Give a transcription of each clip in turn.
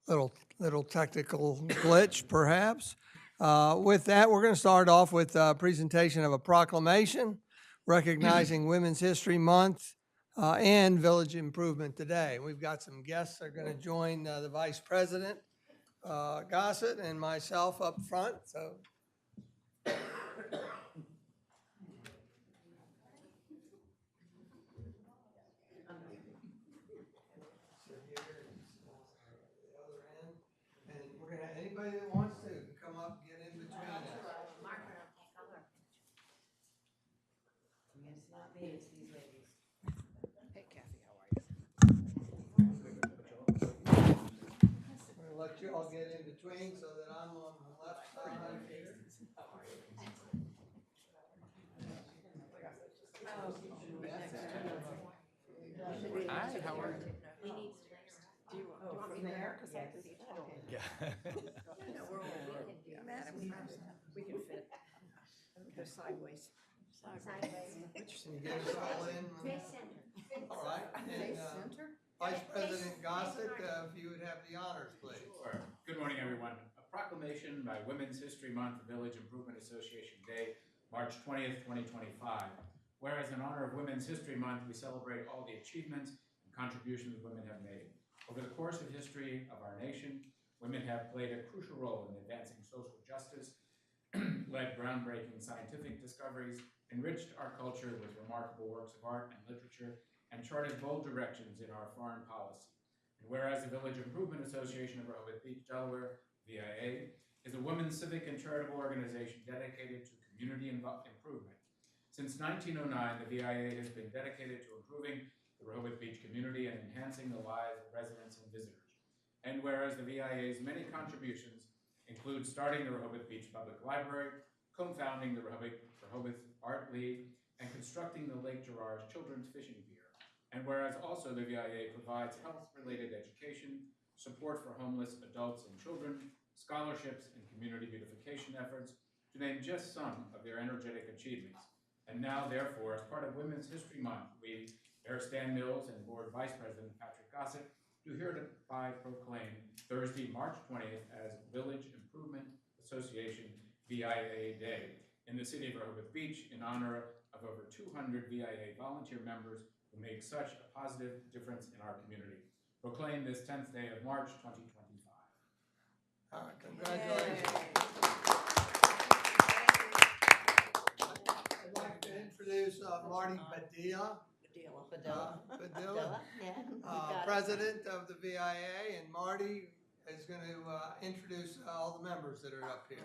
little technical glitch, perhaps. With that, we're going to start off with a presentation of a proclamation recognizing Women's History Month and Village Improvement Today. We've got some guests that are going to join the Vice President, Gossett, and myself up front. So. Anybody that wants to come up, get in between us. It's not me, it's these ladies. Hey Kathy, how are you? I'm going to let you all get in between so that I'm on the left side here. Hi, how are you? Do you want me there? Because I don't. Yeah. We're all Madam, we can fit. Go sideways. Can you get us all in? All right. And, Center? Vice President Gossett, if you would have the honors, please. Sure. Good morning, everyone. A proclamation by Women's History Month, Village Improvement Association Day, March 20th, 2025. Whereas in honor of Women's History Month, we celebrate all the achievements and contributions women have made. Over the course of history of our nation, women have played a crucial role in advancing social justice, led groundbreaking scientific discoveries, enriched our culture with remarkable works of art and literature, and charted bold directions in our foreign policy. And whereas the Village Improvement Association of Rehoboth Beach, Delaware, VIA, is a women's civic and charitable organization dedicated to community improvement. Since 1909, the VIA has been dedicated to improving the Rehoboth Beach community and enhancing the lives of residents and visitors. And whereas the VIA's many contributions include starting the Rehoboth Beach Public Library, co-founding the Rehoboth Art League, and constructing the Lake Gerard Children's Fishing Pier. And whereas also the VIA provides health-related education, support for homeless adults and children, scholarships, and community beautification efforts, to name just some of their energetic achievements. And now, therefore, as part of Women's History Month, we, Mayor Stan Mills and Board Vice President Patrick Gossett, do hereby proclaim Thursday, March 20th as Village Improvement Association VIA Day in the city of Rehoboth Beach in honor of over 200 VIA volunteer members who make such a positive difference in our community. Proclaim this 10th day of March 2025. All right, congratulations. I'd like to introduce Marty Padilla. Padilla, President of the VIA, and Marty is going to introduce all the members that are up here.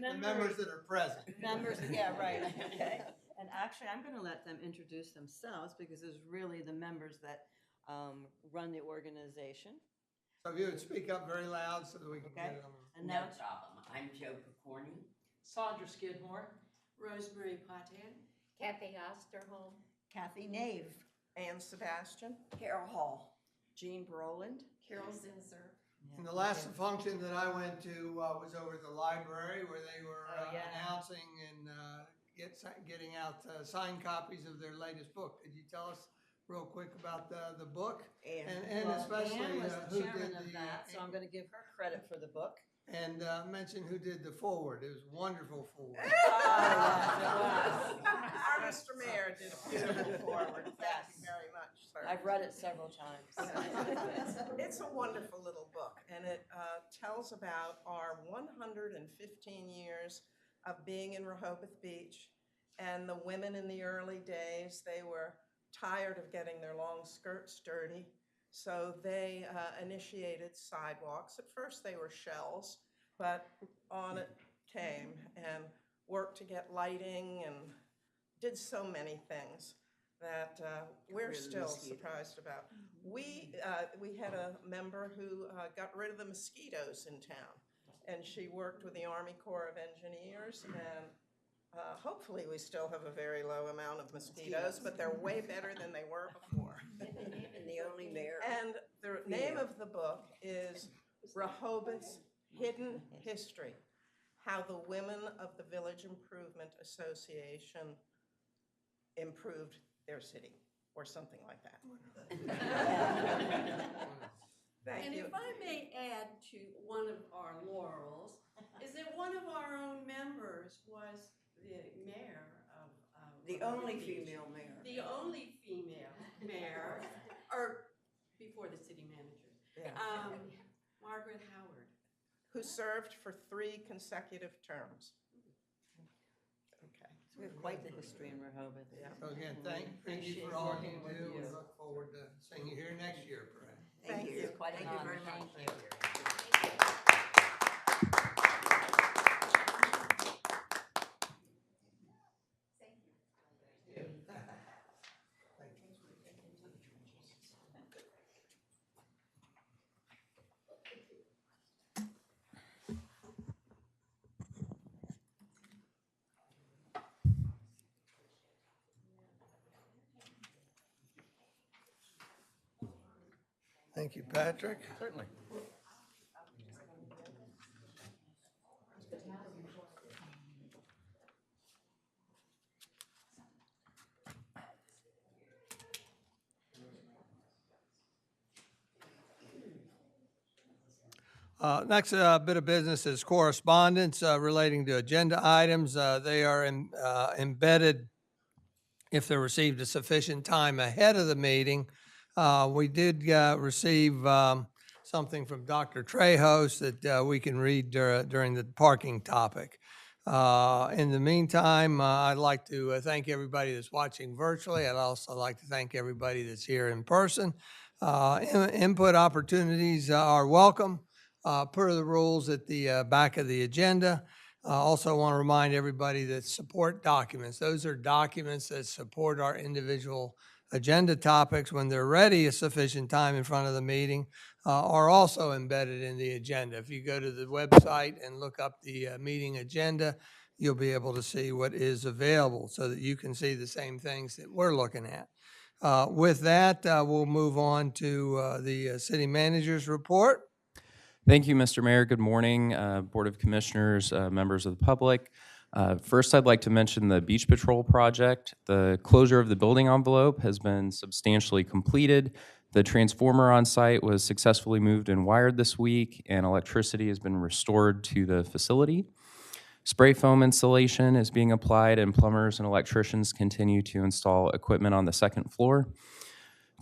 The members that are present. Members, yeah, right. Okay. And actually, I'm going to let them introduce themselves because it's really the members that run the organization. So if you would speak up very loud so that we can get it on. And No now, problem. I'm Joe Picorni. Sandra Skidmore. Rosemary Patan. Kathy Osterholm. Kathy Nave, Ann Sebastian. Carol Hall. Jean Broland. Carol Zinser. And the last function that I went to was over at the library where they were announcing and getting out signed copies of their latest book. Could you tell us real quick about the book? And especially Anne was who the chairman did of that, so I'm going to give her credit for the book. And mention who did the foreword. It was wonderful foreword. Our Mr. Mayor did a beautiful forward. Thank you very much, sir. I've read it several times. It's a wonderful little book, and it tells about our 115 years of being in Rehoboth Beach, and the women in the early days, they were tired of getting their long skirts dirty. So they initiated sidewalks. At first they were shells, but on it came and worked to get lighting and did so many things that we're still surprised about. We had a member who got rid of the mosquitoes in town, and she worked with the Army Corps of Engineers, and hopefully we still have a very low amount of mosquitoes, but they're way better than they were before. And the only mayor. And the name of the book is Rehoboth's Hidden History, How the Women of the Village Improvement Association Improved Their City. or something like that. And Thank you. if I may add to one of our laurels, is that one of our own members was the mayor of. The Rehoboth only Beach. female mayor. The only female mayor, or before the city manager, Yeah. Margaret Howard. Who served for 3 consecutive terms. Okay. We have quite the history in Rehoboth. Yeah. So again, thank you for all you do. We look forward to seeing you here next year, perhaps. Thank you. It's quite an Thank you honor. very much. Thank you. Thank you, Patrick. Certainly. Next bit of business is correspondence relating to agenda items. They are embedded if they're received a sufficient time ahead of the meeting. We did receive something from Dr. Trejos that we can read during the parking topic. In the meantime, I'd like to thank everybody that's watching virtually. I'd also like to thank everybody that's here in person. Input opportunities are welcome per the rules at the back of the agenda. Also want to remind everybody that support documents, those are documents that support our individual agenda topics when they're ready a sufficient time in front of the meeting, are also embedded in the agenda. If you go to the website and look up the meeting agenda, you'll be able to see what is available so that you can see the same things that we're looking at. With that, we'll move on to the city manager's report. Thank you, Mr. Mayor. Good morning, Board of Commissioners, members of the public. First, I'd like to mention the Beach Patrol project. The closure of the building envelope has been substantially completed. The transformer on site was successfully moved and wired this week, and electricity has been restored to the facility. Spray foam installation is being applied, and plumbers and electricians continue to install equipment on the second floor.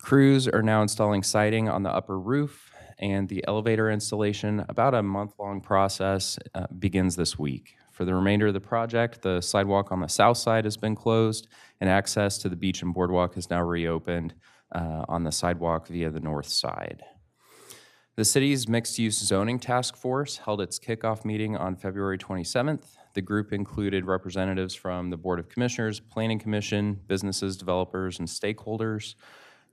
Crews are now installing siding on the upper roof, and the elevator installation, about a month-long process, begins this week. For the remainder of the project, the sidewalk on the south side has been closed, and access to the beach and boardwalk is now reopened on the sidewalk via the north side. The city's mixed-use zoning task force held its kickoff meeting on February 27th. The group included representatives from the Board of Commissioners, Planning Commission, businesses, developers, and stakeholders.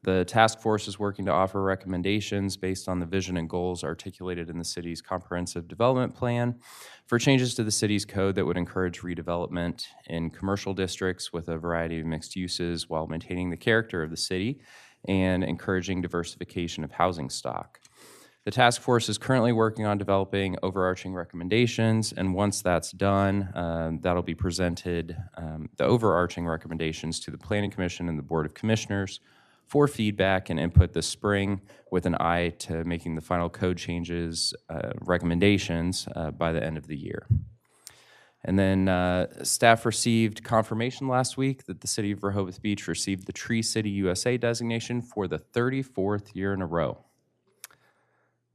The task force is working to offer recommendations based on the vision and goals articulated in the city's comprehensive development plan for changes to the city's code that would encourage redevelopment in commercial districts with a variety of mixed uses while maintaining the character of the city and encouraging diversification of housing stock. The task force is currently working on developing overarching recommendations, and once that's done, that'll be presented, the overarching recommendations, to the Planning Commission and the Board of Commissioners for feedback and input this spring, with an eye to making the final code changes recommendations by the end of the year. And then staff received confirmation last week that the City of Rehoboth Beach received the Tree City USA designation for the 34th year in a row.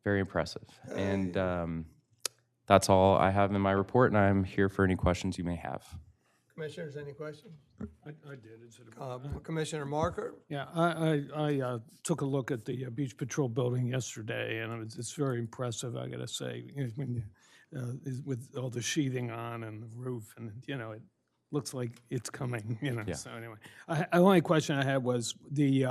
Very impressive. And that's all I have in my report, and I'm here for any questions you may have. Commissioners, any questions? I did. Is it about Commissioner Marker? Yeah, I took a look at the Beach Patrol building yesterday, and it's very impressive, I gotta say, when with all the sheathing on and the roof, and, it looks like it's coming, Yeah. So anyway. The only question I had was the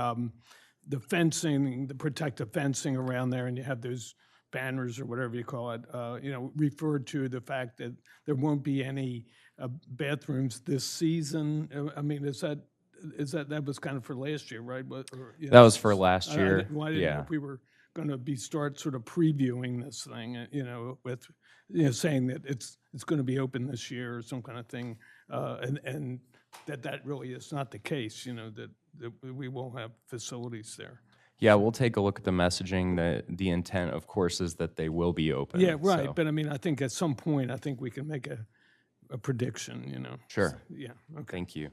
fencing, the protective fencing around there, and you have those banners or whatever you call it, referred to the fact that there won't be any bathrooms this season. I mean, that was kind of for last year, right? That was for last year. Why didn't know if we were going to start sort of previewing this thing, with saying that it's going to be open this year or some kind of thing, and that really is not the case. That that we won't have facilities there. Yeah, we'll take a look at the messaging. The intent, of course, is that they will be open. Yeah, right, so- but I mean, I think at some point, I think we can make a prediction, you know? Sure. Yeah, okay. Thank you.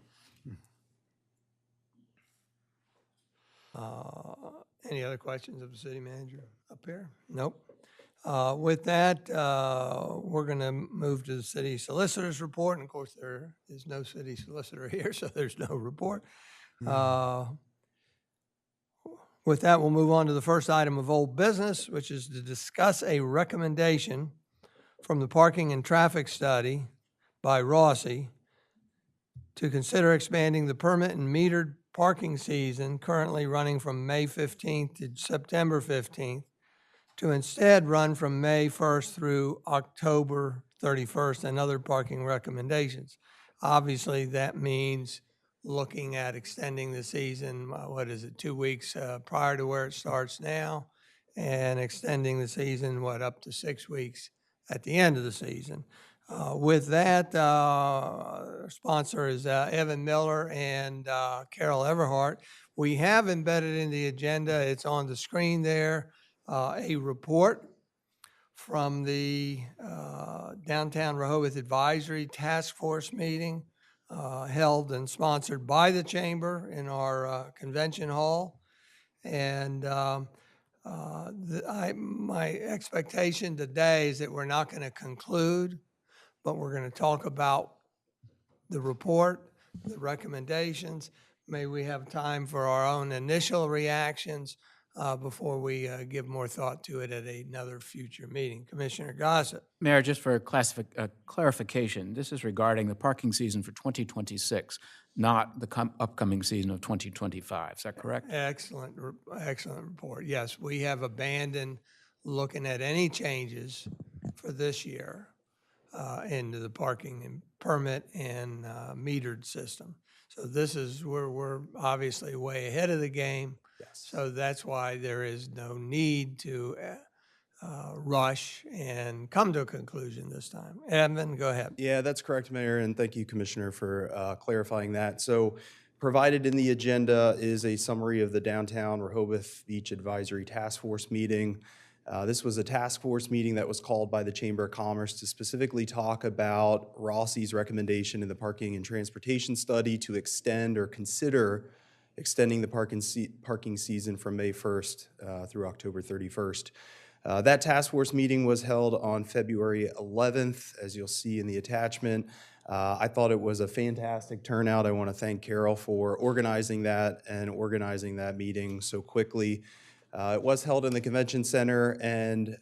Any other questions of the city manager up here? Nope. With that, we're going to move to the city solicitor's report. And of course, there is no city solicitor here, so there's no report. With that, we'll move on to the first item of old business, which is to discuss a recommendation from the Parking and Traffic Study by Rossi to consider expanding the permit and metered parking season currently running from May 15th to September 15th to instead run from May 1st through October 31st, and other parking recommendations. Obviously, that means looking at extending the season, 2 weeks prior to where it starts now, and extending the season, up to 6 weeks at the end of the season. With that, our sponsor is Evan Miller and Carol Everhart. We have embedded in the agenda, it's on the screen there, a report from the Downtown Rehoboth Advisory Task Force meeting held and sponsored by the Chamber in our convention hall. And my expectation today is that we're not going to conclude, but we're going to talk about the report, the recommendations. May we have time for our own initial reactions before we give more thought to it at another future meeting. Commissioner Gossett. Mayor, just for clarification, this is regarding the parking season for 2026, not the upcoming season of 2025. Is that correct? Excellent report. Yes, we have abandoned looking at any changes for this year into the parking and permit and metered system. So this is where we're obviously way ahead of the game. Yes. So that's why there is no need to rush and come to a conclusion this time. Evan, go ahead. Yeah, that's correct, Mayor, and thank you, Commissioner, for clarifying that. So provided in the agenda is a summary of the Downtown Rehoboth Beach Advisory Task Force meeting. This was a task force meeting that was called by the Chamber of Commerce to specifically talk about Rossi's recommendation in the Parking and Transportation Study to extend or consider extending the parking season from May 1st through October 31st. That task force meeting was held on February 11th, as you'll see in the attachment. I thought it was a fantastic turnout. I want to thank Carol for organizing that and organizing that meeting so quickly. It was held in the convention center, and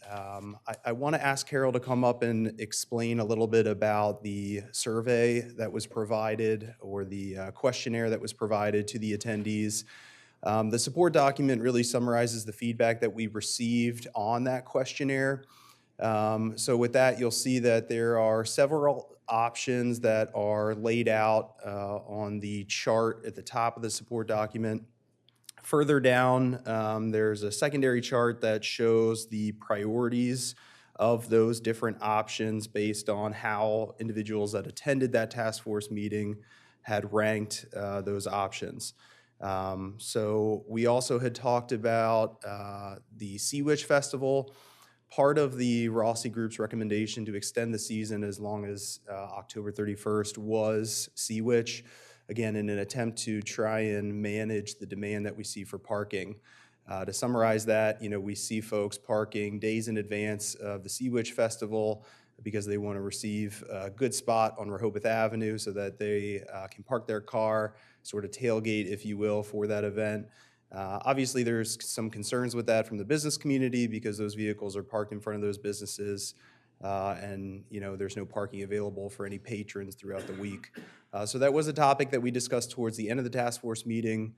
I want to ask Carol to come up and explain a little bit about the survey that was provided, or the questionnaire that was provided to the attendees. The support document really summarizes the feedback that we received on that questionnaire. So with that, you'll see that there are several options that are laid out on the chart at the top of the support document. Further down, there's a secondary chart that shows the priorities of those different options based on how individuals that attended that task force meeting had ranked those options. So we also had talked about the Sea Witch Festival. Part of the Rossi Group's recommendation to extend the season as long as October 31st was Sea Witch. Again, in an attempt to try and manage the demand that we see for parking. To summarize that, we see folks parking days in advance of the Sea Witch Festival because they want to receive a good spot on Rehoboth Avenue so that they can park their car, sort of tailgate, if you will, for that event. Obviously, there's some concerns with that from the business community because those vehicles are parked in front of those businesses. And there's no parking available for any patrons throughout the week. So that was a topic that we discussed towards the end of the task force meeting.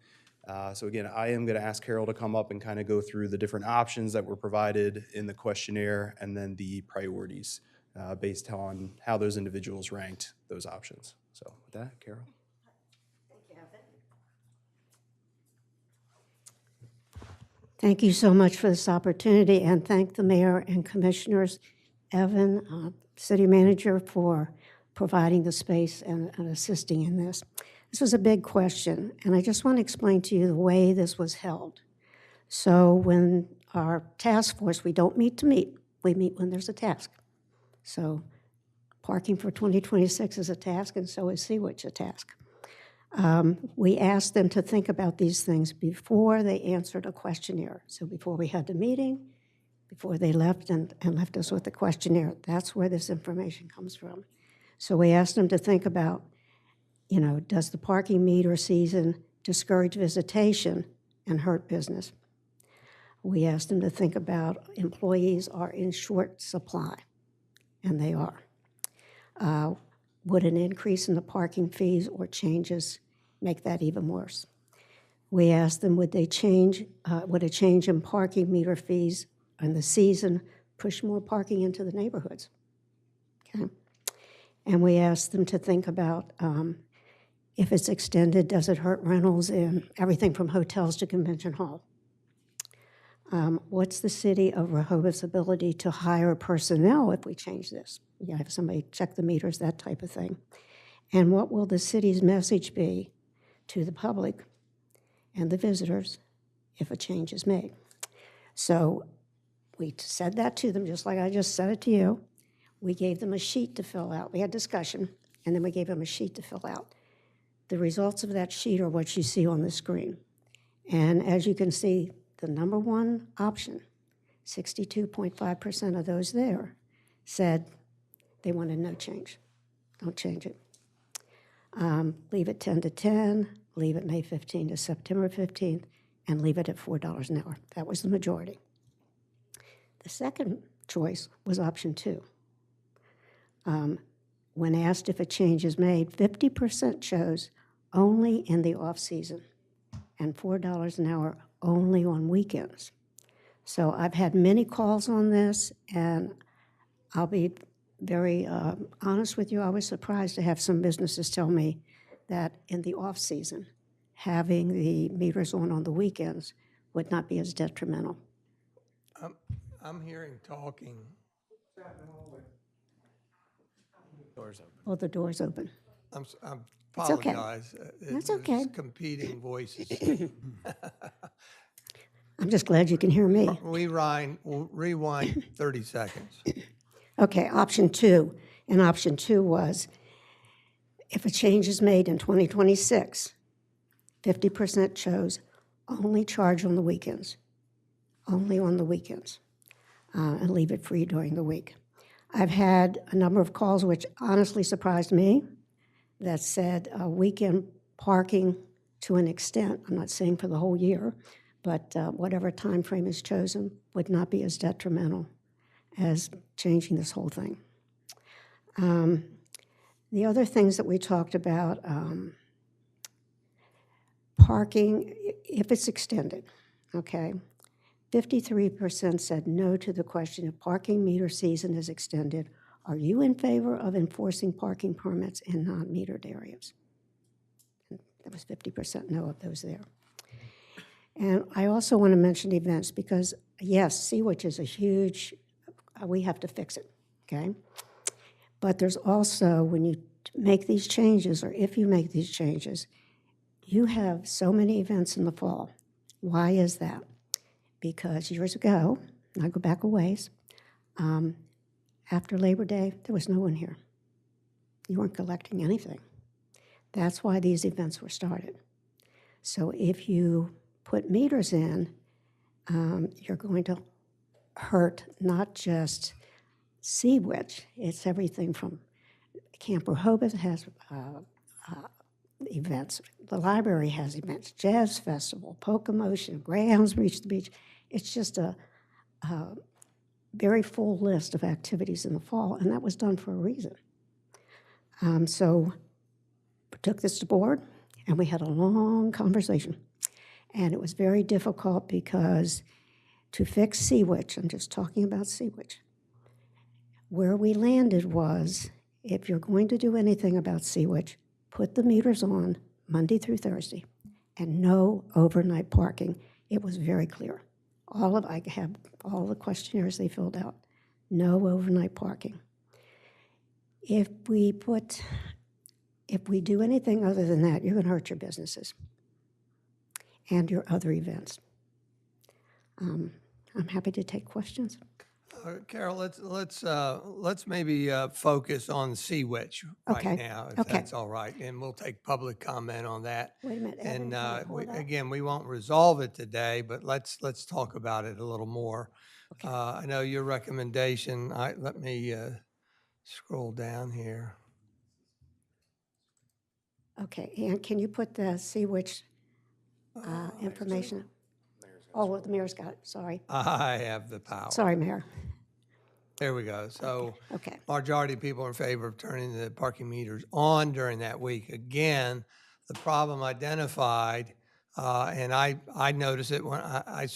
So again, I am going to ask Carol to come up and kind of go through the different options that were provided in the questionnaire and then the priorities based on how those individuals ranked those options. So with that, Carol. Thank you so much for this opportunity, and thank the mayor and commissioners, Evan, city manager, for providing the space and assisting in this. This was a big question, and I just want to explain to you the way this was held. So when our task force, we don't meet to meet, we meet when there's a task. So parking for 2026 is a task, and so is Sea-Witch a task. We asked them to think about these things before they answered a questionnaire. So before we had the meeting, before they left and left us with the questionnaire, that's where this information comes from. So we asked them to think about, you know, does the parking meter season discourage visitation and hurt business? We asked them to think about employees are in short supply, and they are. Would an increase in the parking fees or changes make that even worse? We asked them, would a change in parking meter fees in the season push more parking into the neighborhoods? Okay. And we asked them to think about, if it's extended, does it hurt rentals in everything from hotels to convention hall? What's the city of Rehoboth's ability to hire personnel if we change this? You have somebody check the meters, that type of thing. And what will the city's message be to the public and the visitors if a change is made? So we said that to them, just like I just said it to you. We gave them a sheet to fill out. We had discussion, and then we gave them a sheet to fill out. The results of that sheet are what you see on the screen. And as you can see, the number one option, 62.5% of those there said they wanted no change. Don't change it. Leave it 10 to 10, leave it May 15 to September 15th, and leave it at $4 an hour. That was the majority. The second choice was option 2. When asked if a change is made, 50% chose only in the off-season and $4 an hour only on weekends. So I've had many calls on this, and I'll be very honest with you. I was surprised to have some businesses tell me that in the off-season, having the meters on the weekends would not be as detrimental. I'm hearing talking. Doors open. Oh, the door's open. I It's okay. apologize. That's There's okay. competing voices. I'm just glad you can hear me. We'll rewind 30 seconds. Okay, option 2. And option 2 was, if a change is made in 2026, 50% chose only charge on the weekends, only on the weekends, and leave it free during the week. I've had a number of calls, which honestly surprised me, that said weekend parking to an extent, I'm not saying for the whole year, but whatever time frame is chosen would not be as detrimental as changing this whole thing. The other things that we talked about, parking, if it's extended, okay? 53% said no to the question if parking meter season is extended. Are you in favor of enforcing parking permits in non-metered areas? That was 50% no of those there. And I also want to mention events because, yes, Sea-Witch is a huge, we have to fix it, okay? But there's also, when you make these changes, or if you make these changes, you have so many events in the fall. Why is that? Because years ago, and I go back a ways, after Labor Day, there was no one here. You weren't collecting anything. That's why these events were started. So if you put meters in, you're going to hurt not just Sea-Witch, it's everything from Camp Rehoboth has events, the library has events, Jazz Festival, Polka Motion, Greyhounds Reach the Beach. It's just a very full list of activities in the fall, and that was done for a reason. So we took this to board, and we had a long conversation. And it was very difficult because to fix Sea-Witch, I'm just talking about Sea-Witch, where we landed was, if you're going to do anything about Sea-Witch, put the meters on Monday through Thursday, and no overnight parking. It was very clear. I have all the questionnaires they filled out. No overnight parking. If we put if we do anything other than that, you're going to hurt your businesses and your other events. I'm happy to take questions. Carol, let's maybe focus on Sea Witch right Okay, now, if okay. that's all right, and we'll take public comment on that. Wait a minute, Evan, And can I pull it up? again, we won't resolve it today, but let's talk about it a little more. I know your recommendation. Let me scroll down here. Okay, and can you put the Sea Witch information? Oh, well, the mayor's got it, sorry. I have the power. Sorry, Mayor. There we go. So Okay, majority of people are in favor of turning the parking meters on during that week. Again, the problem identified, and I notice it when I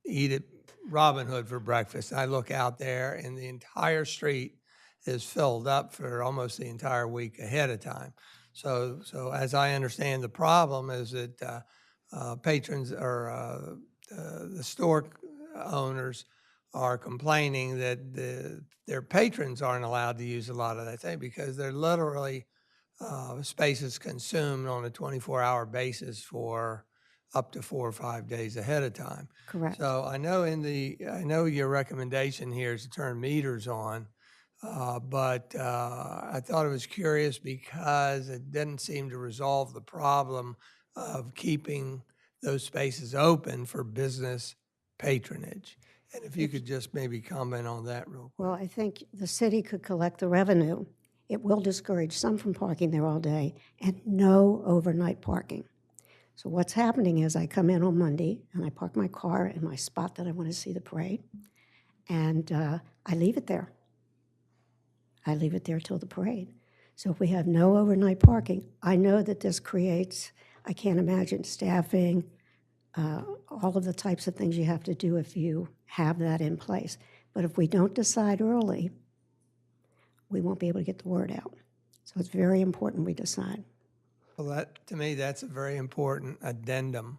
eat at Robin Hood for breakfast. I look out there and the entire street is filled up for almost the entire week ahead of time. So as I understand, the problem is that patrons or the store owners are complaining that their patrons aren't allowed to use a lot of that thing because they're literally spaces consumed on a 24-hour basis for up to 4 or 5 days ahead of time. correct. So I know your recommendation here is to turn meters on, but I thought it was curious because it didn't seem to resolve the problem of keeping those spaces open for business patronage. And if you could just maybe comment on that real quick. Well, I think the city could collect the revenue. It will discourage some from parking there all day and no overnight parking. So what's happening is I come in on Monday and I park my car in my spot that I want to see the parade, and I leave it there. I leave it there till the parade. So if we have no overnight parking, I know that this creates, I can't imagine staffing, all of the types of things you have to do if you have that in place. But if we don't decide early, we won't be able to get the word out. So it's very important we decide. Well, to me, that's a very important addendum,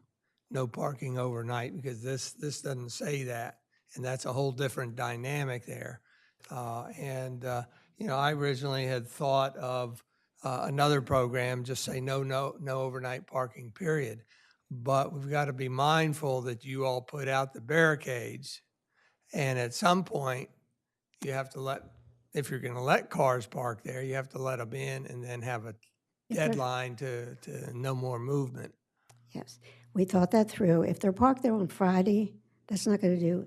no parking overnight, because this doesn't say that, and that's a whole different dynamic there. I originally had thought of another program, just say no overnight parking, period. But we've got to be mindful that you all put out the barricades, and at some point, you have to if you're going to let cars park there, you have to let them in and then have a deadline to no more movement. Yes, we thought that through. If they're parked there on Friday, that's not going to do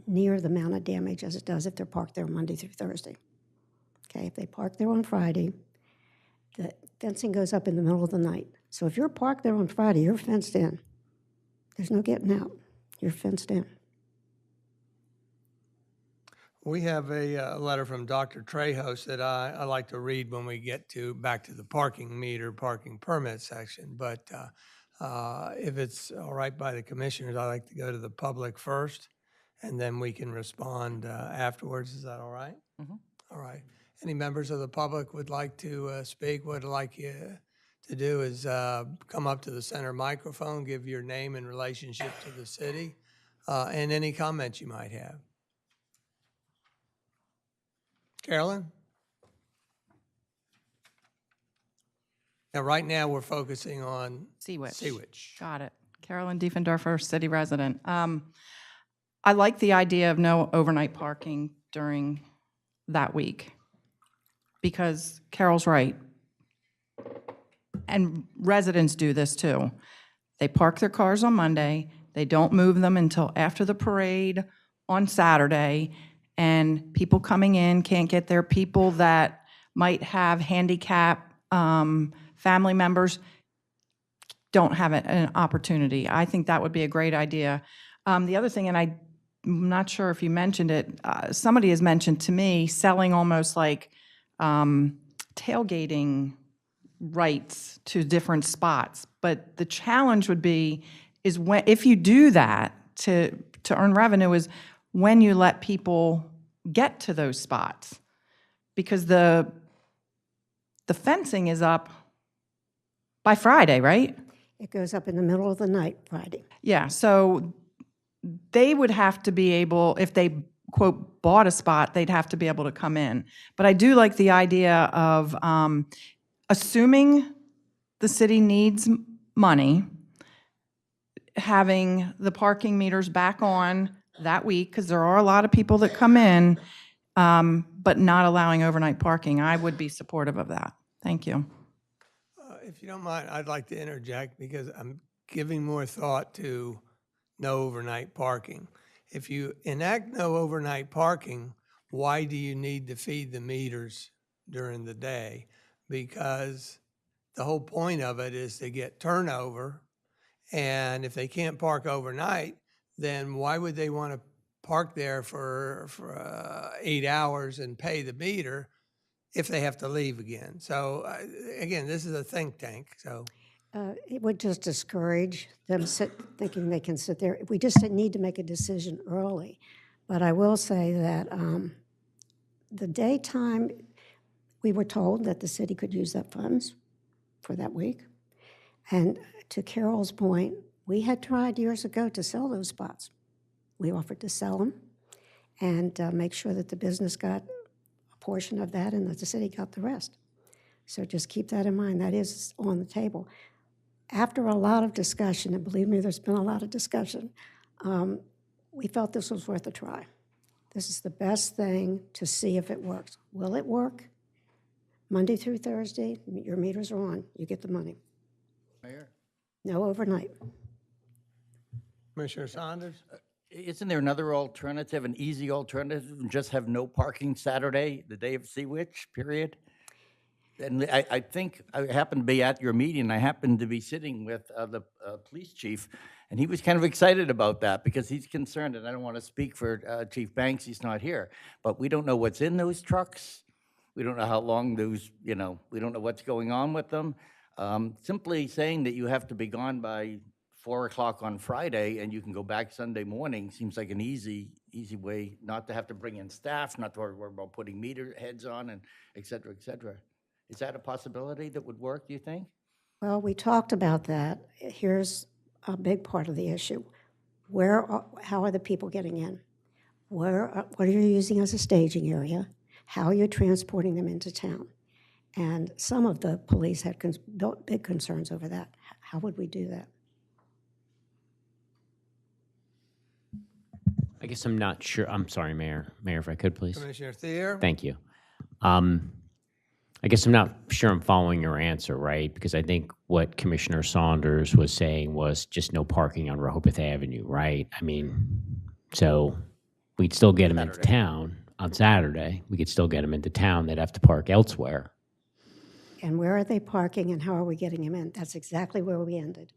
near the amount of damage as it does if they're parked there Monday through Thursday. Okay, if they park there on Friday, the fencing goes up in the middle of the night. So if you're parked there on Friday, you're fenced in. There's no getting out. You're fenced in. We have a letter from Dr. Trejos that I like to read when we get back to the parking meter, parking permit section. But if it's all right by the commissioners, I'd like to go to the public first, and then we can respond afterwards. Is that all right? Mhm. All right. Any members of the public would like to speak? What I'd like you to do is come up to the center microphone, give your name and relationship to the city, and any comments you might have. Carolyn? Now, right now, we're focusing on Sea Witch. Sea Witch. Got it. Carolyn Diefendorfer, city resident. I like the idea of no overnight parking during that week because Carol's right. And residents do this too. They park their cars on Monday. They don't move them until after the parade on Saturday. And people coming in can't get there. People that might have handicap family members don't have an opportunity. I think that would be a great idea. The other thing, and I'm not sure if you mentioned it, somebody has mentioned to me selling almost like tailgating rights to different spots. But the challenge would be is when if you do that to earn revenue is when you let people get to those spots, because the fencing is up by Friday, right? It goes up in the middle of the night Friday. Yeah, so they would have to be able, if they, quote, bought a spot, they'd have to be able to come in. But I do like the idea of assuming the city needs money, having the parking meters back on that week, because there are a lot of people that come in, but not allowing overnight parking, I would be supportive of that. Thank you. If you don't mind, I'd like to interject because I'm giving more thought to no overnight parking. If you enact no overnight parking, why do you need to feed the meters during the day? Because the whole point of it is to get turnover. And if they can't park overnight, then why would they want to park there for 8 hours and pay the meter if they have to leave again? So again, this is a think tank, so. It would just discourage them thinking they can sit there. We just need to make a decision early. But I will say that the daytime, we were told that the city could use that funds for that week. And to Carol's point, we had tried years ago to sell those spots. We offered to sell them and make sure that the business got a portion of that and that the city got the rest. So just keep that in mind. That is on the table. After a lot of discussion, and believe me, there's been a lot of discussion, we felt this was worth a try. This is the best thing to see if it works. Will it work? Monday through Thursday, your meters are on, you get the money. Mayor? No overnight. Commissioner Saunders? Isn't there another alternative, an easy alternative, and just have no parking Saturday, the day of Sea Witch, period? And I think I happened to be at your meeting. I happened to be sitting with the police chief, and he was kind of excited about that because he's concerned, and I don't want to speak for Chief Banks, he's not here, but we don't know what's in those trucks. We don't know how long those, we don't know what's going on with them. Simply saying that you have to be gone by 4 o'clock on Friday and you can go back Sunday morning seems like an easy way not to have to bring in staff, not to worry about putting meter heads on, and et cetera, et cetera. Is that a possibility that would work, do you think? Well, we talked about that. Here's a big part of the issue. How are the people getting in? What are you using as a staging area? How are you transporting them into town? And some of the police had big concerns over that. How would we do that? I guess I'm not sure. I'm sorry, Mayor. Mayor, if I could, please. Commissioner Thier? Thank you. I guess I'm not sure I'm following your answer, right? Because I think what Commissioner Saunders was saying was just no parking on Rehoboth Avenue, right? I mean, so we'd still get them into town on Saturday. We could still get them into town. They'd have to park elsewhere. And where are they parking and how are we getting them in? That's exactly where we ended.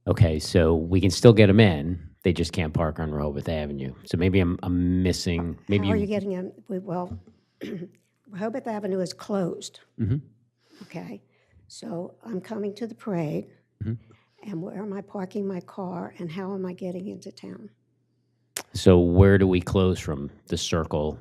Okay, so we can still get them in. They just can't park on Rehoboth Avenue. So maybe I'm missing. Maybe How are you getting in? Well, Rehoboth Avenue is closed. Okay, so I'm coming to the parade, and where am I parking my car, and how am I getting into town? So where do we close from? The Circle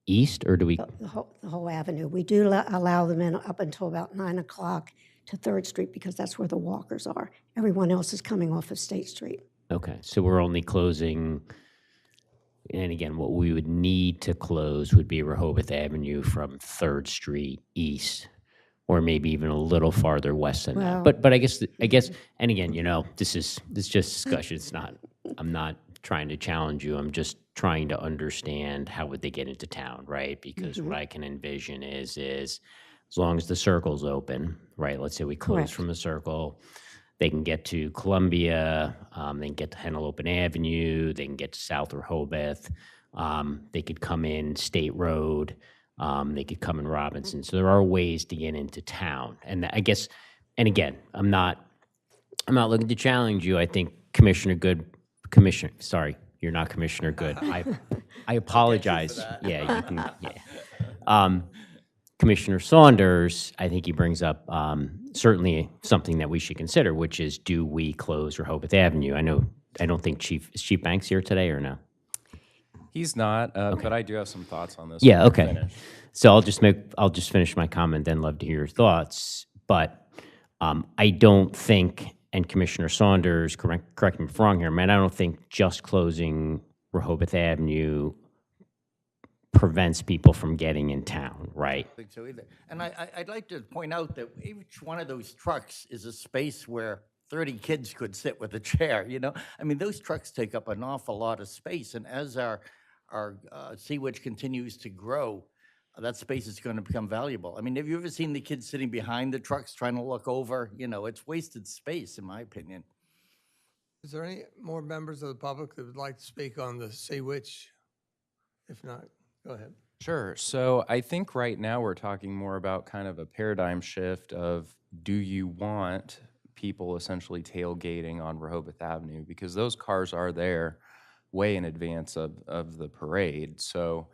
East, or do we? The whole avenue. We do allow them in up until about 9 o'clock to 3rd Street because that's where the walkers are. Everyone else is coming off of State Street. Okay, so we're only closing, and again, what we would need to close would be Rehoboth Avenue from 3rd Street East, or maybe even a little farther west than that. But I guess, and again, this is just discussion. It's not. I'm not trying to challenge you. I'm just trying to understand how would they get into town, right? Because what I can envision is as long as the Circle's open, right? Let's say we close Correct. from the Circle. They can get to Columbia, they can get to Henlopen Avenue, they can get to South Rehoboth, they could come in State Road, they could come in Robinson. So there are ways to get into town. And I guess, and again, I'm not looking to challenge you. I think sorry, you're not Commissioner Good. I apologize. Yeah, you can, yeah. Commissioner Saunders, I think he brings up certainly something that we should consider, which is, do we close Rehoboth Avenue? I don't think Chief Banks here today, or no? He's not, but I do have some thoughts on this. Yeah, when we're okay. finished. So I'll just finish my comment, then love to hear your thoughts. But I don't think, and Commissioner Saunders, correct me if I'm wrong here, man, I don't think just closing Rehoboth Avenue prevents people from getting in town, right? think so either. And I'd like to point out that each one of those trucks is a space where 30 kids could sit with a chair, you know? I mean, those trucks take up an awful lot of space, and as our Sea-Witch continues to grow, that space is going to become valuable. I mean, have you ever seen the kids sitting behind the trucks trying to look over? You know, it's wasted space, in my opinion. Is there any more members of the public that would like to speak on the Sea-Witch? If not, go ahead. Sure. So I think right now we're talking more about kind of a paradigm shift of, do you want people essentially tailgating on Rehoboth Avenue? Because those cars are there way in advance of the parade. So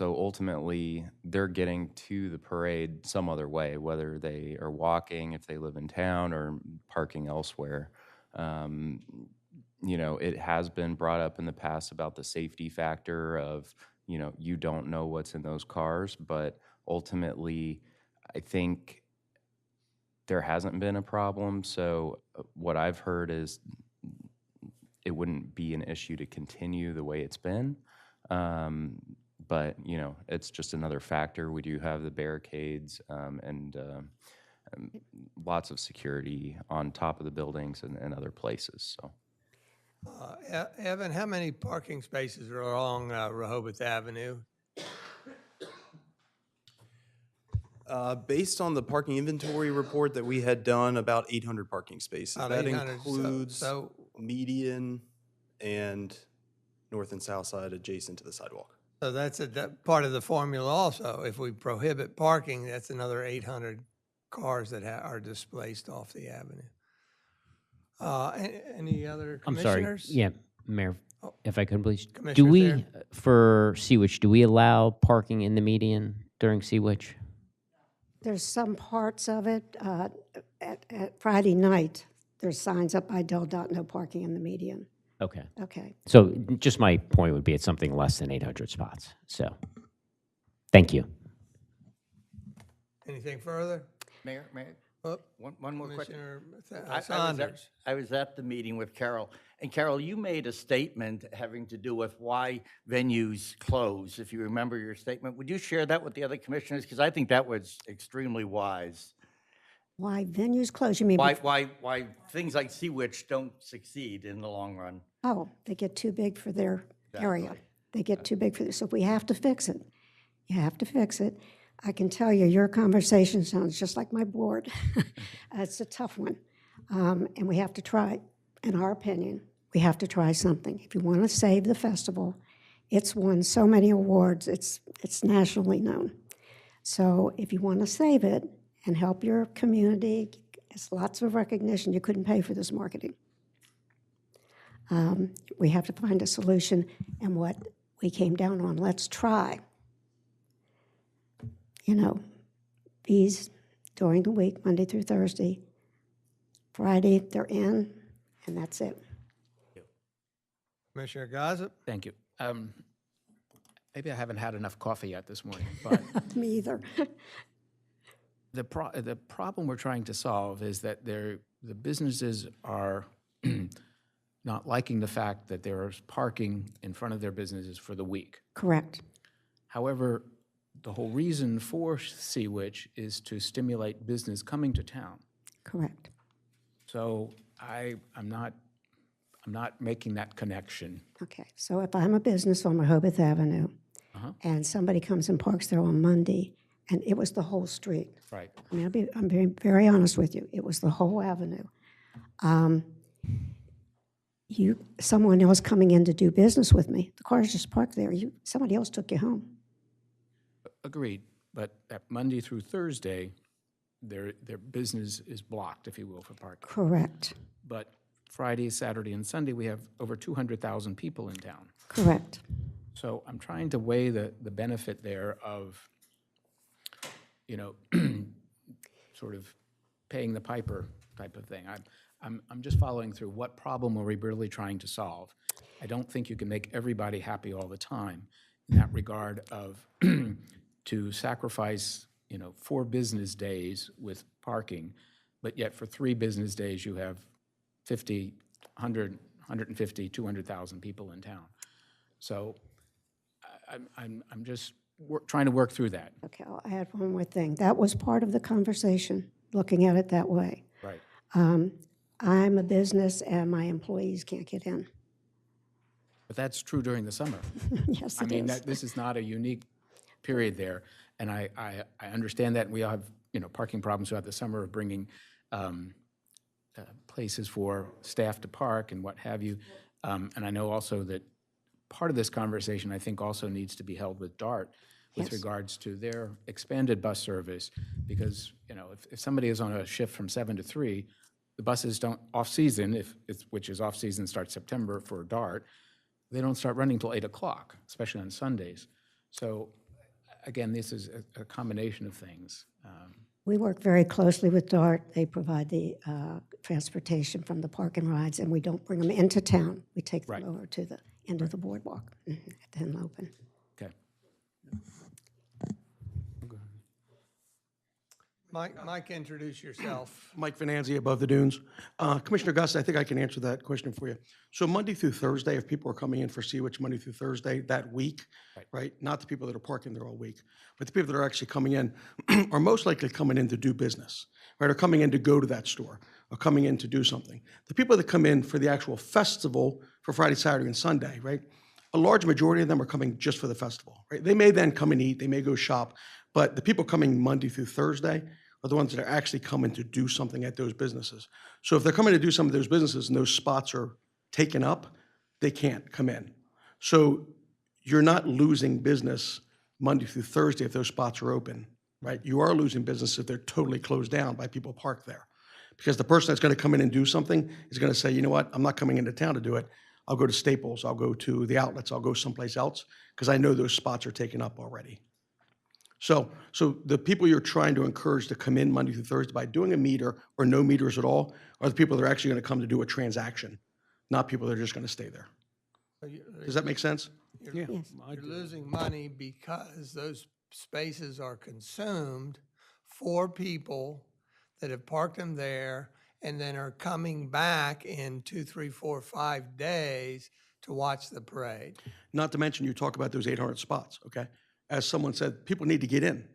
ultimately they're getting to the parade some other way, whether they are walking if they live in town or parking elsewhere. You know, it has been brought up in the past about the safety factor of, you know, you don't know what's in those cars, but ultimately, I think there hasn't been a problem. So what I've heard is it wouldn't be an issue to continue the way it's been. But, you know, it's just another factor. We do have the barricades and lots of security on top of the buildings and other places, so. Evan, how many parking spaces are along Rehoboth Avenue? Based on the parking inventory report that we had done, about 800 parking spaces. About That 800, includes so median and north and south side adjacent to the sidewalk. So that's that part of the formula also. If we prohibit parking, that's another 800 cars that are displaced off the avenue. Any other I'm sorry. commissioners? Yeah, Mayor, if I could please. Do Commissioner we, Thayer? for Sea-Witch, do we allow parking in the median during Sea-Witch? There's some parts of it, at Friday night, there's signs up by Del Dot, no parking in the median. Okay. Okay. So just my point would be it's something less than 800 spots. So, thank you. Anything further? Mayor? Oh, One more question. Commissioner Saunders. I was at the meeting with Carol, and Carol, you made a statement having to do with why venues close, if you remember your statement. Would you share that with the other commissioners? Because I think that was extremely wise. Why venues close, you mean? Why things like Sea-Witch don't succeed in the long run. Oh, they get too big for their area. Exactly. They get too big for this. So if we have to fix it, you have to fix it. I can tell you, your conversation sounds just like my board. It's a tough one. And we have to try, in our opinion, we have to try something. If you want to save the festival, it's won so many awards, it's nationally known. So if you want to save it and help your community, it's lots of recognition. You couldn't pay for this marketing. We have to find a solution, and what we came down on, let's try. You know, these during the week, Monday through Thursday. Friday, they're in, and that's it. Commissioner Gossip? Thank you. Maybe I haven't had enough coffee yet this morning, but Me either. the problem we're trying to solve is that the businesses are not liking the fact that there is parking in front of their businesses for the week. Correct. However, the whole reason for Sea-Witch is to stimulate business coming to town. Correct. So I'm not making that connection. Okay, so if I'm a business on Rehoboth Avenue, and somebody comes and parks there on Monday, and it was the whole street. Right. I mean, I'm being very honest with you. It was the whole avenue. Someone else coming in to do business with me, the car's just parked there. Somebody else took you home. Agreed, but at Monday through Thursday, their business is blocked, if you will, for parking. Correct. But Friday, Saturday, and Sunday, we have over 200,000 people in town. Correct. So I'm trying to weigh the benefit there of, you know, sort of paying the piper type of thing. I'm just following through what problem are we really trying to solve. I don't think you can make everybody happy all the time in that regard of to sacrifice, you know, 4 business days with parking, but yet for 3 business days you have 50, 100, 150, 200,000 people in town. So I'm just trying to work through that. Okay, I'll add one more thing. That was part of the conversation, looking at it that way. Right. I'm a business and my employees can't get in. But that's true during the summer. Yes, I it mean, is. this is not a unique period there. And I understand that we all have, parking problems throughout the summer of bringing places for staff to park and what have you. And I know also that part of this conversation, I think, also needs to be held with DART with Yes. regards to their expanded bus service. Because, if somebody is on a shift from 7 to 3, the buses don't, off-season, which is off-season starts September for DART, they don't start running till 8 o'clock, especially on Sundays. So, again, this is a combination of things. We work very closely with DART. They provide the transportation from the park and rides, and we don't bring them into town. We take them Right. over to the end of the boardwalk at the Henlopen. Okay. Mike, introduce yourself. Mike Venanzi, Above the Dunes. Commissioner Gus, I think I can answer that question for you. So Monday through Thursday, if people are coming in for Sea-Witch Monday through Thursday that week, right? Not the people that are parking there all week, but the people that are actually coming in are most likely coming in to do business, right? Or coming in to go to that store, or coming in to do something. The people that come in for the actual festival for Friday, Saturday, and Sunday, right? A large majority of them are coming just for the festival, right? They may then come and eat, they may go shop, but the people coming Monday through Thursday are the ones that are actually coming to do something at those businesses. So if they're coming to do some of those businesses and those spots are taken up, they can't come in. So you're not losing business Monday through Thursday if those spots are open, right? You are losing business if they're totally closed down by people parked there. Because the person that's gonna come in and do something is gonna say, you know what, I'm not coming into town to do it. I'll go to Staples, I'll go to the outlets, I'll go someplace else, because I know those spots are taken up already. So the people you're trying to encourage to come in Monday through Thursday by doing a meter or no meters at all are the people that are actually going to come to do a transaction, not people that are just going to stay there. Does that make sense? You're losing money because those spaces are consumed for people that have parked them there and then are coming back in 2, 3, 4, 5 days to watch the parade. Not to mention, you talk about those 800 spots, okay? As someone said, people need to get in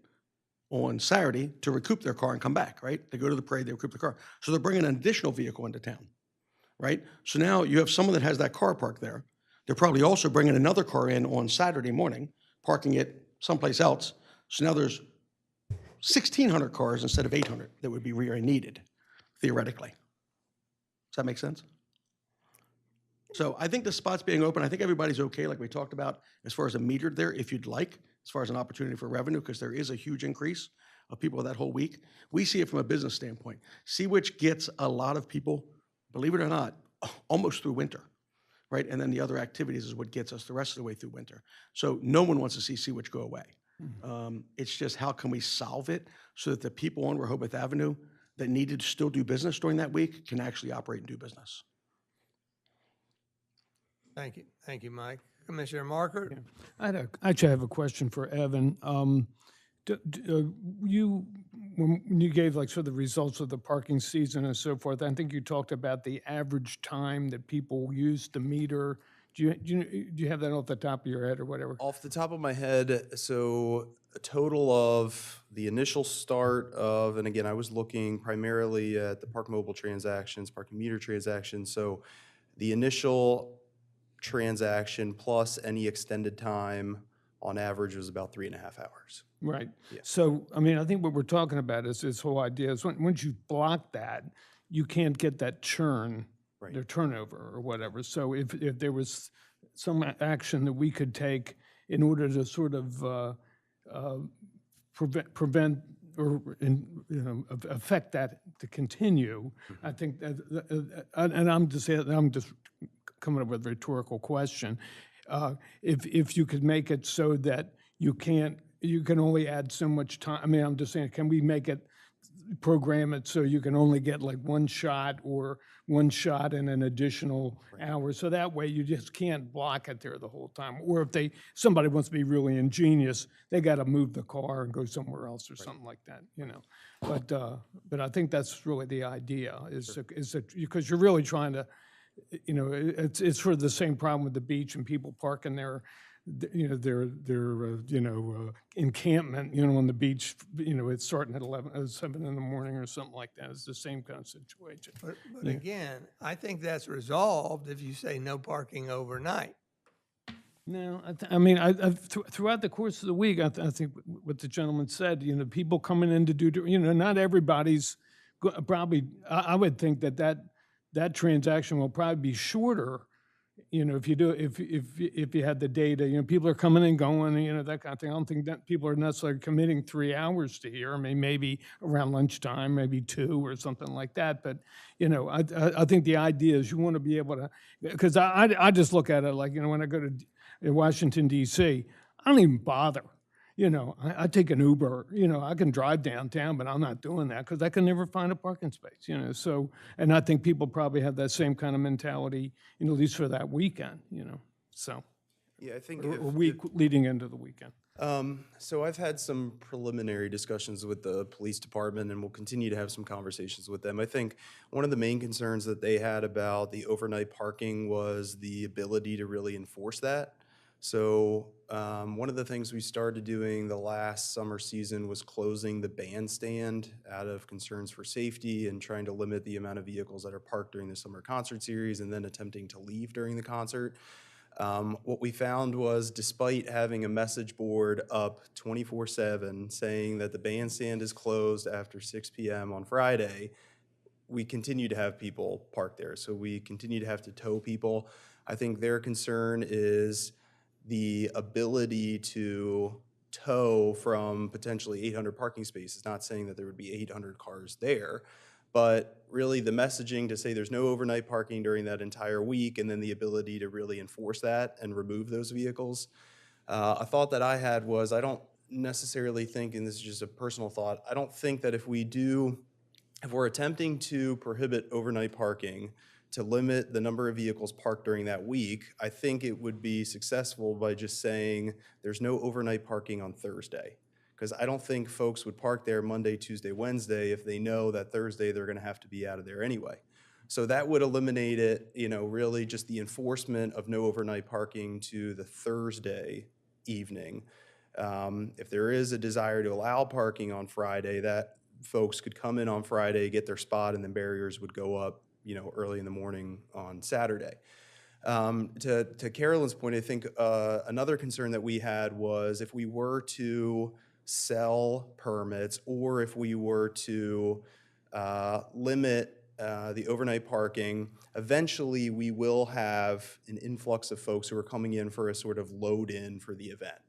on Saturday to recoup their car and come back, right? They go to the parade, they recoup the car. So they're bringing an additional vehicle into town, right? So now you have someone that has that car parked there. They're probably also bringing another car in on Saturday morning, parking it someplace else. So now there's 1,600 cars instead of 800 that would be needed, theoretically. Does that make sense? So I think the spots being open, I think everybody's okay, like we talked about, as far as a meter there, if you'd like, as far as an opportunity for revenue, because there is a huge increase of people that whole week. We see it from a business standpoint. Sea-Witch gets a lot of people, believe it or not, almost through winter, right? And then the other activities is what gets us the rest of the way through winter. So no one wants to see Sea-Witch go away. It's just how can we solve it so that the people on Rehoboth Avenue that needed to still do business during that week can actually operate and do business. Thank you, Mike. Commissioner Markert? I actually have a question for Evan. When you gave like sort of the results of the parking season and so forth, I think you talked about the average time that people use the meter. Do you have that off the top of your head or whatever? Off the top of my head, so a total of the initial start of, and again, I was looking primarily at the Park Mobile transactions, parking meter transactions. So the initial transaction plus any extended time on average was about 3.5 hours. Right. Yeah. So, I mean, I think what we're talking about is this whole idea is once you block that, you can't get that churn, Right. their turnover or whatever. So if there was some action that we could take in order to sort of prevent or affect that to continue, I think that, and I'm just coming up with a rhetorical question. If you could make it so that you can only add so much time. I mean, I'm just saying, can we program it so you can only get like one shot in an additional hour? So that way you just can't block it there the whole time. Or if somebody wants to be really ingenious, they got to move the car and go somewhere else or something like that, But I think that's really the idea is because you're really trying to, it's sort of the same problem with the beach and people parking there encampment, on the beach, it's starting at 7 in the morning or something like that. It's the same kind of situation. But Yeah. again, I think that's resolved if you say no parking overnight. No, I mean, throughout the course of the week, I think what the gentleman said, people coming in to do, not everybody's probably, I would think that transaction will probably be shorter, if you had the data, people are coming and going, that kind of thing. I don't think that people are necessarily committing 3 hours to here. I mean, maybe around lunchtime, maybe 2 or something like that. But, I think the idea is you want to be able to, because I just look at it like, when I go to Washington, D.C., I don't even bother. I take an Uber, I can drive downtown, but I'm not doing that because I can never find a parking space, So, and I think people probably have that same kind of mentality, at least for that weekend, so. Yeah, I think Or if- week leading into the weekend. So I've had some preliminary discussions with the police department, and we'll continue to have some conversations with them. I think one of the main concerns that they had about the overnight parking was the ability to really enforce that. So one of the things we started doing the last summer season was closing the bandstand out of concerns for safety and trying to limit the amount of vehicles that are parked during the summer concert series and then attempting to leave during the concert. What we found was, despite having a message board up 24/7 saying that the bandstand is closed after 6 p.m. on Friday, we continue to have people park there. So we continue to have to tow people. I think their concern is the ability to tow from potentially 800 parking spaces, not saying that there would be 800 cars there, but really the messaging to say there's no overnight parking during that entire week, and then the ability to really enforce that and remove those vehicles. A thought that I had was, I don't necessarily think, and this is just a personal thought, I don't think that if we're attempting to prohibit overnight parking to limit the number of vehicles parked during that week, I think it would be successful by just saying there's no overnight parking on Thursday. Because I don't think folks would park there Monday, Tuesday, Wednesday if they know that Thursday they're going to have to be out of there anyway. So that would eliminate it, really just the enforcement of no overnight parking to the Thursday evening. If there is a desire to allow parking on Friday, that folks could come in on Friday, get their spot, and then barriers would go up, early in the morning on Saturday. To Carolyn's point, I think another concern that we had was if we were to sell permits, or if we were to limit the overnight parking, eventually we will have an influx of folks who are coming in for a sort of load-in for the event.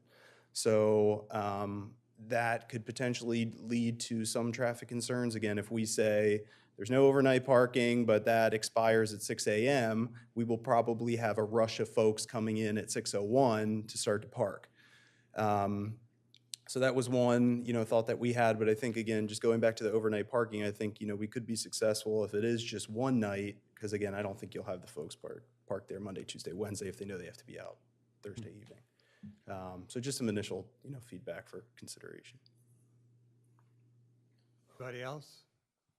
So that could potentially lead to some traffic concerns. Again, if we say there's no overnight parking, but that expires at 6 a.m., we will probably have a rush of folks coming in at 6:01 to start to park. So that was one, thought that we had. But I think, again, just going back to the overnight parking, I think, we could be successful if it is just one night, because, again, I don't think you'll have the folks park there Monday, Tuesday, Wednesday if they know they have to be out Thursday evening. So just some initial, feedback for consideration. Anybody else?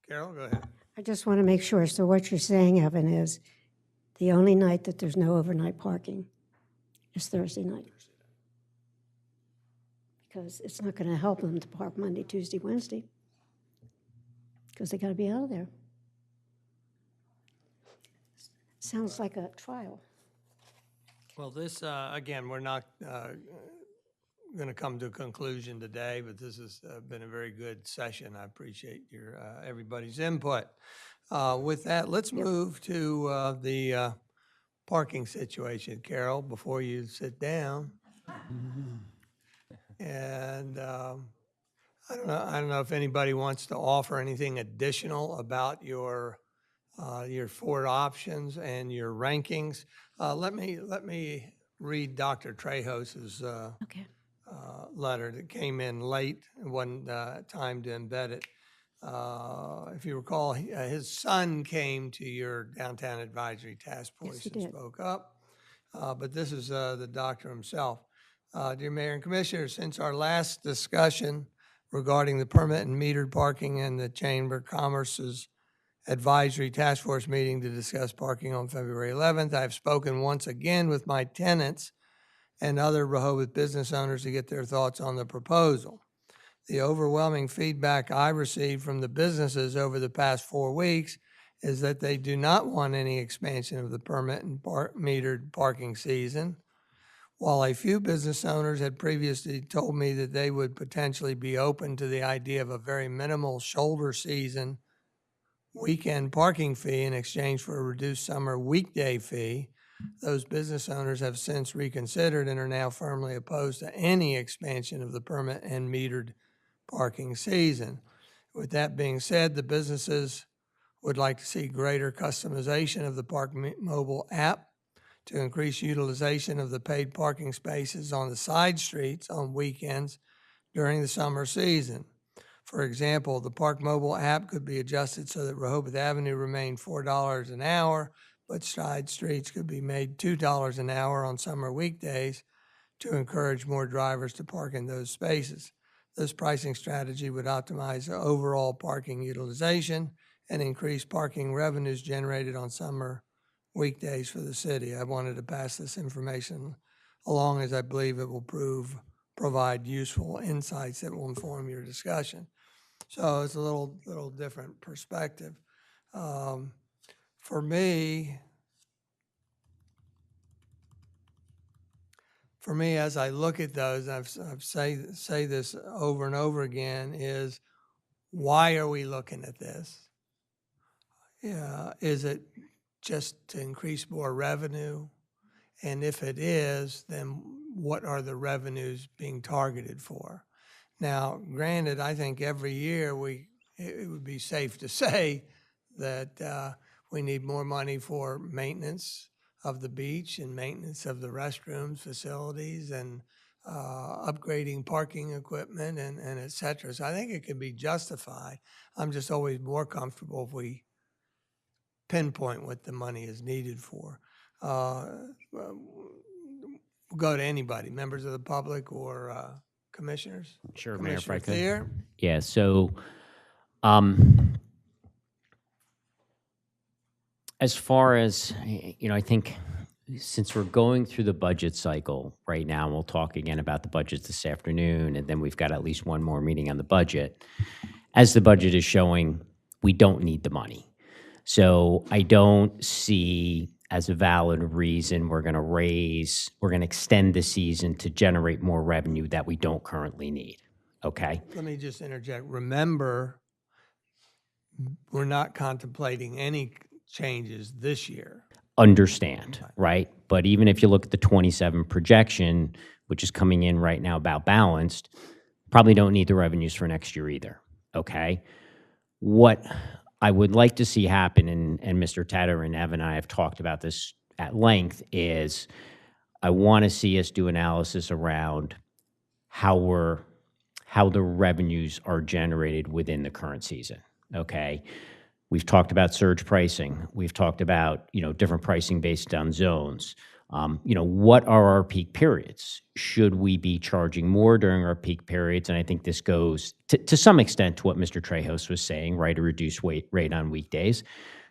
Carol, go ahead. I just want to make sure, so what you're saying, Evan, is the only night that there's no overnight parking is Thursday night? Because it's not going to help them to park Monday, Tuesday, Wednesday, because they got to be out of there. Sounds like a trial. Well, this, again, we're not going to come to a conclusion today, but this has been a very good session. I appreciate your everybody's input. With that, let's move to the parking situation, Carol, before you sit down. And I don't know if anybody wants to offer anything additional about your 4 options and your rankings. Let me read Dr. Trejos's Okay. letter that came in late, one time to embed it. If you recall, his son came to your Downtown Advisory Task Force he and did. spoke up. But this is the doctor himself. Dear Mayor and Commissioners, since our last discussion regarding the permit and metered parking and the Chamber of Commerce's Advisory Task Force meeting to discuss parking on February 11th, I have spoken once again with my tenants and other Rehoboth business owners to get their thoughts on the proposal. The overwhelming feedback I received from the businesses over the past 4 weeks is that they do not want any expansion of the permit and metered parking season. While a few business owners had previously told me that they would potentially be open to the idea of a very minimal shoulder season weekend parking fee in exchange for a reduced summer weekday fee, those business owners have since reconsidered and are now firmly opposed to any expansion of the permit and metered parking season. With that being said, the businesses would like to see greater customization of the Park Mobile app to increase utilization of the paid parking spaces on the side streets on weekends during the summer season. For example, the Park Mobile app could be adjusted so that Rehoboth Avenue remained $4 an hour, but side streets could be made $2 an hour on summer weekdays to encourage more drivers to park in those spaces. This pricing strategy would optimize the overall parking utilization and increase parking revenues generated on summer weekdays for the city. I wanted to pass this information along as I believe it will provide useful insights that will inform your discussion. So it's a little different perspective. For me, as I look at those, I've say this over and over again, is why are we looking at this? Yeah, is it just to increase more revenue? And if it is, then what are the revenues being targeted for? Now, granted, I think every year it would be safe to say that we need more money for maintenance of the beach and maintenance of the restrooms, facilities, and upgrading parking equipment and et cetera. So I think it can be justified. I'm just always more comfortable if we pinpoint what the money is needed for. We'll go to anybody, members of the public or commissioners. Sure, Mayor, if I could. Thayer? Yeah, so as far as, I think since we're going through the budget cycle right now, and we'll talk again about the budget this afternoon, and then we've got at least one more meeting on the budget. As the budget is showing, we don't need the money. So I don't see as a valid reason we're going to extend the season to generate more revenue that we don't currently need. Okay? Let me just interject. Remember, we're not contemplating any changes this year. Understand, right? But even if you look at the 27 projection, which is coming in right now about balanced, probably don't need the revenues for next year either. Okay? What I would like to see happen, and Mr. Tatter and Evan and I have talked about this at length, is I want to see us do analysis around how the revenues are generated within the current season, okay? We've talked about surge pricing. We've talked about, different pricing based on zones. What are our peak periods? Should we be charging more during our peak periods? And I think this goes to some extent to what Mr. Trejos was saying, right? A reduced rate on weekdays.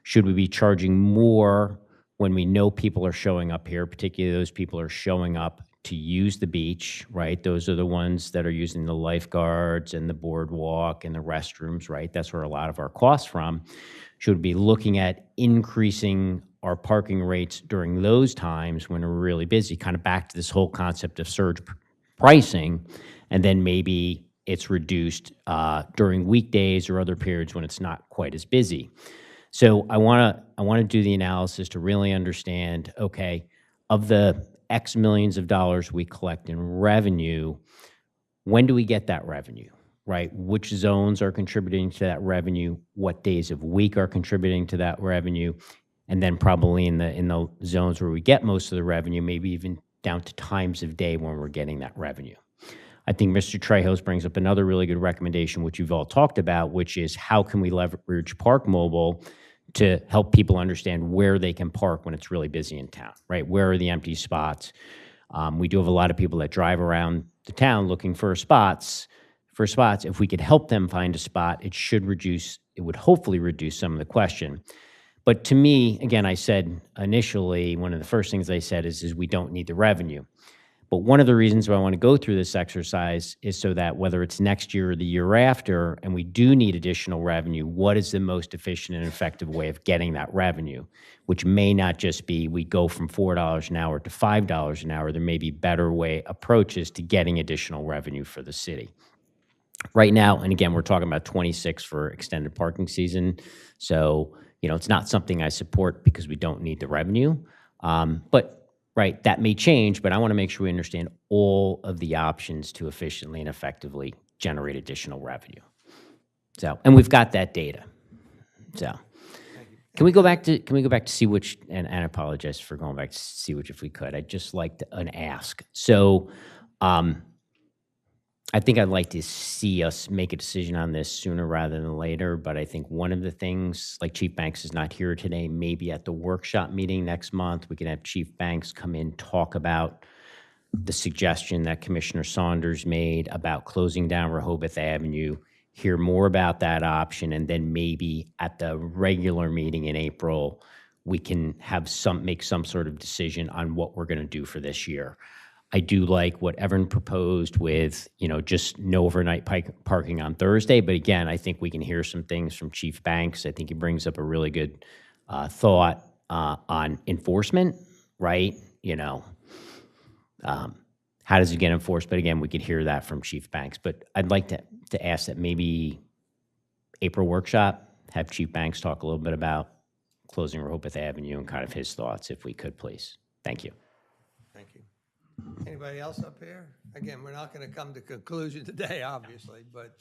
Should we be charging more when we know people are showing up here, particularly those people are showing up to use the beach, right? Those are the ones that are using the lifeguards and the boardwalk and the restrooms, right? That's where a lot of our costs from. Should we be looking at increasing our parking rates during those times when we're really busy, kind of back to this whole concept of surge pricing, and then maybe it's reduced during weekdays or other periods when it's not quite as busy. So I want to do the analysis to really understand, okay, of the X millions of dollars we collect in revenue, when do we get that revenue, right? Which zones are contributing to that revenue? What days of week are contributing to that revenue? And then probably in the zones where we get most of the revenue, maybe even down to times of day when we're getting that revenue. I think Mr. Trejos brings up another really good recommendation, which you've all talked about, which is how can we leverage Park Mobile to help people understand where they can park when it's really busy in town, right? Where are the empty spots? We do have a lot of people that drive around the town looking for spots. If we could help them find a spot, it would hopefully reduce some of the question. But to me, again, I said initially, one of the first things I said is we don't need the revenue. But one of the reasons why I want to go through this exercise is so that whether it's next year or the year after, and we do need additional revenue, what is the most efficient and effective way of getting that revenue? Which may not just be we go from $4 an hour to $5 an hour. There may be better approaches to getting additional revenue for the city. Right now, and again, we're talking about 26 for extended parking season. So, it's not something I support because we don't need the revenue. But right, that may change, but I want to make sure we understand all of the options to efficiently and effectively generate additional revenue. So, and we've got that data. So, can we go back to Seawitch? And I apologize for going back to Seawitch if we could. I'd just like an ask. So, I think I'd like to see us make a decision on this sooner rather than later, but I think one of the things, like Chief Banks is not here today, maybe at the workshop meeting next month, we can have Chief Banks come in, talk about the suggestion that Commissioner Saunders made about closing down Rehoboth Avenue, hear more about that option, and then maybe at the regular meeting in April, we can have make some sort of decision on what we're going to do for this year. I do like what Evan proposed with, just no overnight parking on Thursday. But again, I think we can hear some things from Chief Banks. I think he brings up a really good thought on enforcement, right? How does it get enforced? But again, we could hear that from Chief Banks. But I'd like to ask that maybe April workshop, have Chief Banks talk a little bit about closing Rehoboth Avenue and kind of his thoughts, if we could, please. Thank you. Thank you. Anybody else up here? Again, we're not going to come to conclusion today, obviously, but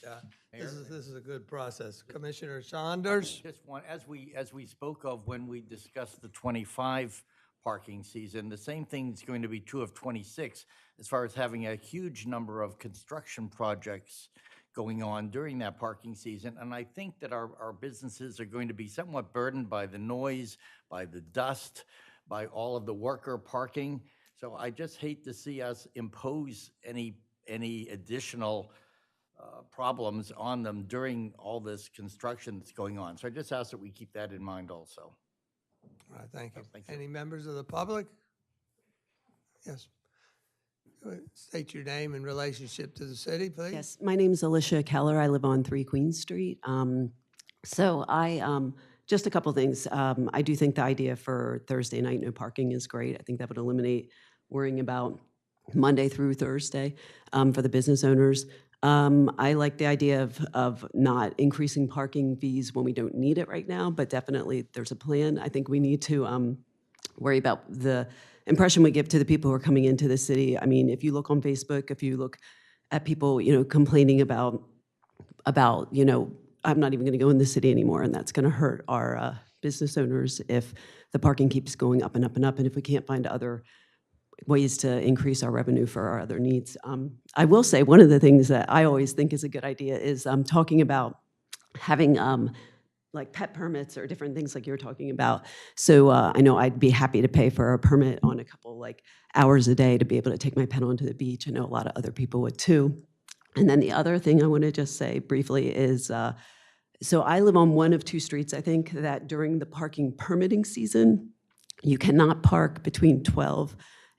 this is a good process. Commissioner Saunders? Just one, as we spoke of when we discussed the 25 parking season, the same thing is going to be true of 26, as far as having a huge number of construction projects going on during that parking season. And I think that our businesses are going to be somewhat burdened by the noise, by the dust, by all of the worker parking. So I just hate to see us impose any additional problems on them during all this construction that's going on. So I just ask that we keep that in mind also. All right, thank you. Thank you. Any members of the public? Yes. Go ahead. State your name and relationship to the city, please. Yes, my name's Alicia Keller. I live on 3 Queen Street. Just a couple things. I do think the idea for Thursday night no parking is great. I think that would eliminate worrying about Monday through Thursday for the business owners. I like the idea of not increasing parking fees when we don't need it right now, but definitely there's a plan. I think we need to worry about the impression we give to the people who are coming into the city. I mean, if you look on Facebook, if you look at people, complaining about I'm not even going to go in the city anymore, and that's going to hurt our business owners if the parking keeps going up and up and up, and if we can't find other ways to increase our revenue for our other needs. I will say one of the things that I always think is a good idea is talking about having like pet permits or different things like you're talking about. So I know I'd be happy to pay for a permit on a couple hours a day to be able to take my pet onto the beach. I know a lot of other people would too. And then the other thing I want to just say briefly is, so I live on one of 2 streets, I think, that during the parking permitting season, you cannot park between 12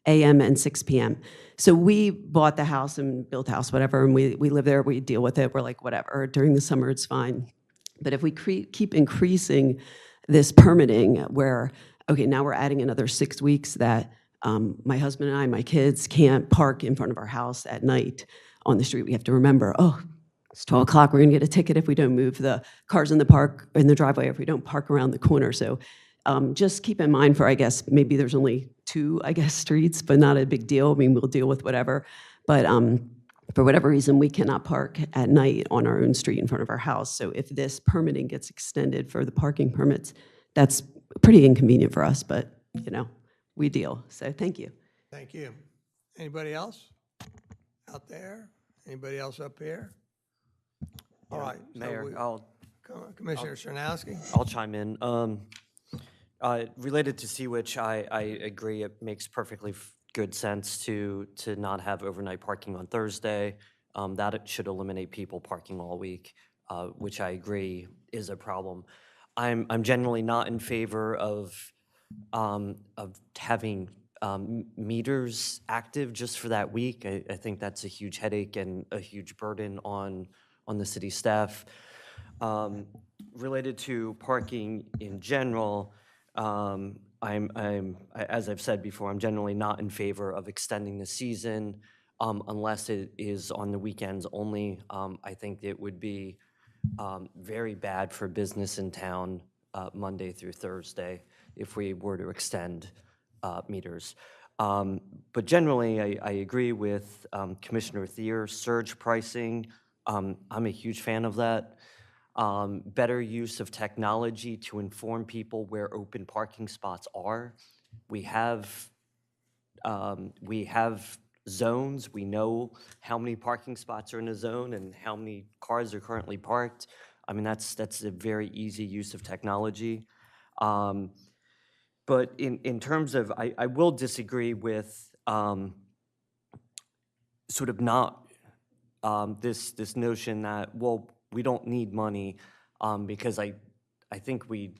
a.m. and 6 p.m. So we bought the house and built the house, whatever, and we live there, we deal with it, we're like, whatever, during the summer it's fine. But if we keep increasing this permitting where, okay, now we're adding another 6 weeks that my husband and I, my kids can't park in front of our house at night on the street, we have to remember, it's 12 o'clock, we're gonna get a ticket if we don't move the cars in the driveway, if we don't park around the corner. So just keep in mind for, I guess, maybe there's only 2, streets, but not a big deal. I mean, we'll deal with whatever. But for whatever reason, we cannot park at night on our own street in front of our house. So if this permitting gets extended for the parking permits, that's pretty inconvenient for us, but, we deal. So thank you. Thank you. Anybody else out there? Anybody else up here? All right. so Mayor, Commissioner Czerniawski? I'll chime in. Related to Seawitch, I agree. It makes perfectly good sense to not have overnight parking on Thursday. That it should eliminate people parking all week, which I agree is a problem. I'm generally not in favor of having meters active just for that week. I think that's a huge headache and a huge burden on the city staff. Related to parking in general, as I've said before, I'm generally not in favor of extending the season unless it is on the weekends only. I think it would be very bad for business in town Monday through Thursday if we were to extend meters. But generally, I agree with Commissioner Thier, surge pricing. I'm a huge fan of that. Better use of technology to inform people where open parking spots are. We have zones. We know how many parking spots are in a zone and how many cars are currently parked. I mean, that's a very easy use of technology. But in terms of, I will disagree with sort of not this notion that, well, we don't need money, because I think we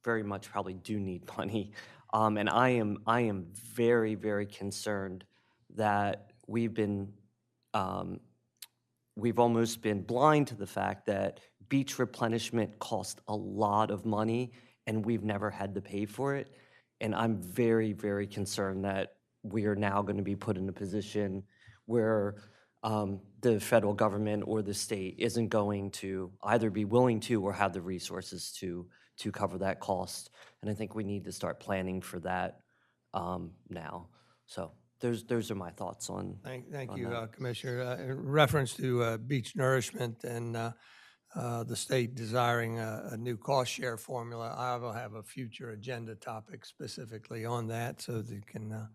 very much probably do need money. And I am very, very concerned that we've almost been blind to the fact that beach replenishment costs a lot of money and we've never had to pay for it. And I'm very, very concerned that we are now going to be put in a position where the federal government or the state isn't going to either be willing to or have the resources to cover that cost. And I think we need to start planning for that now. So those are my thoughts on. Thank on you, that. Commissioner. In reference to beach nourishment and the state desiring a new cost share formula, I will have a future agenda topic specifically on that so that you can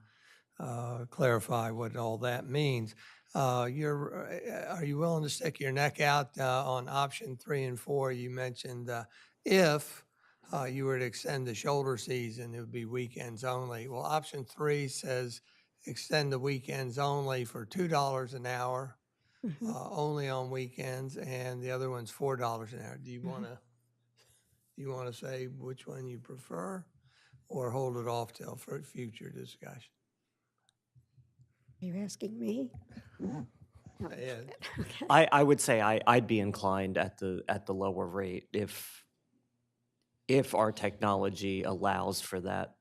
clarify what all that means. Are you willing to stick your neck out on option 3 and 4? You mentioned if you were to extend the shoulder season, it would be weekends only. Well, option 3 says extend the weekends only for $2 an hour, only on weekends, and the other one's $4 an hour. Do you want to say which one you prefer, or hold it off till for future discussion? Are you asking me? Yeah. I would say I'd be inclined at the lower rate if our technology allows for that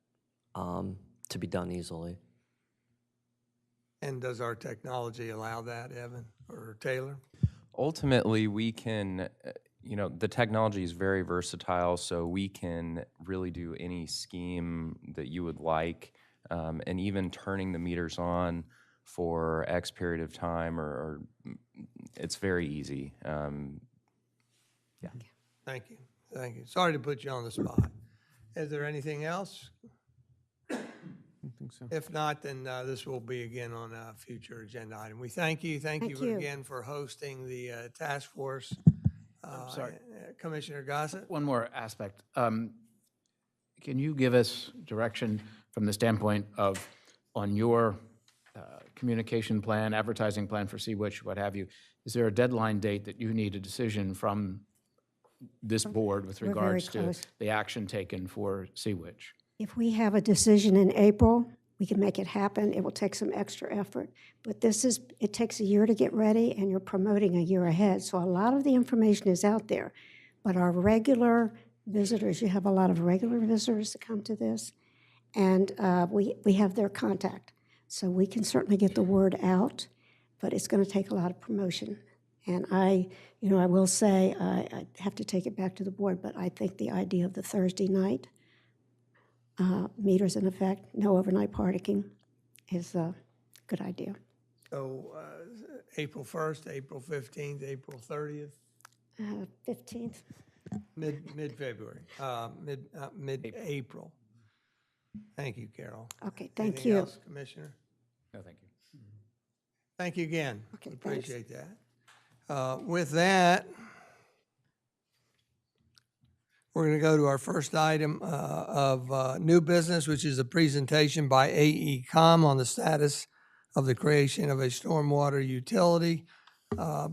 to be done easily. And does our technology allow that, Evan or Taylor? Ultimately, we can, the technology is very versatile, so we can really do any scheme that you would like, and even turning the meters on for X period of time, or it's very easy. Yeah. Thank you. Thank you. Sorry to put you on the spot. Is there anything else? I don't think so. If not, then this will be again on a future agenda item. We thank you. Thank Thank you you. again for hosting the task force. sorry. Commissioner Gossett? One more aspect. Can you give us direction from the standpoint of, on your communication plan, advertising plan for Sea Witch, what have you, is there a deadline date that you need a decision from this board with We're very regards to close. the action taken for Sea Witch? If we have a decision in April, we can make it happen. It will take some extra effort. But it takes a year to get ready, and you're promoting a year ahead. So a lot of the information is out there. But our regular visitors, you have a lot of regular visitors that come to this, and we have their contact. So we can certainly get the word out, but it's going to take a lot of promotion. And I will say, I have to take it back to the board, but I think the idea of the Thursday night meters in effect, no overnight parking, is a good idea. So April 1st, April 15th, April 30th? 15th. Mid-February, mid-April. Thank you, Carol. Okay, thank Anything you. else, Commissioner? No, thank you. Thank you again. Okay, thanks. Appreciate that. With that, we're going to go to our first item of new business, which is a presentation by AECOM on the status of the creation of a stormwater utility.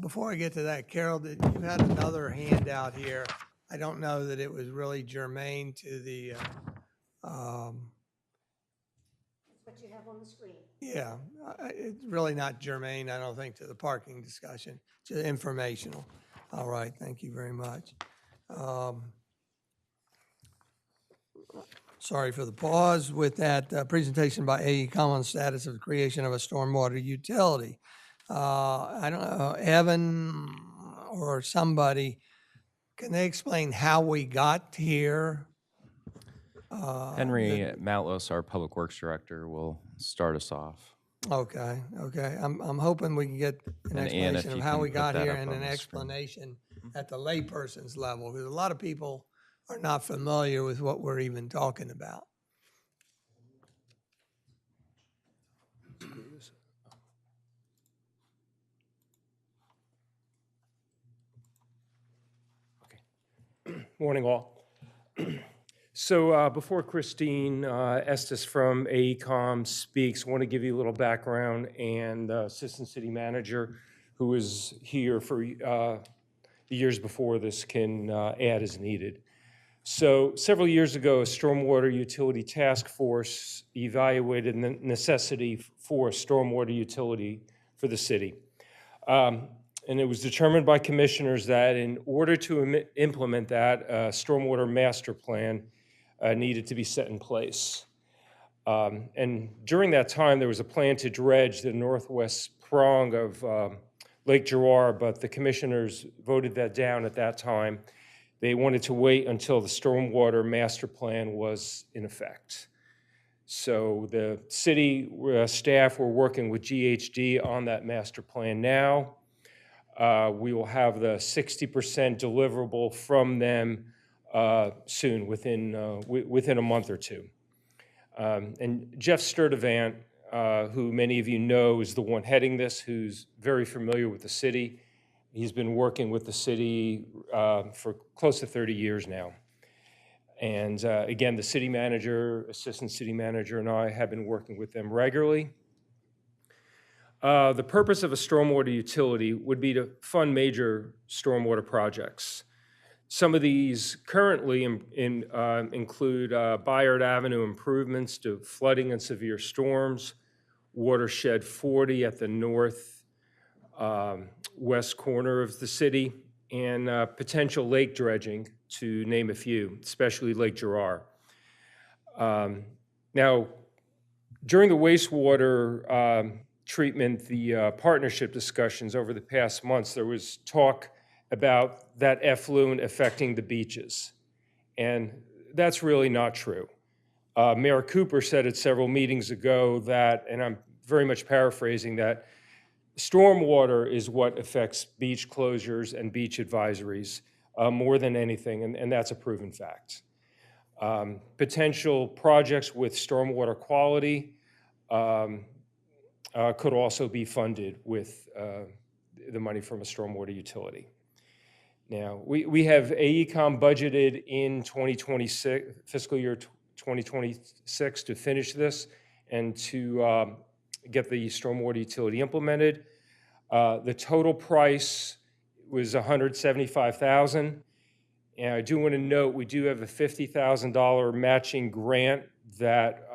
Before I get to that, Carol, you had another handout here. I don't know that it was really germane to the what you have on the screen. Yeah, it's really not germane, I don't think, to the parking discussion, just informational. All right, thank you very much. Sorry for the pause. With that, presentation by AECOM on status of the creation of a stormwater utility. I don't know, Evan or somebody, can they explain how we got here? Henry Matlos, our Public Works Director, will start us off. Okay, okay. I'm hoping we can get an And Ann, if explanation of you how can we put got that here up and on an the screen. explanation at the layperson's level, because a lot of people are not familiar with what we're even talking about. Morning, all. So before Christine Estes from AECOM speaks, I want to give you a little background, and Assistant City Manager, who was here for the years before this, can add as needed. So several years ago, a Stormwater Utility Task Force evaluated the necessity for a stormwater utility for the city. And it was determined by commissioners that in order to implement that, stormwater master plan needed to be set in place. And during that time, there was a plan to dredge the northwest prong of Lake Girard, but the commissioners voted that down at that time. They wanted to wait until the stormwater master plan was in effect. So the city staff were working with GHD on that master plan now. We will have the 60% deliverable from them soon, within a month or two. And Jeff Sturdivant, who many of you know is the one heading this, who's very familiar with the city. He's been working with the city for close to 30 years now. And again, the city manager, assistant city manager, and I have been working with them regularly. The purpose of a stormwater utility would be to fund major stormwater projects. Some of these currently include Bayard Avenue improvements to flooding and severe storms, Watershed 40 at the north west corner of the city, and potential lake dredging, to name a few, especially Lake Girard. Now, during the wastewater treatment, the partnership discussions over the past months, there was talk about that effluent affecting the beaches. And that's really not true. Mayor Cooper said at several meetings ago that, and I'm very much paraphrasing, that stormwater is what affects beach closures and beach advisories more than anything, and that's a proven fact. Potential projects with stormwater quality could also be funded with the money from a stormwater utility. Now, we have AECOM budgeted in 2026, fiscal year 2026, to finish this and to get the stormwater utility implemented. The total price was $175,000. And I do want to note, we do have a $50,000 matching grant that,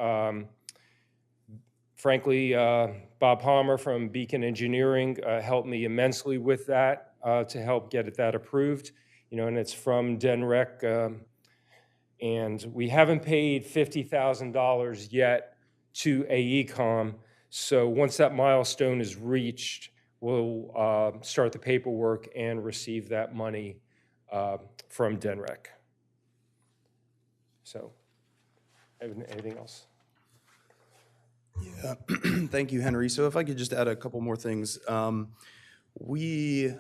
frankly, Bob Palmer from Beacon Engineering helped me immensely with that to help get that approved. And it's from DENREC. And we haven't paid $50,000 yet to AECOM. So once that milestone is reached, we'll start the paperwork and receive that money from DENREC. So, anything else? Yeah, thank you, Henry. So if I could just add a couple more things. We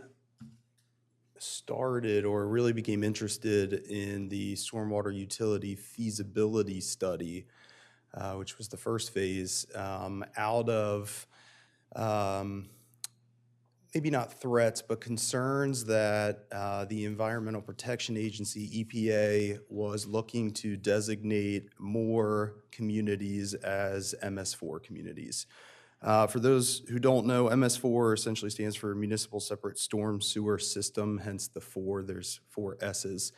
started or really became interested in the stormwater utility feasibility study, which was the first phase, out of maybe not threats, but concerns that the Environmental Protection Agency, EPA, was looking to designate more communities as MS4 communities. For those who don't know, MS4 essentially stands for Municipal Separate Storm Sewer System, hence the 4, there's 4 S's.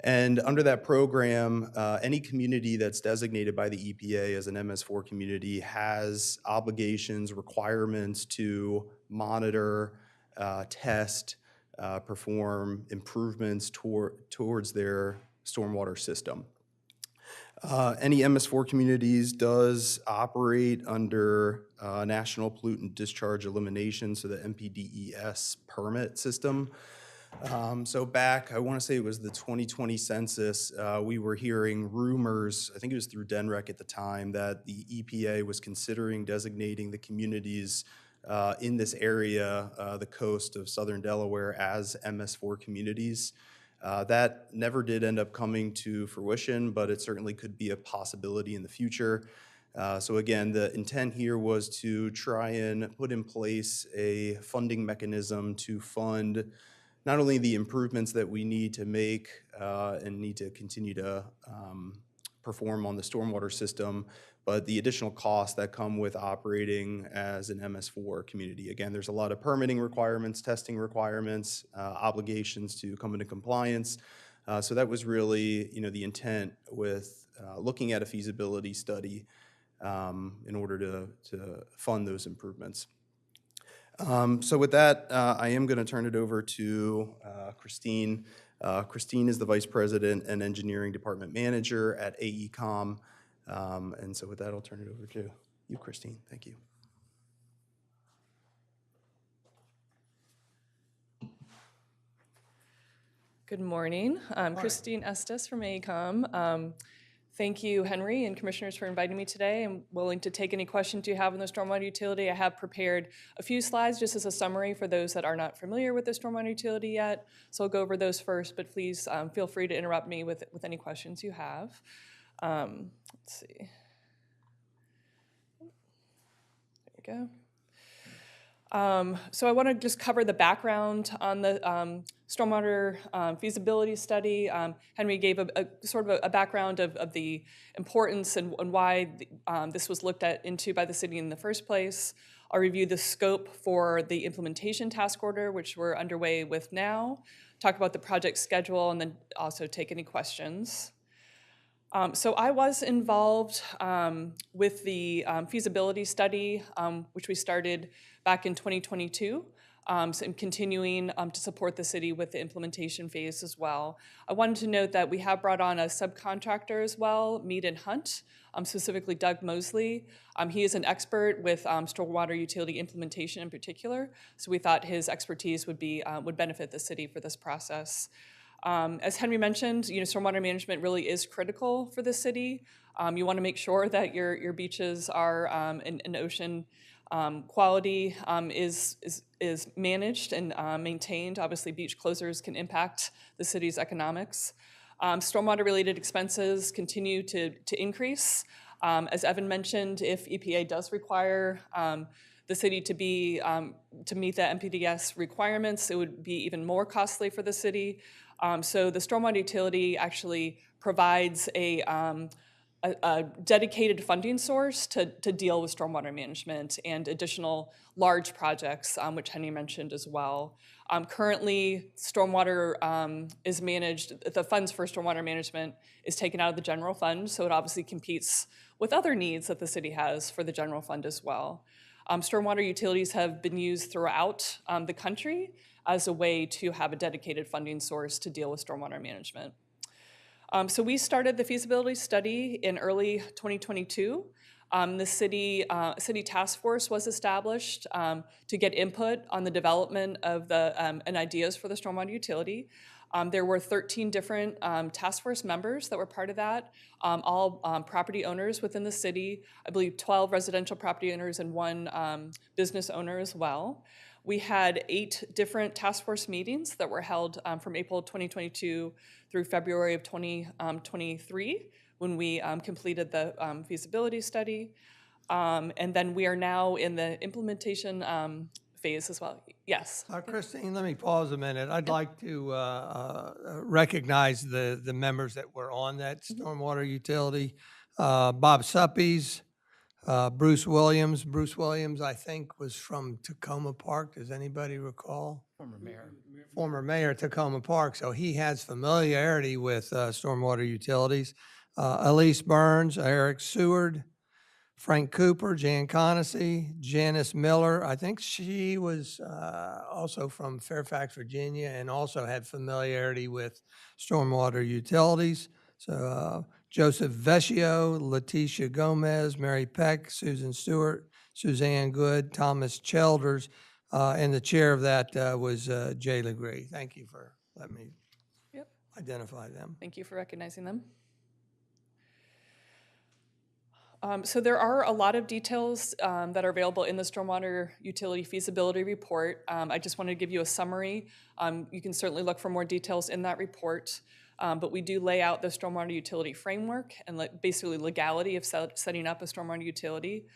And under that program, any community that's designated by the EPA as an MS4 community has obligations, requirements to monitor, test, perform improvements towards their stormwater system. Any MS4 communities does operate under National Pollutant Discharge Elimination, so the NPDES permit system. So back, I want to say it was the 2020 census, we were hearing rumors, I think it was through DENREC at the time, that the EPA was considering designating the communities in this area, the coast of southern Delaware, as MS4 communities. That never did end up coming to fruition, but it certainly could be a possibility in the future. So again, the intent here was to try and put in place a funding mechanism to fund not only the improvements that we need to make and need to continue to perform on the stormwater system, but the additional costs that come with operating as an MS4 community. Again, there's a lot of permitting requirements, testing requirements, obligations to come into compliance. So that was really, the intent with looking at a feasibility study in order to fund those improvements. So with that, I am going to turn it over to Christine. Christine is the Vice President and Engineering Department Manager at AECOM. And so with that, I'll turn it over to you, Christine. Thank you. Good morning. I'm Christine Estes from AECOM. Thank you, Henry and Commissioners, for inviting me today. I'm willing to take any questions you have on the Stormwater Utility. I have prepared a few slides just as a summary for those that are not familiar with the Stormwater Utility yet. So I'll go over those first, but please feel free to interrupt me with any questions you have. Let's see. There we go. So I want to just cover the background on the stormwater feasibility study. Henry gave a sort of a background of the importance and why this was looked into by the city in the first place. I'll review the scope for the implementation task order, which we're underway with now, talk about the project schedule, and then also take any questions. So I was involved with the feasibility study, which we started back in 2022, so I'm continuing to support the city with the implementation phase as well. I wanted to note that we have brought on a subcontractor as well, Mead and Hunt, specifically Doug Mosley. He is an expert with stormwater utility implementation in particular, so we thought his expertise would benefit the city for this process. As Henry mentioned, stormwater management really is critical for the city. You want to make sure that your beaches are and ocean quality is managed and maintained. Obviously, beach closures can impact the city's economics. Stormwater-related expenses continue to increase. As Evan mentioned, if EPA does require the city to meet the NPDES requirements, it would be even more costly for the city. So the Stormwater Utility actually provides a dedicated funding source to deal with stormwater management and additional large projects, which Henry mentioned as well. Currently, stormwater is managed, the funds for stormwater management is taken out of the general fund, so it obviously competes with other needs that the city has for the general fund as well. Stormwater utilities have been used throughout the country as a way to have a dedicated funding source to deal with stormwater management. So we started the feasibility study in early 2022. The city task force was established to get input on the development of and ideas for the stormwater utility. There were 13 different task force members that were part of that, all property owners within the city, I believe 12 residential property owners and 1 business owner as well. We had 8 different task force meetings that were held from April 2022 through February of 2023 when we completed the feasibility study. And then we are now in the implementation phase as well. Yes. Christine, let me pause a minute. I'd like to recognize the members that were on that stormwater utility. Bob Suppies, Bruce Williams. Bruce Williams, I think, was from Tacoma Park. Does anybody recall? Former mayor. Former mayor of Tacoma Park, so he has familiarity with stormwater utilities. Elise Burns, Eric Seward, Frank Cooper, Jan Conacy, Janice Miller. I think she was also from Fairfax, Virginia, and also had familiarity with stormwater utilities. So Joseph Vecchio, Leticia Gomez, Mary Peck, Susan Stewart, Suzanne Good, Thomas Chelders, and the chair of that was Jay Legree. Thank you for letting me identify them. Thank you for recognizing them. So there are a lot of details that are available in the Stormwater Utility Feasibility Report. I just wanted to give you a summary. You can certainly look for more details in that report, but we do lay out the Stormwater Utility Framework and basically legality of setting up a stormwater utility.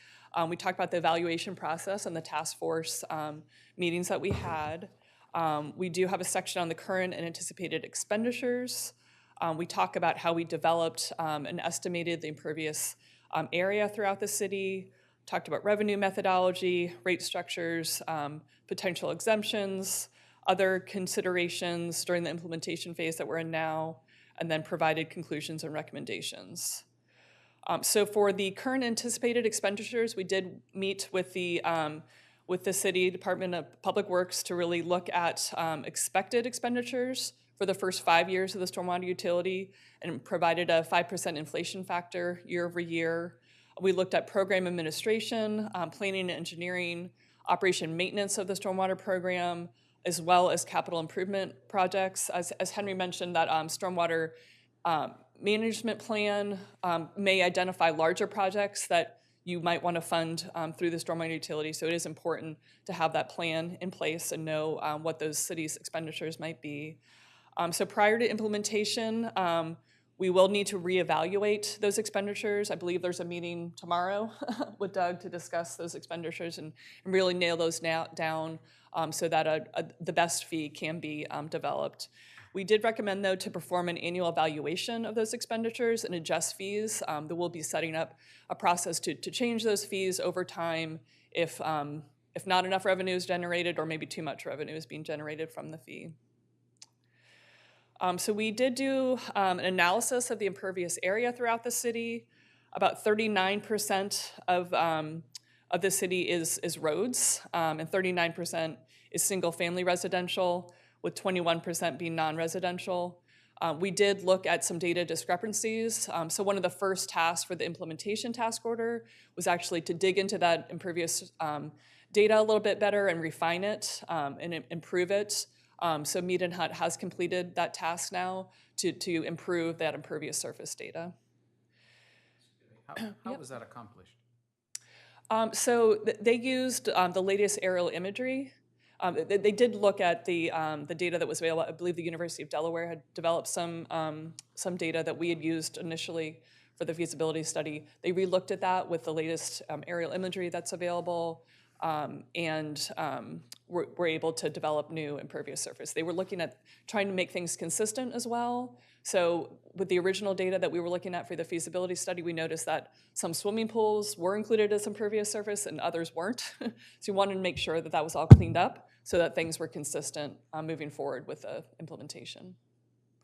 We talked about the evaluation process and the task force meetings that we had. We do have a section on the current and anticipated expenditures. We talk about how we developed and estimated the impervious area throughout the city, talked about revenue methodology, rate structures, potential exemptions, other considerations during the implementation phase that we're in now, and then provided conclusions and recommendations. So for the current anticipated expenditures, we did meet with the City Department of Public Works to really look at expected expenditures for the first 5 years of the stormwater utility and provided a 5% inflation factor year over year. We looked at program administration, planning and engineering, operation and maintenance of the stormwater program, as well as capital improvement projects. As Henry mentioned, that stormwater management plan may identify larger projects that you might want to fund through the stormwater utility. So it is important to have that plan in place and know what those cities' expenditures might be. So prior to implementation, we will need to reevaluate those expenditures. I believe there's a meeting tomorrow with Doug to discuss those expenditures and really nail those down so that the best fee can be developed. We did recommend, though, to perform an annual evaluation of those expenditures and adjust fees. That we'll be setting up a process to change those fees over time if not enough revenue is generated or maybe too much revenue is being generated from the fee. So we did do an analysis of the impervious area throughout the city. About 39% of the city is roads, and 39% is single-family residential, with 21% being non-residential. We did look at some data discrepancies. So one of the first tasks for the implementation task order was actually to dig into that impervious data a little bit better and refine it and improve it. So Mead and Hunt has completed that task now to improve that impervious surface data. How was that accomplished? So they used the latest aerial imagery. They did look at the data that was available. I believe the University of Delaware had developed some data that we had used initially for the feasibility study. They re-looked at that with the latest aerial imagery that's available. And were able to develop new impervious surface. They were looking at trying to make things consistent as well. So with the original data that we were looking at for the feasibility study, we noticed that some swimming pools were included as impervious surface and others weren't. So we wanted to make sure that that was all cleaned up so that things were consistent moving forward with the implementation.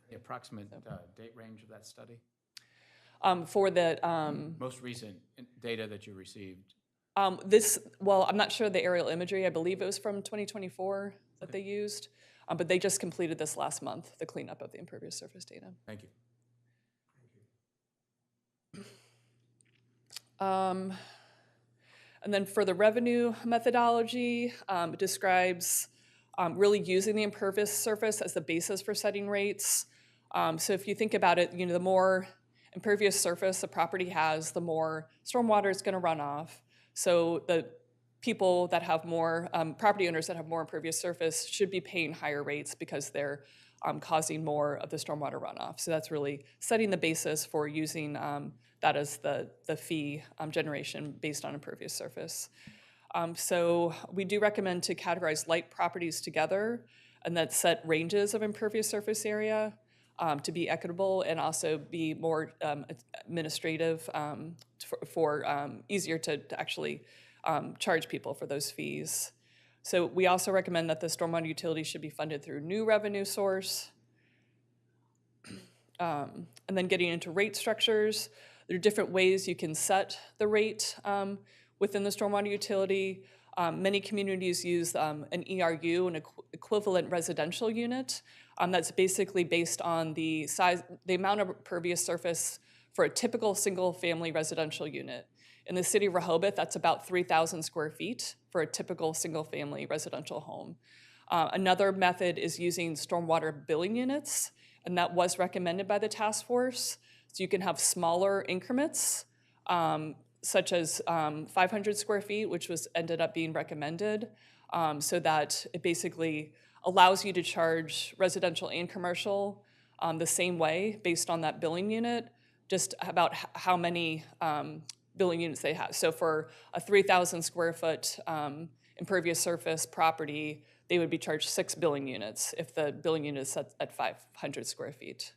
The approximate date range of that study? For the most recent data that you received. Well, I'm not sure the aerial imagery. I believe it was from 2024 that they used, but they just completed this last month, the cleanup of the impervious surface data. Thank you. And then for the revenue methodology, it describes really using the impervious surface as the basis for setting rates. So if you think about it, the more impervious surface a property has, the more stormwater is going to run off. So the people that have more, property owners that have more impervious surface should be paying higher rates because they're causing more of the stormwater runoff. So that's really setting the basis for using that as the fee generation based on impervious surface. So we do recommend to categorize light properties together and that set ranges of impervious surface area. to be equitable and also be more administrative for easier to actually charge people for those fees. So we also recommend that the stormwater utility should be funded through new revenue source. And then getting into rate structures, there are different ways you can set the rate within the stormwater utility. Many communities use an ERU, an equivalent residential unit. That's basically based on the size, the amount of pervious surface for a typical single-family residential unit. In the city of Rehoboth, that's about 3,000 square feet for a typical single-family residential home. Another method is using stormwater billing units, and that was recommended by the task force. So you can have smaller increments, such as 500 square feet, which ended up being recommended, so that it basically allows you to charge residential and commercial the same way based on that billing unit, just about how many billing units they have. So for a 3,000 square foot impervious surface property, they would be charged 6 billing units if the billing unit is set at 500 square feet.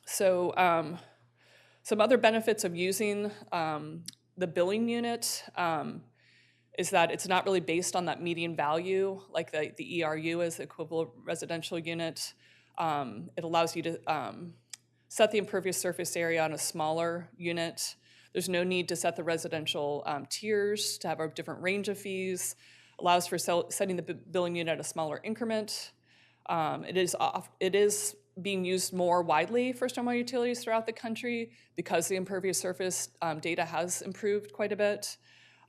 So some other benefits of using the billing unit is that it's not really based on that median value like the ERU is, the equivalent residential unit. It allows you to set the impervious surface area on a smaller unit. There's no need to set the residential tiers to have a different range of fees. Allows for setting the billing unit at a smaller increment. It is being used more widely for stormwater utilities throughout the country because the impervious surface data has improved quite a bit.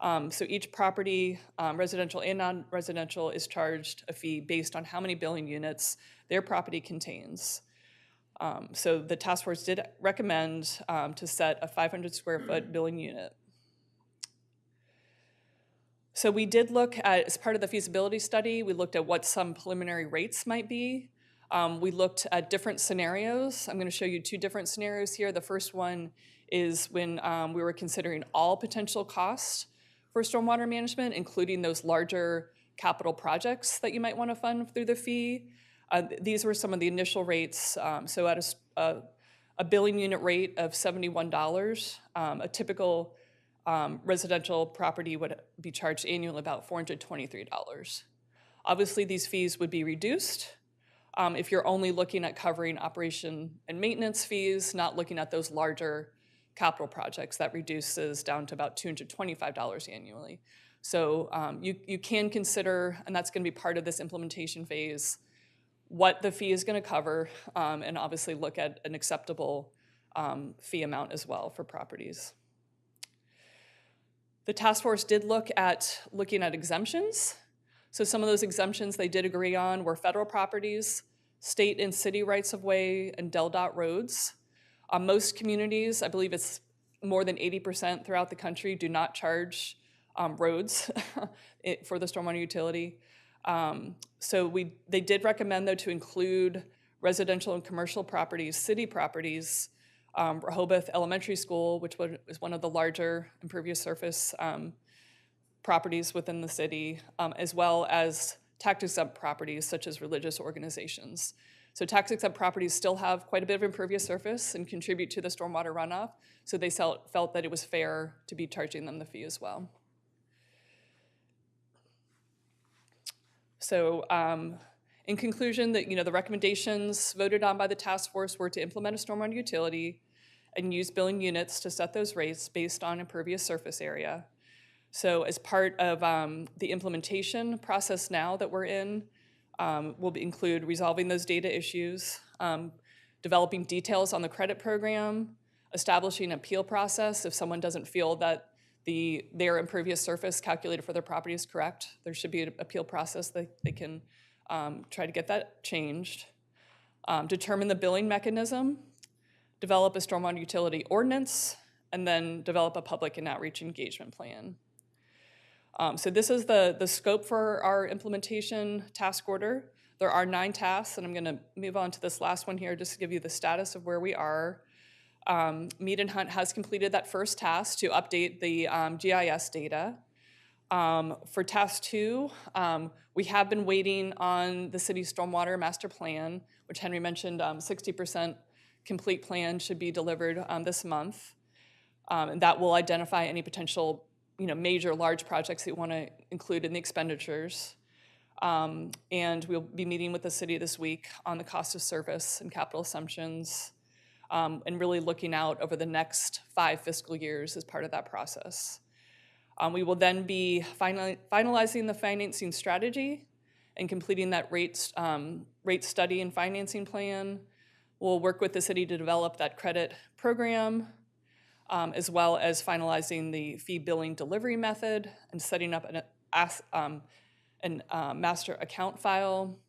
So each property, residential and non-residential, is charged a fee based on how many billing units their property contains. So the task force did recommend to set a 500 square foot billing unit. So we did look at, as part of the feasibility study, we looked at what some preliminary rates might be. We looked at different scenarios. I'm going to show you 2 different scenarios here. The first one is when we were considering all potential costs for stormwater management, including those larger capital projects that you might want to fund through the fee. These were some of the initial rates. So at a billing unit rate of $71, a typical residential property would be charged annually about $423. Obviously, these fees would be reduced if you're only looking at covering operation and maintenance fees, not looking at those larger capital projects. That reduces down to about $225 annually. So you can consider, and that's going to be part of this implementation phase, what the fee is going to cover, and obviously look at an acceptable fee amount as well for properties. The task force did look at exemptions. So some of those exemptions they did agree on were federal properties, state and city rights-of-way, and DEL-DOT roads. Most communities, I believe it's more than 80% throughout the country, do not charge roads for the stormwater utility. So they did recommend, though, to include residential and commercial properties, city properties, Rehoboth Elementary School, which is one of the larger impervious surface properties within the city, as well as tax-exempt properties such as religious organizations. So tax-exempt properties still have quite a bit of impervious surface and contribute to the stormwater runoff, so they felt that it was fair to be charging them the fee as well. So in conclusion, the recommendations voted on by the task force were to implement a stormwater utility and use billing units to set those rates based on impervious surface area. So as part of the implementation process now that we're in, will include resolving those data issues, developing details on the credit program, establishing an appeal process if someone doesn't feel that their impervious surface calculated for their property is correct. There should be an appeal process that they can try to get that changed. Determine the billing mechanism, develop a stormwater utility ordinance, and then develop a public and outreach engagement plan. So this is the scope for our implementation task order. There are 9 tasks, and I'm going to move on to this last one here just to give you the status of where we are. Mead and Hunt has completed that first task to update the GIS data. For task 2, we have been waiting on the city's stormwater master plan, which Henry mentioned, 60% complete plan should be delivered this month. And that will identify any potential, major large projects that you want to include in the expenditures. And we'll be meeting with the city this week on the cost of service and capital assumptions, and really looking out over the next 5 fiscal years as part of that process. We will then be finalizing the financing strategy and completing that rate study and financing plan. We'll work with the city to develop that credit program, as well as finalizing the fee billing delivery method and setting up an master account file.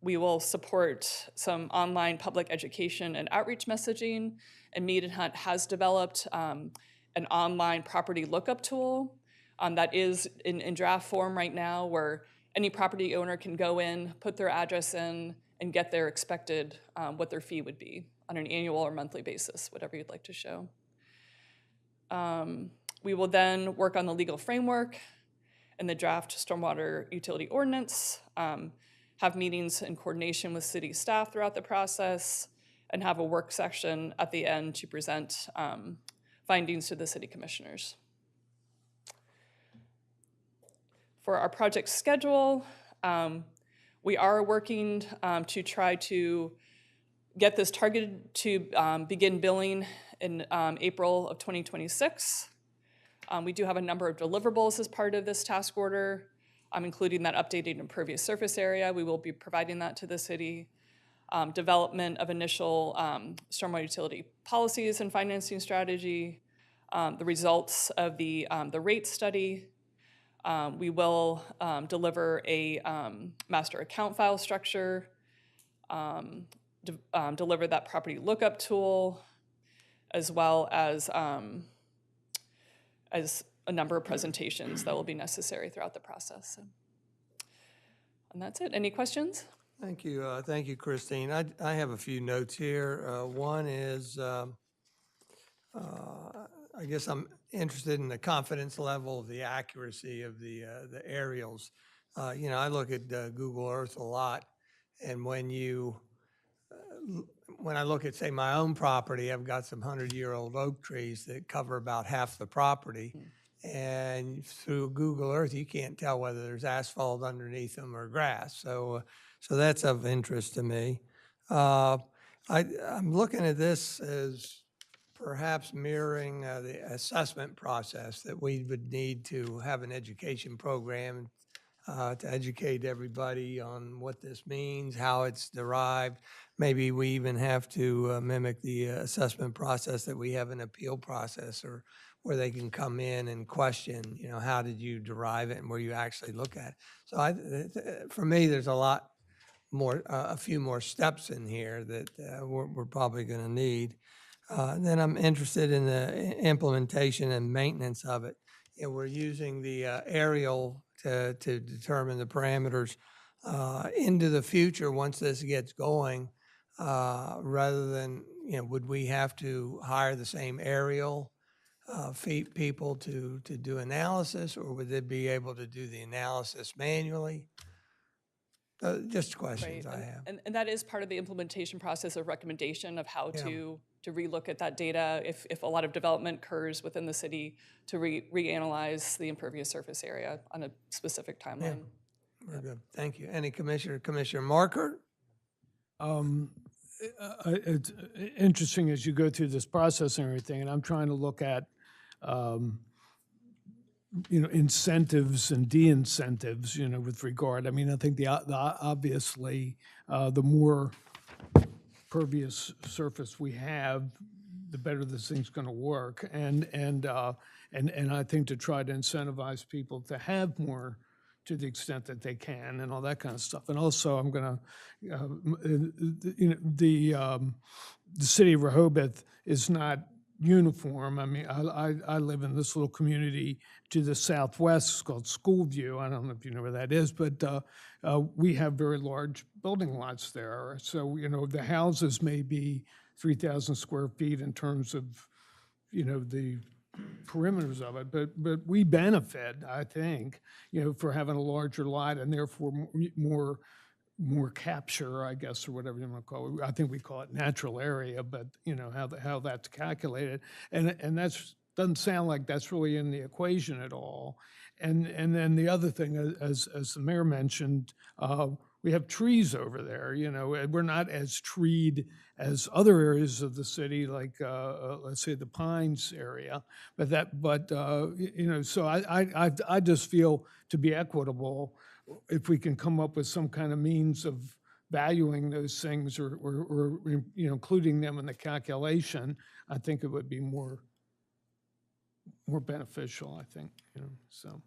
We will support some online public education and outreach messaging, and Mead and Hunt has developed an online property lookup tool that is in draft form right now, where any property owner can go in, put their address in, and get their expected, what their fee would be on an annual or monthly basis, whatever you'd like to show. We will then work on the legal framework and the draft Stormwater Utility Ordinance, have meetings in coordination with city staff throughout the process, and have a work session at the end to present findings to the city commissioners. For our project schedule, we are working to try to get this targeted to begin billing in April of 2026. We do have a number of deliverables as part of this task order, including that updated impervious surface area. We will be providing that to the city. Development of initial stormwater utility policies and financing strategy, the results of the rate study. We will deliver a master account file structure, deliver that property lookup tool, as well as a number of presentations that will be necessary throughout the process. And that's it. Any questions? Thank you, Christine. I have a few notes here. One is, I guess I'm interested in the confidence level of the accuracy of the aerials. I look at Google Earth a lot, and when I look at, say, my own property, I've got some 100-year-old oak trees that cover about half the property. And through Google Earth, you can't tell whether there's asphalt underneath them or grass. So that's of interest to me. I'm looking at this as perhaps mirroring the assessment process, that we would need to have an education program to educate everybody on what this means, how it's derived. Maybe we even have to mimic the assessment process that we have an appeal process, or where they can come in and question, how did you derive it and where you actually look at it. So for me, there's a lot more, a few more steps in here that we're probably going to need. Then I'm interested in the implementation and maintenance of it. We're using the aerial to determine the parameters into the future once this gets going, rather than, would we have to hire the same aerial people to do analysis, or would they be able to do the analysis manually? Just questions I have. And that is part of the implementation process of recommendation of how to relook at that data if a lot of development occurs within the city, to reanalyze the impervious surface area on a specific timeline. Very good. Thank you. Any Commissioner Marker? It's interesting as you go through this process and everything, and I'm trying to look at, incentives and de-incentives, with regard. I mean, I think obviously the more pervious surface we have, the better this thing's going to work, and I think to try to incentivize people to have more, to the extent that they can, and all that kind of stuff. And also, I'm going to, the city of Rehoboth is not uniform. I mean, I live in this little community to the southwest called Schoolview. I don't know if you know where that is, but we have very large building lots there. So, the houses may be 3,000 square feet in terms of, the perimeters of it, but we benefit, I think, for having a larger lot and therefore more capture, I guess, or whatever you want to call it. I think we call it natural area, but how that's calculated, and that's doesn't sound like that's really in the equation at all. And then the other thing, as the mayor mentioned, we have trees over there. We're not as treed as other areas of the city, like let's say the Pines area. So I just feel, to be equitable, if we can come up with some kind of means of valuing those things or including them in the calculation, I think it would be more beneficial, I think, so.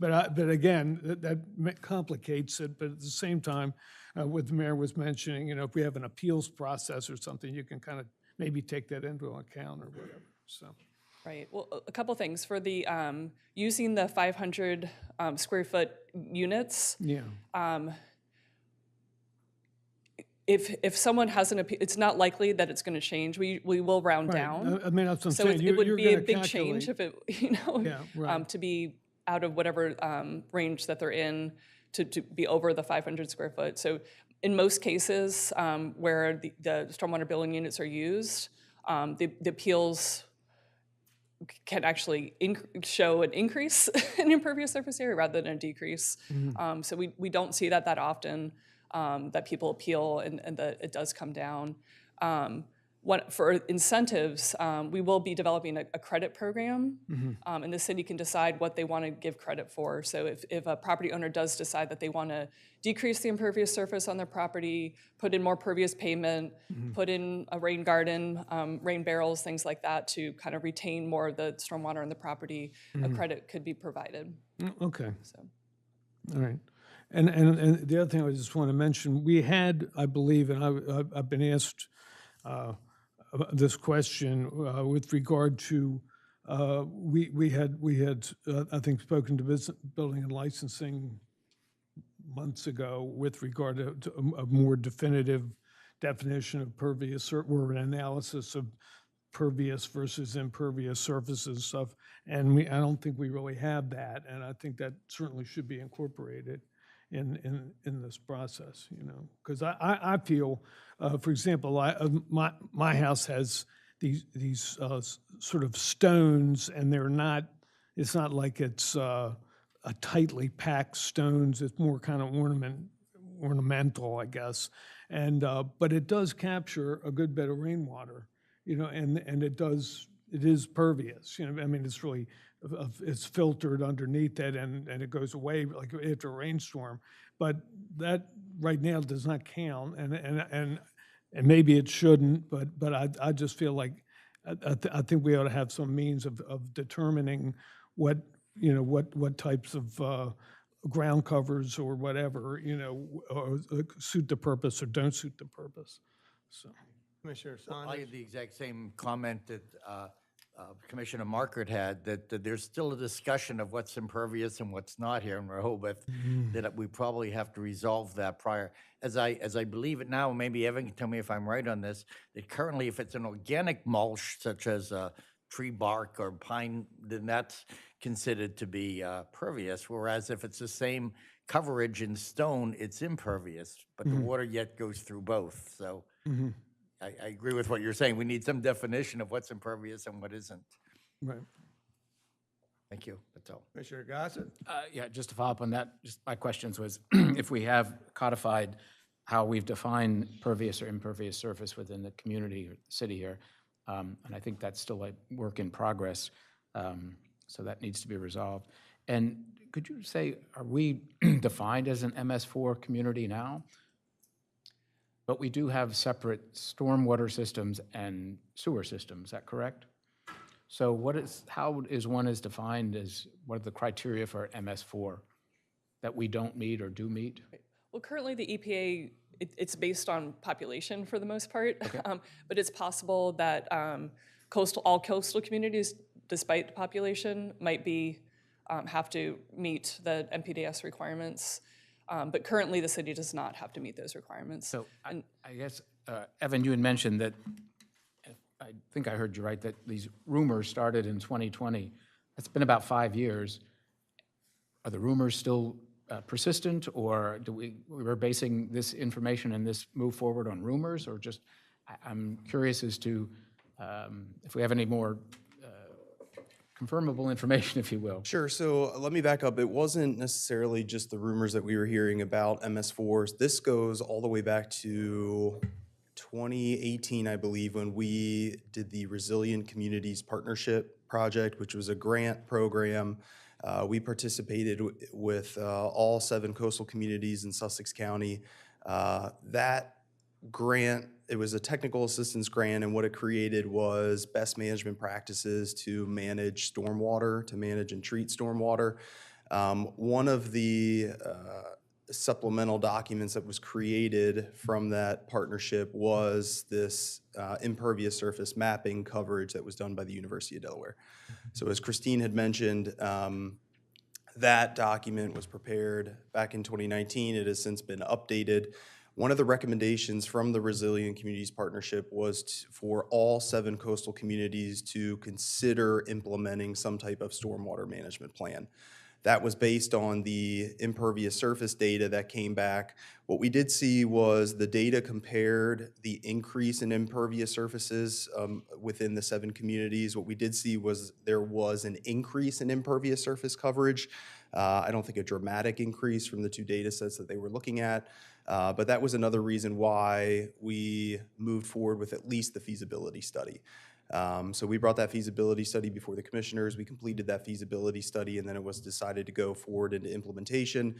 But again, that complicates it, but at the same time, what the mayor was mentioning, if we have an appeals process or something, you can kind of maybe take that into account or whatever, so. Right. Well, a couple things for the using the 500 square foot units. Yeah. If someone has an appeal, it's not likely that it's going to change. We will round Right. down. I mean, that's what I'm So saying. it would You're be a gonna big change if it, Yeah, right. to be out of whatever range that they're in, to be over the 500 square foot. So in most cases where the stormwater billing units are used, the appeals can actually show an increase in impervious surface area rather than a decrease. So we don't see that often, that people appeal and that it does come down. For incentives, we will be developing a credit program, and the city can decide what they want to give credit for. So if a property owner does decide that they want to decrease the impervious surface on their property, put in more pervious pavement, put in a rain garden, rain barrels, things like that, to kind of retain more of the stormwater in the property, a credit could be provided. Okay. So. All right. And the other thing I just want to mention, we had, I believe, and I've been asked this question with regard to, we had I think spoken to building and licensing months ago with regard to a more definitive definition of pervious, or an analysis of pervious versus impervious surfaces stuff. And I don't think we really have that, and I think that certainly should be incorporated in this process, because I feel, for example, my house has these sort of stones, and they're not. It's not like it's a tightly packed stones. It's more kind of ornamental, I guess, but it does capture a good bit of rainwater, and it is pervious. I mean, it's really. It's filtered underneath it, and it goes away like after a rainstorm. But that right now does not count, and maybe it shouldn't. But I just feel like I think we ought to have some means of determining what types of ground covers or whatever or suit the purpose or don't suit the purpose. So, Commissioner Well, I Saunders? had the exact same comment that Commissioner Markert had, that there's still a discussion of what's impervious and what's not here in Rehoboth, that we probably have to resolve that prior. As I believe it now, maybe Evan can tell me if I'm right on this, that currently if it's an organic mulch, such as tree bark or pine, then that's considered to be pervious, whereas if it's the same coverage in stone, it's impervious, but the water yet goes through both, so. I agree with what you're saying. We need some definition of what's impervious and what isn't. right. Thank you. That's all. Commissioner Gossett? Yeah, just to follow up on that, just my questions was, if we have codified how we've defined pervious or impervious surface within the community or city here, and I think that's still a work in progress, so that needs to be resolved. And could you say, are we defined as an MS4 community now? But we do have separate stormwater systems and sewer systems, is that correct? So how is one as defined as, what are the criteria for MS4 that we don't meet or do meet? Well, currently the EPA, it's based on population for the most part, but it's possible that all coastal communities, despite the population, might have to meet the MPDS requirements. But currently, the city does not have to meet those requirements. So I guess, Evan, you had mentioned that I think I heard you right, that these rumors started in 2020. It's been about 5 years. Are the rumors still persistent, or we're basing this information and this move forward on rumors, or just, I'm curious as to if we have any more confirmable information, if you will. Sure. So let me back up. It wasn't necessarily just the rumors that we were hearing about MS4s. This goes all the way back to 2018, I believe, when we did the Resilient Communities Partnership Project, which was a grant program. We participated with all 7 coastal communities in Sussex County. That grant, it was a technical assistance grant, and what it created was best management practices to manage stormwater, to manage and treat stormwater. One of the supplemental documents that was created from that partnership was this impervious surface mapping coverage that was done by the University of Delaware. So as Christine had mentioned, that document was prepared back in 2019. It has since been updated. One of the recommendations from the Resilient Communities Partnership was for all 7 coastal communities to consider implementing some type of stormwater management plan. That was based on the impervious surface data that came back. What we did see was the data compared the increase in impervious surfaces within the 7 communities. What we did see was there was an increase in impervious surface coverage. I don't think a dramatic increase from the 2 data sets that they were looking at, but that was another reason why we moved forward with at least the feasibility study. So we brought that feasibility study before the commissioners. We completed that feasibility study, and then it was decided to go forward into implementation.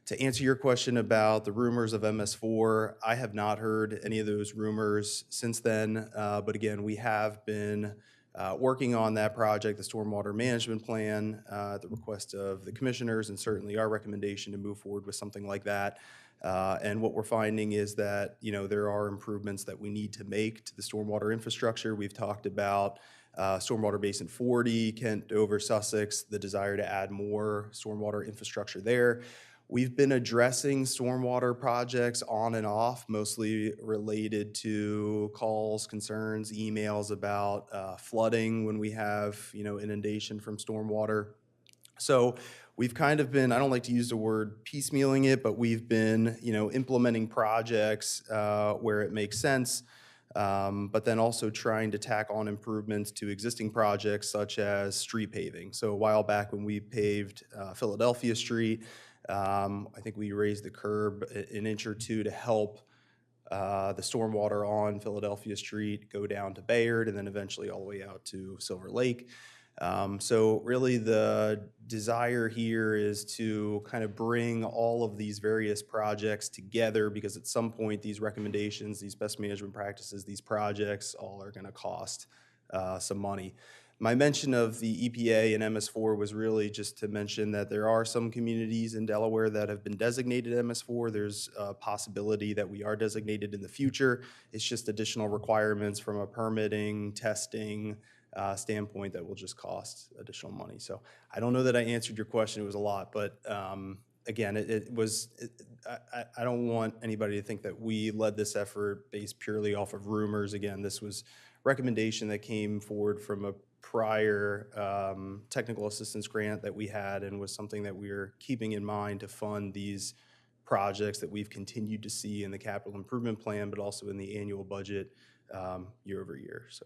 To answer your question about the rumors of MS4, I have not heard any of those rumors since then. But again, we have been working on that project, the stormwater management plan, at the request of the commissioners, and certainly our recommendation to move forward with something like that. And what we're finding is that, there are improvements that we need to make to the stormwater infrastructure. We've talked about Stormwater Basin 40, Kent, Dover, Sussex, the desire to add more stormwater infrastructure there. We've been addressing stormwater projects on and off, mostly related to calls, concerns, emails about flooding when we have, inundation from stormwater. So we've kind of been, I don't like to use the word piecemealing it, but we've been, implementing projects where it makes sense, but then also trying to tack on improvements to existing projects such as street paving. So a while back when we paved Philadelphia Street, I think we raised the curb an inch or 2 to help the stormwater on Philadelphia Street go down to Bayard and then eventually all the way out to Silver Lake. So really the desire here is to kind of bring all of these various projects together, because at some point these recommendations, these best management practices, these projects all are going to cost some money. My mention of the EPA and MS4 was really just to mention that there are some communities in Delaware that have been designated MS4. There's a possibility that we are designated in the future. It's just additional requirements from a permitting, testing standpoint that will just cost additional money. So I don't know that I answered your question. It was a lot, but again, I don't want anybody to think that we led this effort based purely off of rumors. Again, this was recommendation that came forward from a prior technical assistance grant that we had, and was something that we were keeping in mind to fund these projects that we've continued to see in the capital improvement plan, but also in the annual budget year over year. So.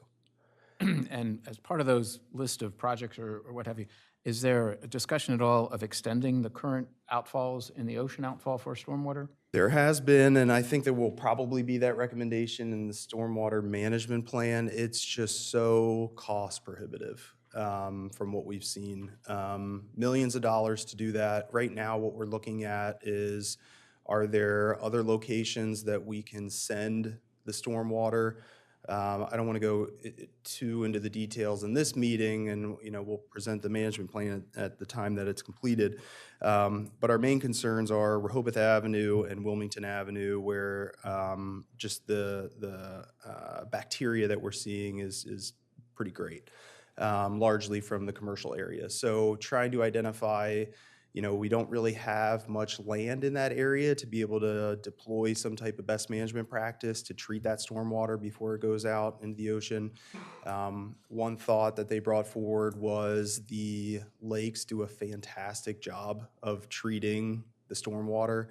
And as part of those list of projects or what have you, is there a discussion at all of extending the current outfalls in the ocean outfall for stormwater? There has been, and I think there will probably be that recommendation in the stormwater management plan. It's just so cost prohibitive from what we've seen. Millions of dollars to do that. Right now, what we're looking at is, are there other locations that we can send the stormwater? I don't want to go too into the details in this meeting, and we'll present the management plan at the time that it's completed. But our main concerns are Rehoboth Avenue and Wilmington Avenue, where just the bacteria that we're seeing is pretty great, largely from the commercial area. So trying to identify You know, we don't really have much land in that area to be able to deploy some type of best management practice to treat that stormwater before it goes out into the ocean. One thought that they brought forward was the lakes do a fantastic job of treating the stormwater.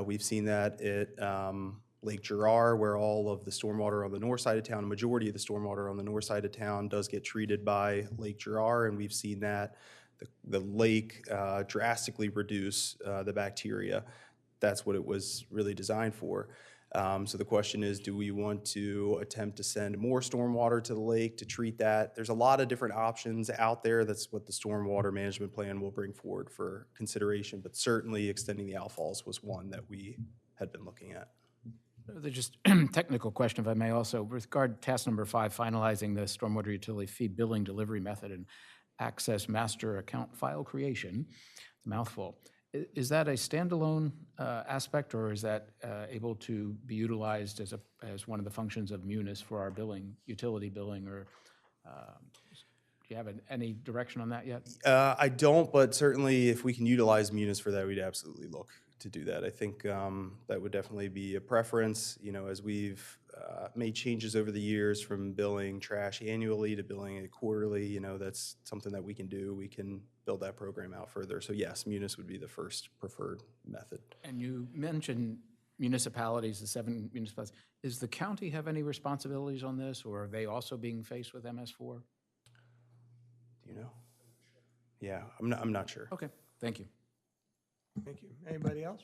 We've seen that at Lake Girard, where all of the stormwater on the north side of town, a majority of the stormwater on the north side of town does get treated by Lake Girard, and we've seen that the lake drastically reduce the bacteria. That's what it was really designed for. So the question is, do we want to attempt to send more stormwater to the lake to treat that? There's a lot of different options out there. That's what the stormwater management plan will bring forward for consideration, but certainly extending the outfalls was one that we had been looking at. There's just technical question, if I may also. With regard to task number 5, finalizing the stormwater utility fee billing delivery method and access master account file creation, mouthful. Is that a standalone aspect, or is that able to be utilized as one of the functions of Munis for our billing, utility billing, or do you have any direction on that yet? I don't, but certainly if we can utilize Munis for that, we'd absolutely look to do that. I think that would definitely be a preference. You know, as we've made changes over the years from billing trash annually to billing it quarterly, you know, that's something that we can do. We can build that program out further. So yes, Munis would be the first preferred method. And you mentioned municipalities, the 7 municipalities. Does the county have any responsibilities on this, or are they also being faced with MS4? Do you know? Yeah, I'm not sure. Okay, thank you. Thank you. Anybody else?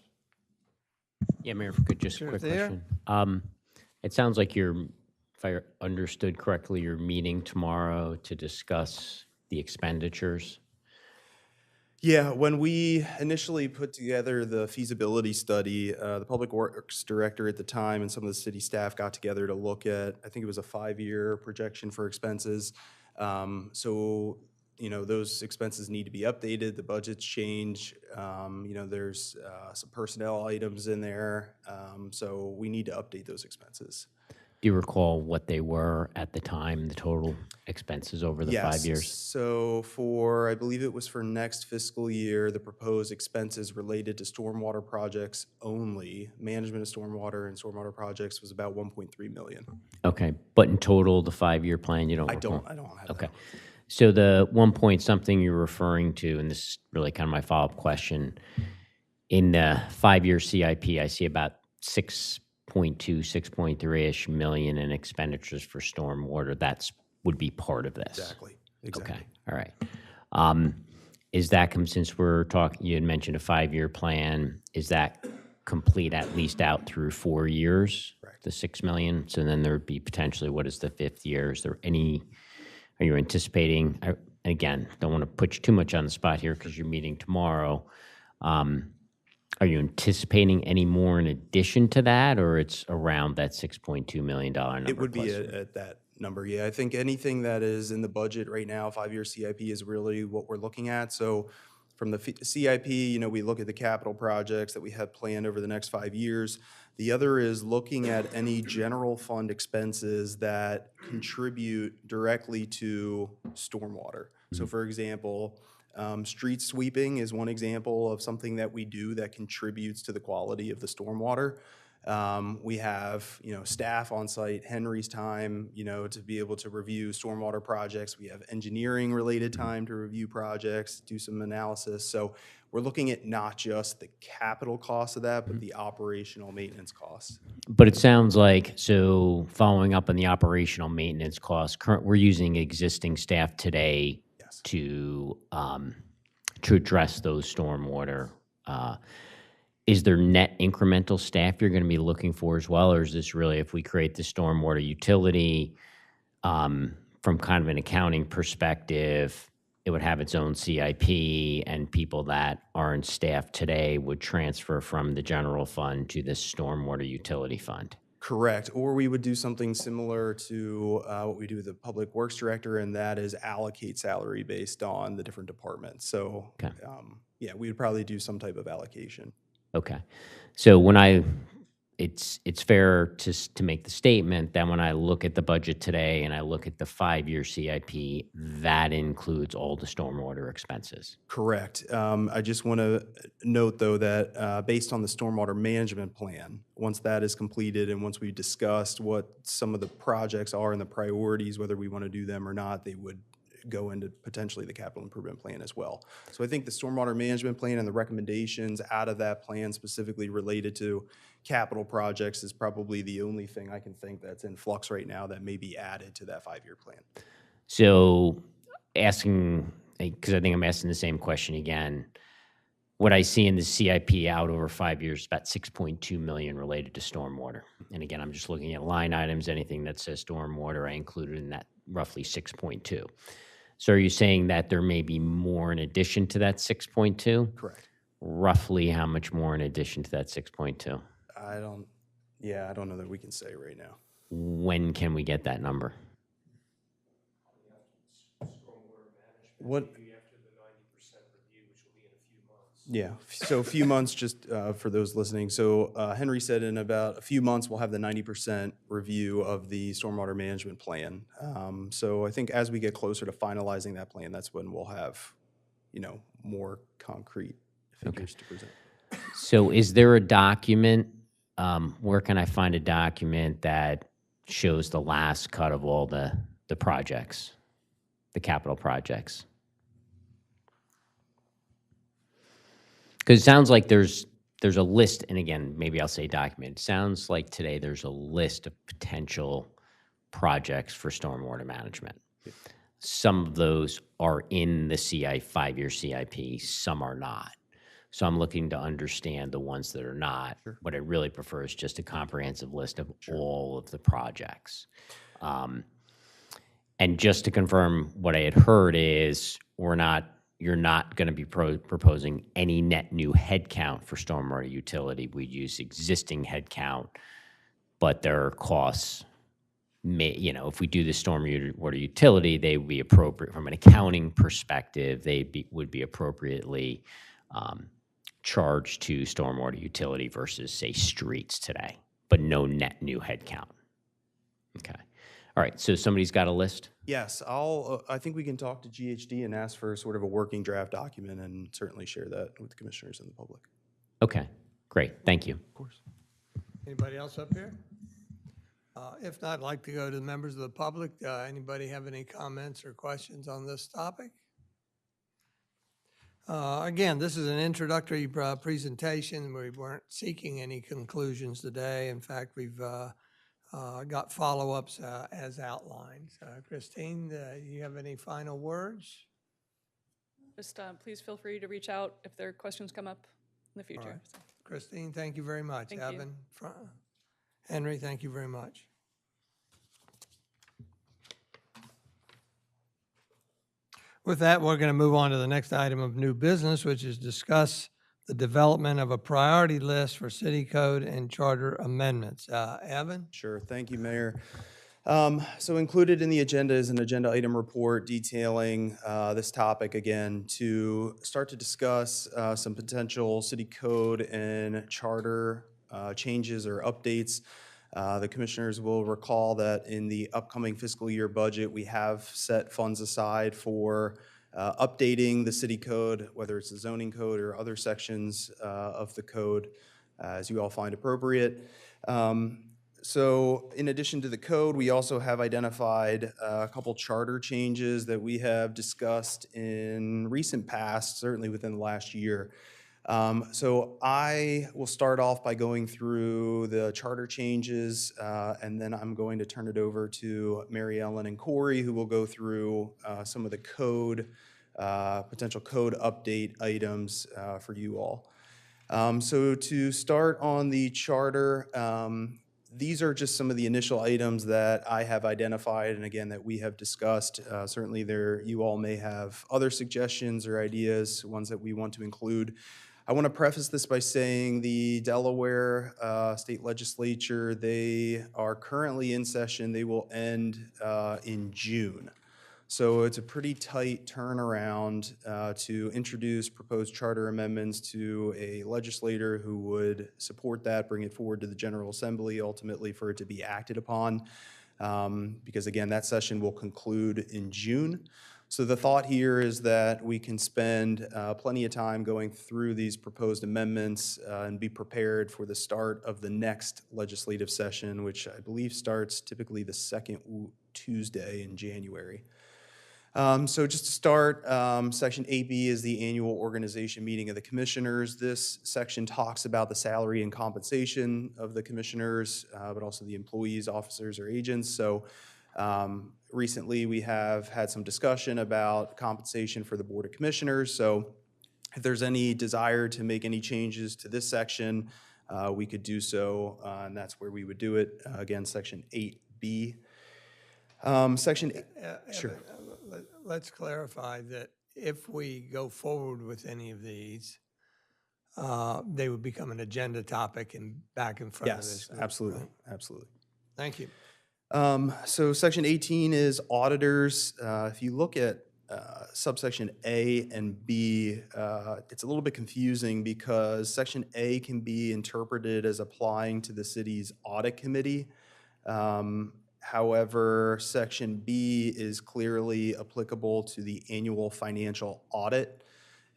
Yeah, Mayor, if I could, just a Sure, quick there. question. It sounds like if I understood correctly, you're meeting tomorrow to discuss the expenditures. Yeah, when we initially put together the feasibility study, the Public Works Director at the time and some of the city staff got together to look at, I think it was a 5-year projection for expenses. So, you know, those expenses need to be updated, the budgets change, you know, there's some personnel items in there, so we need to update those expenses. Do you recall what they were at the time, the total expenses over the 5 years? So for, I believe it was for next fiscal year, the proposed expenses related to stormwater projects only, management of stormwater and stormwater projects, was about 1.3 million. Okay, but in total, the 5-year plan, you don't recall? I don't have Okay. that. So the 1 point something you're referring to, and this is really kind of my follow-up question, in the 5-year CIP, I see about 6.2, 6.3-ish million in expenditures for stormwater. That's would be part of this. Exactly. Okay, all right. Is that, since we're talking, you had mentioned a 5-year plan, is that complete at least out through 4 years? Correct. The 6 million? So then there would be potentially, what is the 5th year? Is there any, are you anticipating, again, don't want to put you too much on the spot here because you're meeting tomorrow. Are you anticipating any more in addition to that, or it's around that $6.2 million number? It would be plus- at that number, yeah. I think anything that is in the budget right now, 5-year CIP, is really what we're looking at. So from the CIP, you know, we look at the capital projects that we have planned over the next 5 years. The other is looking at any general fund expenses that contribute directly to stormwater. So for example, street sweeping is one example of something that we do that contributes to the quality of the stormwater. We have, you know, staff on site, Henry's time, you know, to be able to review stormwater projects. We have engineering related time to review projects, do some analysis. So we're looking at not just the capital cost of that, but the operational maintenance cost. But it sounds like, so following up on the operational maintenance costs, we're using existing staff today to address those stormwater. Is there net incremental staff you're going to be looking for as well, or is this really, if we create the stormwater utility, from kind of an accounting perspective, it would have its own CIP, and people that aren't staff today would transfer from the general fund to this stormwater utility fund? Correct. Or we would do something similar to what we do with the Public Works Director, and that is allocate salary based on the different departments. So, yeah, we would probably do some type of allocation. Okay. So when it's fair to make the statement that when I look at the budget today and I look at the 5-year CIP, that includes all the stormwater expenses. Correct. I just want to note, though, that based on the stormwater management plan, once that is completed and once we've discussed what some of the projects are and the priorities, whether we want to do them or not, they would go into potentially the capital improvement plan as well. So I think the stormwater management plan and the recommendations out of that plan specifically related to capital projects is probably the only thing I can think that's in flux right now that may be added to that 5-year plan. So asking, because I think I'm asking the same question again, what I see in the CIP out over 5 years is about 6.2 million related to stormwater. And again, I'm just looking at line items, anything that says stormwater, I included in that roughly 6.2. So are you saying that there may be more in addition to that 6.2? Correct. Roughly how much more in addition to that 6.2? I don't know that we can say right now. When can we get that number? What? Yeah, so a few months, just for those listening. So Henry said in about a few months, we'll have the 90% review of the stormwater management plan. So I think as we get closer to finalizing that plan, that's when we'll have, more concrete figures to present. So is there a document, where can I find a document that shows the last cut of all the projects, the capital projects? Because it sounds like there's a list, and again, maybe I'll say document. It sounds like today there's a list of potential projects for stormwater management. Some of those are in the 5-year CIP, some are not. So I'm looking to understand the ones that are not. Sure. What I really prefer is just a comprehensive list of all of the projects. And just to confirm, what I had heard is you're not going to be proposing any net new headcount for stormwater utility. We use existing headcount, but there are costs. If we do the stormwater utility, they would be appropriate from an accounting perspective. Would be appropriately charged to stormwater utility versus, say, streets today, but no net new headcount. Okay. All right, so somebody's got a list? Yes, I think we can talk to GHD and ask for sort of a working draft document and certainly share that with the commissioners and the public. Okay, great, thank you. Of course. Anybody else up here? If not, I'd like to go to the members of the public. Anybody have any comments or questions on this topic? Again, this is an introductory presentation. We weren't seeking any conclusions today. In fact, we've got follow-ups as outlined. Christine, do you have any final words? Just please feel free to reach out if there are questions come up in the future. Right. Christine, thank you very much. Thank Evan, Henry, thank you very much. With that, we're going to move on to the next item of new business, which is discuss the development of a priority list for city code and charter amendments. Evan? Sure. Thank you, Mayor. So included in the agenda is an agenda item report detailing this topic again to start to discuss some potential city code and charter changes or updates. The commissioners will recall that in the upcoming fiscal year budget, we have set funds aside for updating the city code, whether it's the zoning code or other sections of the code, as you all find appropriate. So in addition to the code, we also have identified a couple charter changes that we have discussed in recent past, certainly within the last year. So I will start off by going through the charter changes, and then I'm going to turn it over to Mary Ellen and Corey, who will go through some of the code, potential code update items for you all. So to start on the charter, these are just some of the initial items that I have identified, and again, that we have discussed. Certainly you all may have other suggestions or ideas, ones that we want to include. I want to preface this by saying the Delaware State Legislature, they are currently in session. They will end in June. So it's a pretty tight turnaround to introduce proposed charter amendments to a legislator who would support that, bring it forward to the General Assembly, ultimately for it to be acted upon. Because again, that session will conclude in June. So the thought here is that we can spend plenty of time going through these proposed amendments and be prepared for the start of the next legislative session, which I believe starts typically the second Tuesday in January. So just to start, Section 8B is the annual organization meeting of the commissioners. This section talks about the salary and compensation of the commissioners, but also the employees, officers, or agents. So recently we have had some discussion about compensation for the Board of Commissioners. So if there's any desire to make any changes to this section, we could do so, and that's where we would do it. Again, Section 8B. Sure. Let's clarify that if we go forward with any of these, they would become an agenda topic and back in front of this Yes, group, absolutely, right? absolutely. Thank you. So Section 18 is auditors. If you look at subsection A and B, it's a little bit confusing because Section A can be interpreted as applying to the city's audit committee. However, Section B is clearly applicable to the annual financial audit,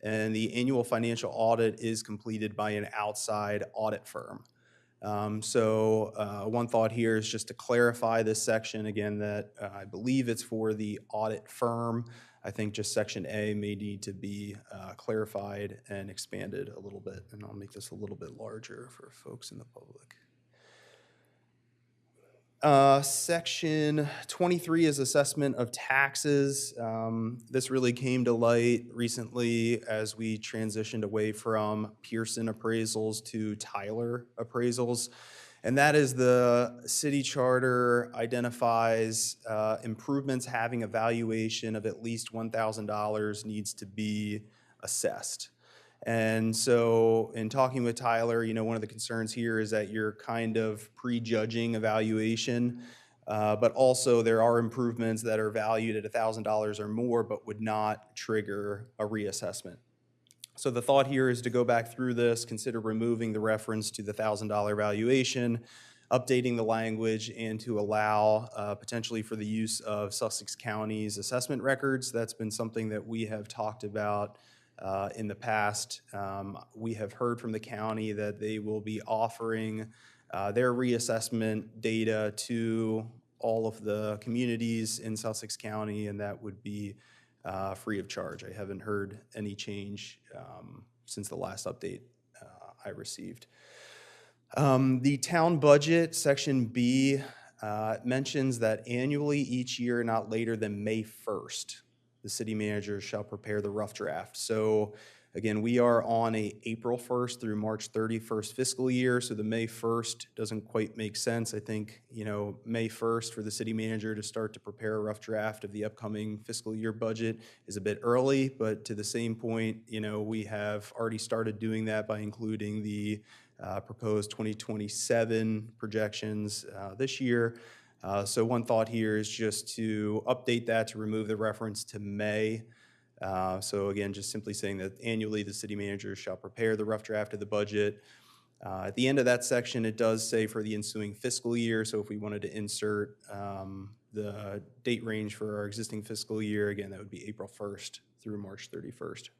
and the annual financial audit is completed by an outside audit firm. One thought here is just to clarify this section again that I believe it's for the audit firm. I think just Section A may need to be clarified and expanded a little bit, and I'll make this a little bit larger for folks in the public. Section 23 is assessment of taxes. This really came to light recently as we transitioned away from Pearson appraisals to Tyler appraisals. And that is the city charter identifies improvements having a valuation of at least $1,000 needs to be assessed. And so in talking with Tyler, you know, one of the concerns here is that you're kind of prejudging evaluation, but also there are improvements that are valued at $1,000 or more, but would not trigger a reassessment. So the thought here is to go back through this, consider removing the reference to the $1,000 valuation, updating the language, and to allow potentially for the use of Sussex County's assessment records. That's been something that we have talked about in the past. We have heard from the county that they will be offering their reassessment data to all of the communities in Sussex County, and that would be free of charge. I haven't heard any change since the last update I received. The town budget, Section B, mentions that annually each year, not later than May 1st, the city manager shall prepare the rough draft. So again, we are on a April 1st through March 31st fiscal year, so the May 1st doesn't quite make sense. I think, you know, May 1st for the city manager to start to prepare a rough draft of the upcoming fiscal year budget is a bit early, but to the same point, you know, we have already started doing that by including the proposed 2027 projections this year. So one thought here is just to update that to remove the reference to May. So again, just simply saying that annually the city manager shall prepare the rough draft of the budget. At the end of that section, it does say for the ensuing fiscal year. So if we wanted to insert the date range for our existing fiscal year, again, that would be April 1st through March 31st.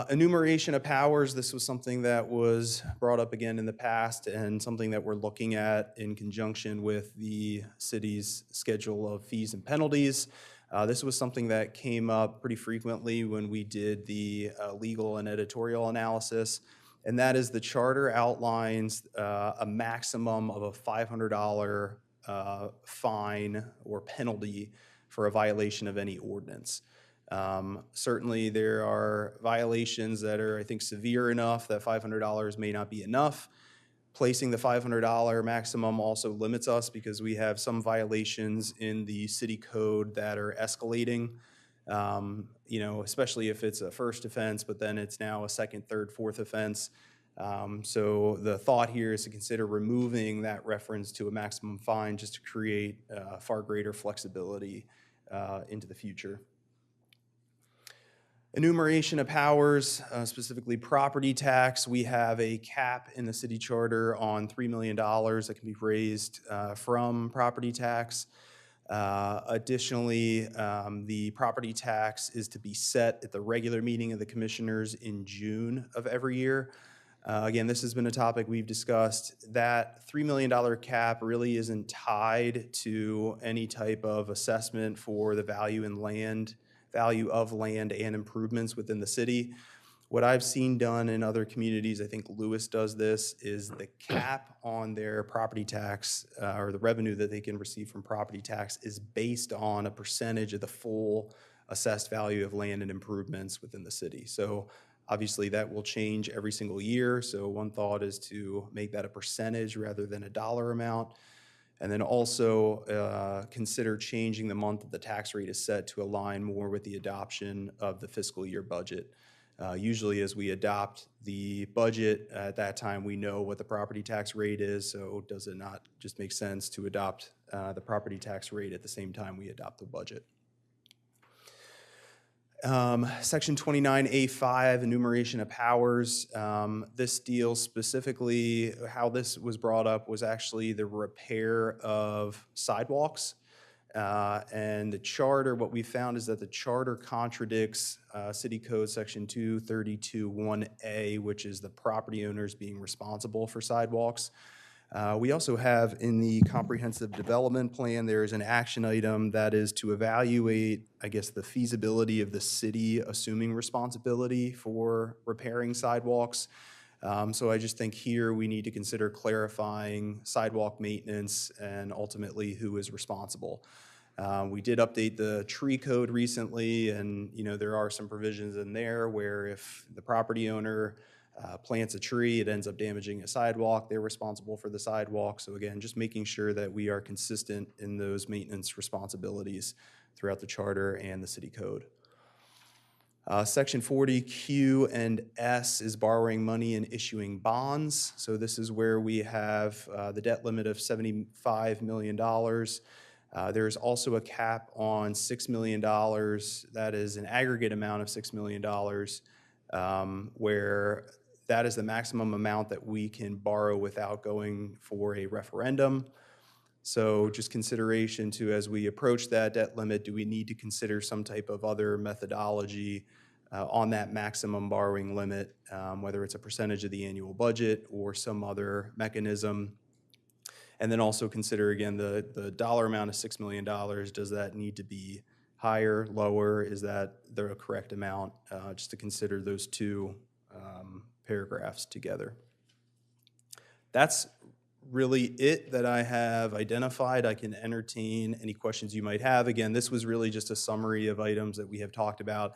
Enumeration of powers, this was something that was brought up again in the past and something that we're looking at in conjunction with the city's schedule of fees and penalties. This was something that came up pretty frequently when we did the legal and editorial analysis, and that is the charter outlines a maximum of a $500 fine or penalty for a violation of any ordinance. Certainly there are violations that are, I think, severe enough that $500 may not be enough. Placing the $500 maximum also limits us because we have some violations in the city code that are escalating, you know, especially if it's a first offense, but then it's now a second, third, fourth offense. So the thought here is to consider removing that reference to a maximum fine just to create far greater flexibility into the future. Enumeration of powers, specifically property tax. We have a cap in the city charter on $3 million that can be raised from property tax. Additionally, the property tax is to be set at the regular meeting of the commissioners in June of every year. Again, this has been a topic we've discussed. That $3 million cap really isn't tied to any type of assessment for the value of land and improvements within the city. What I've seen done in other communities, I think Lewis does this, is the cap on their property tax or the revenue that they can receive from property tax is based on a percentage of the full assessed value of land and improvements within the city. So obviously that will change every single year. So one thought is to make that a percentage rather than a dollar amount. And then also consider changing the month that the tax rate is set to align more with the adoption of the fiscal year budget. Usually as we adopt the budget, at that time we know what the property tax rate is, so does it not just make sense to adopt the property tax rate at the same time we adopt the budget? Section 29A5, enumeration of powers. This deals specifically, how this was brought up was actually the repair of sidewalks. And the charter, what we found is that the charter contradicts City Code Section 232(1)A, which is the property owners being responsible for sidewalks. We also have in the comprehensive development plan, there is an action item that is to evaluate, I guess, the feasibility of the city assuming responsibility for repairing sidewalks. So I just think here we need to consider clarifying sidewalk maintenance and ultimately who is responsible. We did update the tree code recently, and there are some provisions in there where if the property owner plants a tree, it ends up damaging a sidewalk, they're responsible for the sidewalk. So again, just making sure that we are consistent in those maintenance responsibilities throughout the charter and the city code. Section 40Q and S is borrowing money and issuing bonds. So this is where we have the debt limit of $75 million. There's also a cap on $6 million. That is an aggregate amount of $6 million, where that is the maximum amount that we can borrow without going for a referendum. So just consideration to, as we approach that debt limit, do we need to consider some type of other methodology on that maximum borrowing limit, whether it's a percentage of the annual budget or some other mechanism? And then also consider, again, the dollar amount of $6 million. Does that need to be higher, lower? Is that the correct amount? Just to consider those two paragraphs together. That's really it that I have identified. I can entertain any questions you might have. Again, this was really just a summary of items that we have talked about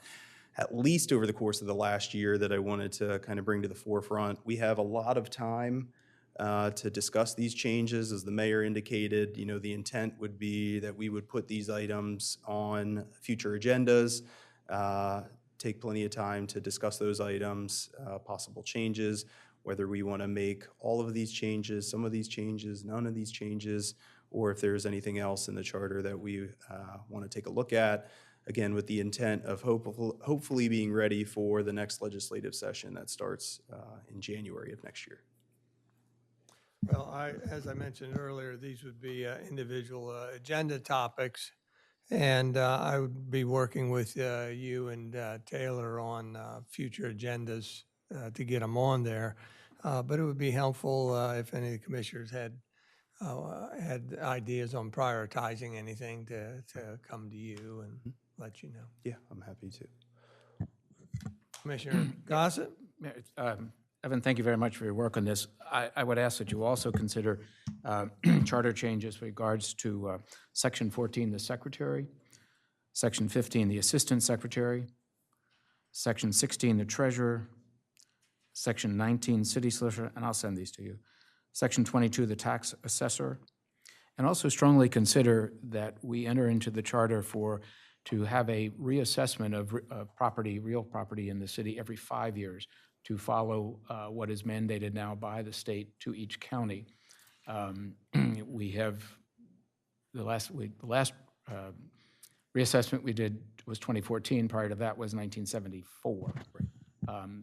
at least over the course of the last year that I wanted to kind of bring to the forefront. We have a lot of time to discuss these changes. As the mayor indicated, the intent would be that we would put these items on future agendas, take plenty of time to discuss those items, possible changes, whether we want to make all of these changes, some of these changes, none of these changes, or if there's anything else in the charter that we want to take a look at, again, with the intent of hopefully being ready for the next legislative session that starts in January of next year. Well, as I mentioned earlier, these would be individual agenda topics, and I would be working with you and Taylor on future agendas to get them on there. But it would be helpful if any of the commissioners had ideas on prioritizing anything to come to you and let you know. Yeah, I'm happy to. Commissioner Gossett? Evan, thank you very much for your work on this. I would ask that you also consider charter changes with regards to Section 14, the Secretary, Section 15, the Assistant Secretary, Section 16, the Treasurer, Section 19, City Solicitor, and I'll send these to you, Section 22, the Tax Assessor, and also strongly consider that we enter into the charter to have a reassessment of property, real property in the city every 5 years, to follow what is mandated now by the state to each county. We have, the last reassessment we did was 2014. Prior to that was 1974.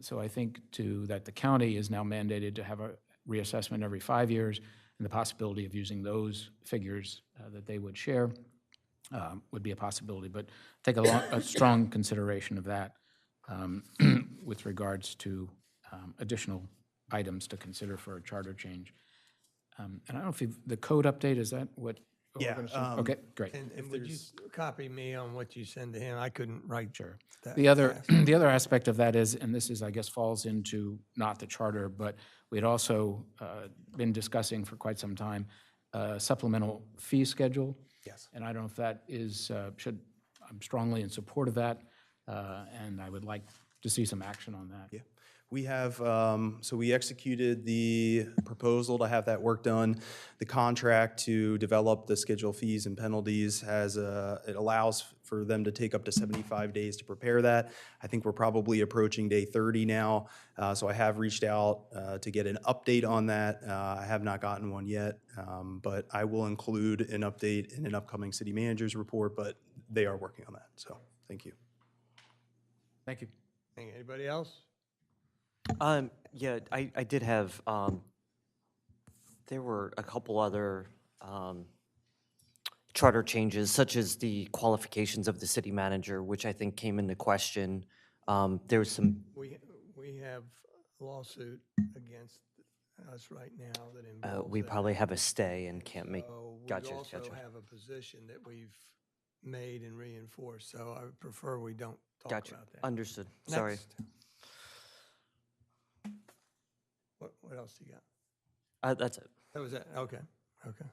So I think that the county is now mandated to have a reassessment every 5 years, and the possibility of using those figures that they would share would be a possibility. But take a strong consideration of that with regards to additional items to consider for a charter change. And I don't know if the code update, is that what? Yeah, Okay, great. And would you copy me on what you send to him? I couldn't write. Sure. that The other, fast. the other aspect of that is, and this is, I guess, falls into not the charter, but we had also been discussing for quite some time supplemental fee schedule. Yes. And I don't know if that is, I'm strongly in support of that, and I would like to see some action on that. Yeah. We have, so we executed the proposal to have that work done. The contract to develop the schedule fees and penalties has, it allows for them to take up to 75 days to prepare that. I think we're probably approaching day 30 now. So I have reached out to get an update on that. I have not gotten one yet, but I will include an update in an upcoming city manager's report, but they are working on that. So thank you. Thank you. Anybody else? Yeah, I did have, there were a couple other charter changes, such as the qualifications of the city manager, which I think came into question. There was some, We have a lawsuit against us right now that involves we that. probably have a stay and can't make, So gotcha, we also gotcha. have a position that we've made and reinforced, so I would prefer we don't talk Gotcha, about that. understood, sorry. Next. What else you got? That's it. That was it, okay, okay.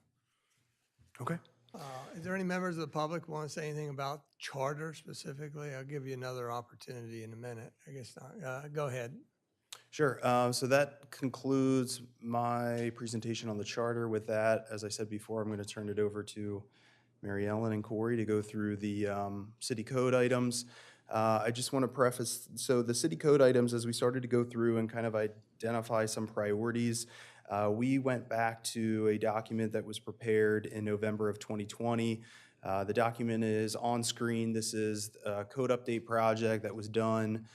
Okay. Is there any members of the public who want to say anything about charter specifically? I'll give you another opportunity in a minute. I guess not. Go ahead. Sure. So that concludes my presentation on the charter. With that, as I said before, I'm going to turn it over to Mary Ellen and Corey to go through the city code items. I just want to preface, so the city code items, as we started to go through and kind of identify some priorities, we went back to a document that was prepared in November of 2020. The document is on screen. This is a code update project that was done.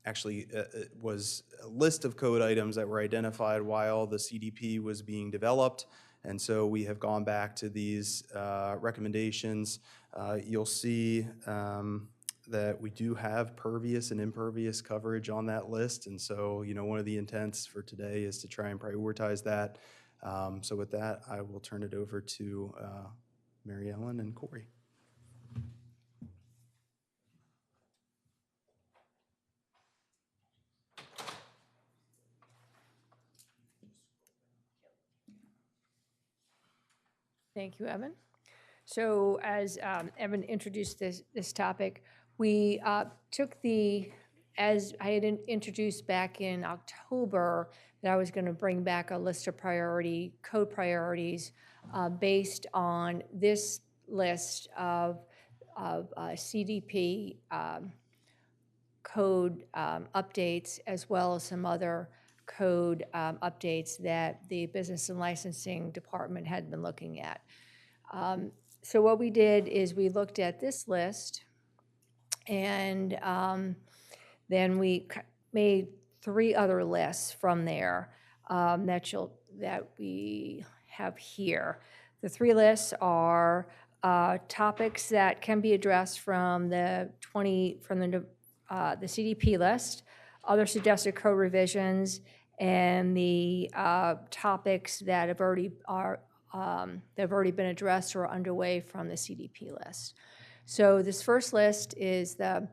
Actually, it was a list of code items that were identified while the CDP was being developed. And so we have gone back to these recommendations. You'll see that we do have pervious and impervious coverage on that list. And so, you know, one of the intents for today is to try and prioritize that. So with that, I will turn it over to Mary Ellen and Corey. Thank you, Evan. So as Evan introduced this topic, we took as I had introduced back in October, that I was going to bring back a list of code priorities based on this list of CDP code updates, as well as some other code updates that the Business and Licensing Department had been looking at. So what we did is we looked at this list, and then we made 3 other lists from there that we have here. The 3 lists are topics that can be addressed from the CDP list, other suggested code revisions, and the topics that have already been addressed or are underway from the CDP list. So this first list is the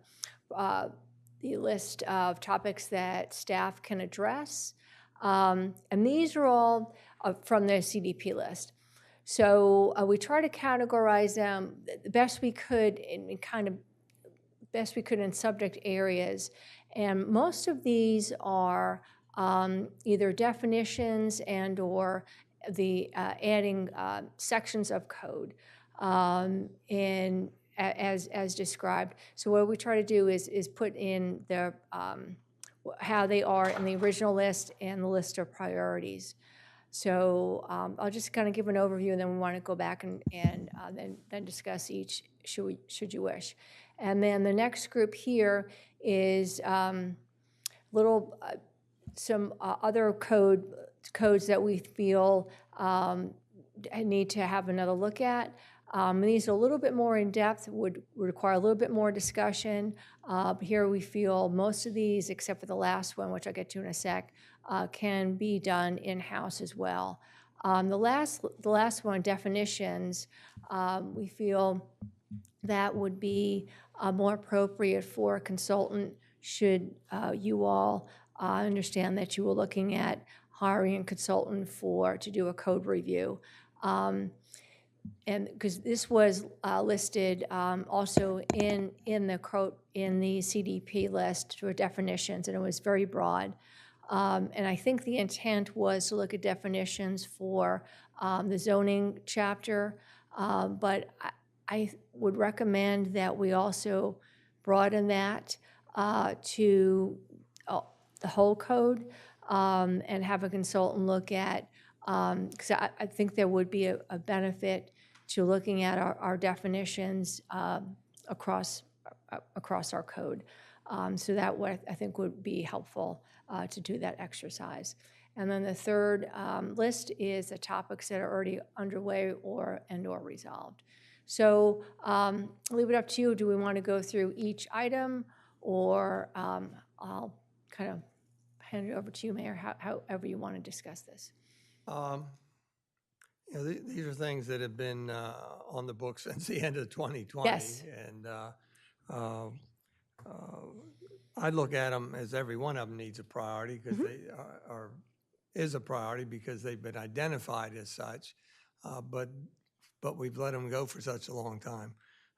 list of topics that staff can address, and these are all from the CDP list. So we try to categorize them the best we could in subject areas, and most of these are either definitions and or the adding sections of code as described. So what we try to do is put in the how they are in the original list and the list of priorities. So I'll just kind of give an overview, and then we want to go back and then discuss each, should you wish. And then the next group here is some other codes that we feel need to have another look at. These are a little bit more in depth, would require a little bit more discussion. Here we feel most of these, except for the last one, which I'll get to in a sec, can be done in-house as well. The last one, definitions, we feel that would be more appropriate for a consultant should you all understand that you were looking at hiring a consultant to do a code review. And because this was listed also in the CDP list for definitions, and it was very broad. And I think the intent was to look at definitions for the zoning chapter, but I would recommend that we also broaden that to the whole code and have a consultant look at, because I think there would be a benefit to looking at our definitions across our code. So that I think would be helpful to do that exercise. And then the third list is the topics that are already underway or resolved. So I'll leave it up to you. Do we want to go through each item, or I'll kind of hand it over to you, Mayor, however you want to discuss this. These are things that have been on the books since the end of 2020. Yes. And I look at them as every one of them needs a priority because they is a priority because they've been identified as such, but we've let them go for such a long time.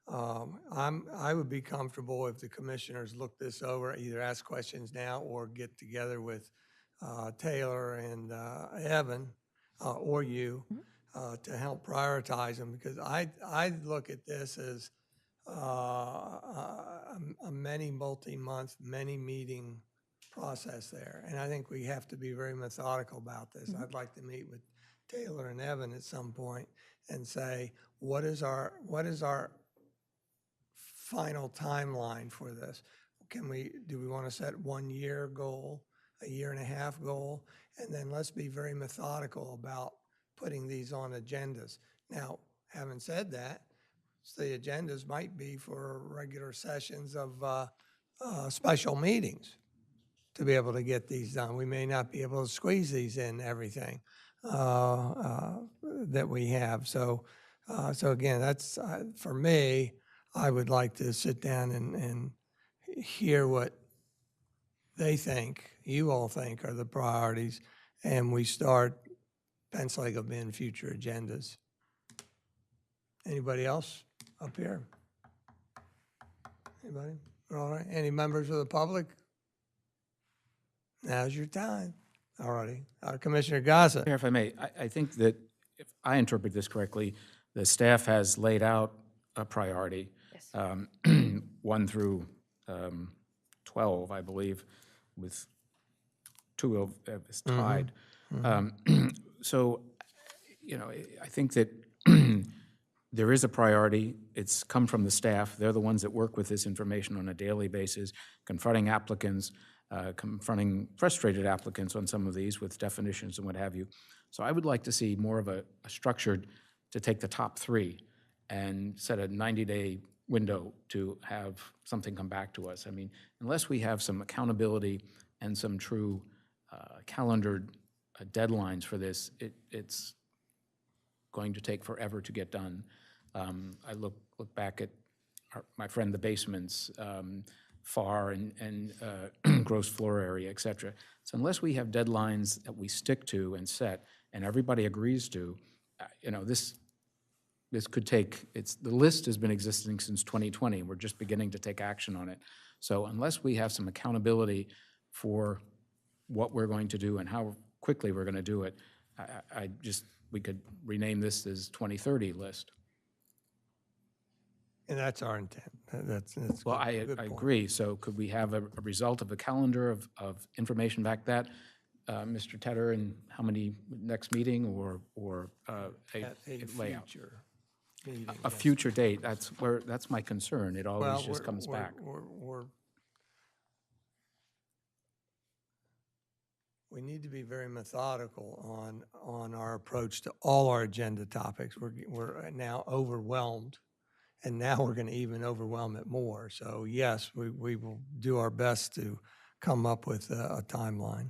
I would be comfortable if the commissioners look this over, either ask questions now or get together with Taylor and Evan or you to help prioritize them, because I look at this as a many multi-month, many meeting process there. And I think we have to be very methodical about this. I'd like to meet with Taylor and Evan at some point and say, what is our final timeline for this? Do we want to set 1 year goal, a year and a half goal? And then let's be very methodical about putting these on agendas. Now, having said that, the agendas might be for regular sessions of special meetings to be able to get these done. We may not be able to squeeze these in everything that we have. So again, that's for me. I would like to sit down and hear what they think, you all think are the priorities, and we start penciling them in future agendas. Anybody else up here? Anybody? All right. Any members of the public? Now's your time. All righty. Commissioner Gossett. Mayor, if I may, I think that if I interpret this correctly, the staff has laid out a priority, 1 through 12, I believe, with 2 of is tied. So, I think that there is a priority. It's come from the staff. They're the ones that work with this information on a daily basis, confronting applicants, confronting frustrated applicants on some of these with definitions and what have you. So I would like to see more of a structured to take the top 3 and set a 90-day window to have something come back to us. I mean, unless we have some accountability and some true calendared deadlines for this, it's going to take forever to get done. I look back at my friend the basements, FAR and gross floor area, et cetera. So unless we have deadlines that we stick to and set and everybody agrees to, this could take, the list has been existing since 2020. We're just beginning to take action on it. So unless we have some accountability for what we're going to do and how quickly we're going to do it, we could rename this as 2030 list. And that's our intent. That's Well, good- I good point. agree. So could we have a result of a calendar of information back that, Mr. Tedder, and how many next meeting or At a layout? future meeting. A yes. future date, that's my concern. It always Well, just comes back. We need to be very methodical on our approach to all our agenda topics. We're now overwhelmed, and now we're going to even overwhelm it more. So yes, we will do our best to come up with a timeline.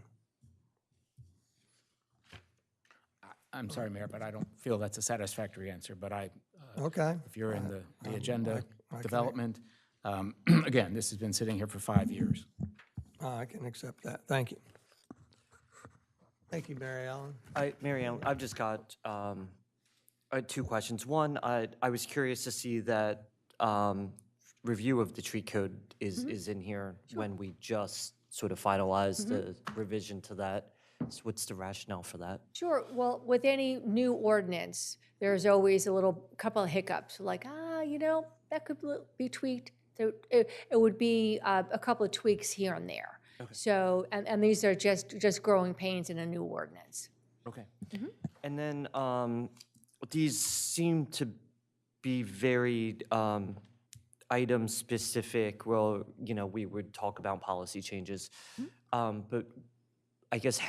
I'm sorry, Mayor, but I don't feel that's a satisfactory answer, but Okay. if you're in the agenda I can- development, again, this has been sitting here for 5 years. I can accept that. Thank you. Thank you, Mary Ellen. Mary Ellen, I've just got I had two questions. One, I was curious to see that review of the tree code is in here when we just sort of finalized the revision to that. So what's the rationale for that? Sure. Well, with any new ordinance, there's always a couple of hiccups, like, that could be tweaked. So it would be a couple of tweaks here and there. Okay. So, and these are just growing pains in a new ordinance. Okay. And then these seem to be very item specific. Well, we would talk about policy changes, but I guess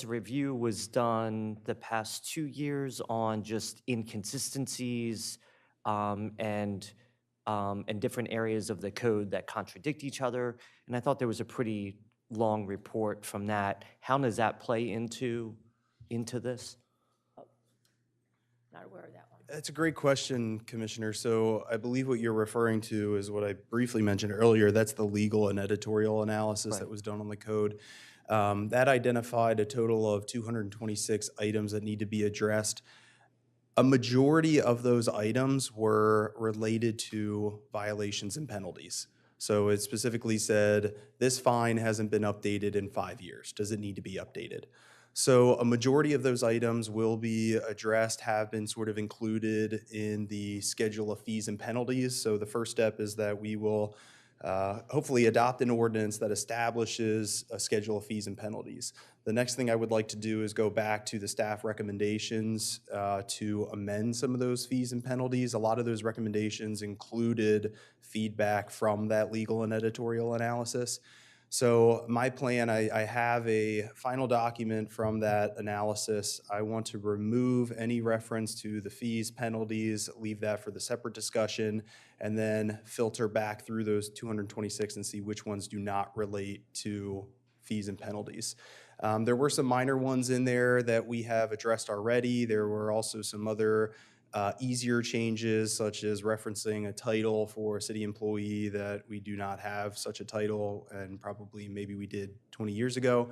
a review was done the past 2 years on just inconsistencies and different areas of the code that contradict each other. And I thought there was a pretty long report from that. How does that play into this? Not aware of that one. That's a great question, Commissioner. So I believe what you're referring to is what I briefly mentioned earlier. That's the legal and editorial analysis that was done on the code. That identified a total of 226 items that need to be addressed. A majority of those items were related to violations and penalties. So it specifically said, this fine hasn't been updated in 5 years. Does it need to be updated? So a majority of those items will be addressed, have been sort of included in the schedule of fees and penalties. So the first step is that we will hopefully adopt an ordinance that establishes a schedule of fees and penalties. The next thing I would like to do is go back to the staff recommendations to amend some of those fees and penalties. A lot of those recommendations included feedback from that legal and editorial analysis. So my plan, I have a final document from that analysis. I want to remove any reference to the fees, penalties, leave that for the separate discussion, and then filter back through those 226 and see which ones do not relate to fees and penalties. There were some minor ones in there that we have addressed already. There were also some other easier changes, such as referencing a title for a city employee that we do not have such a title, and probably maybe we did 20 years ago.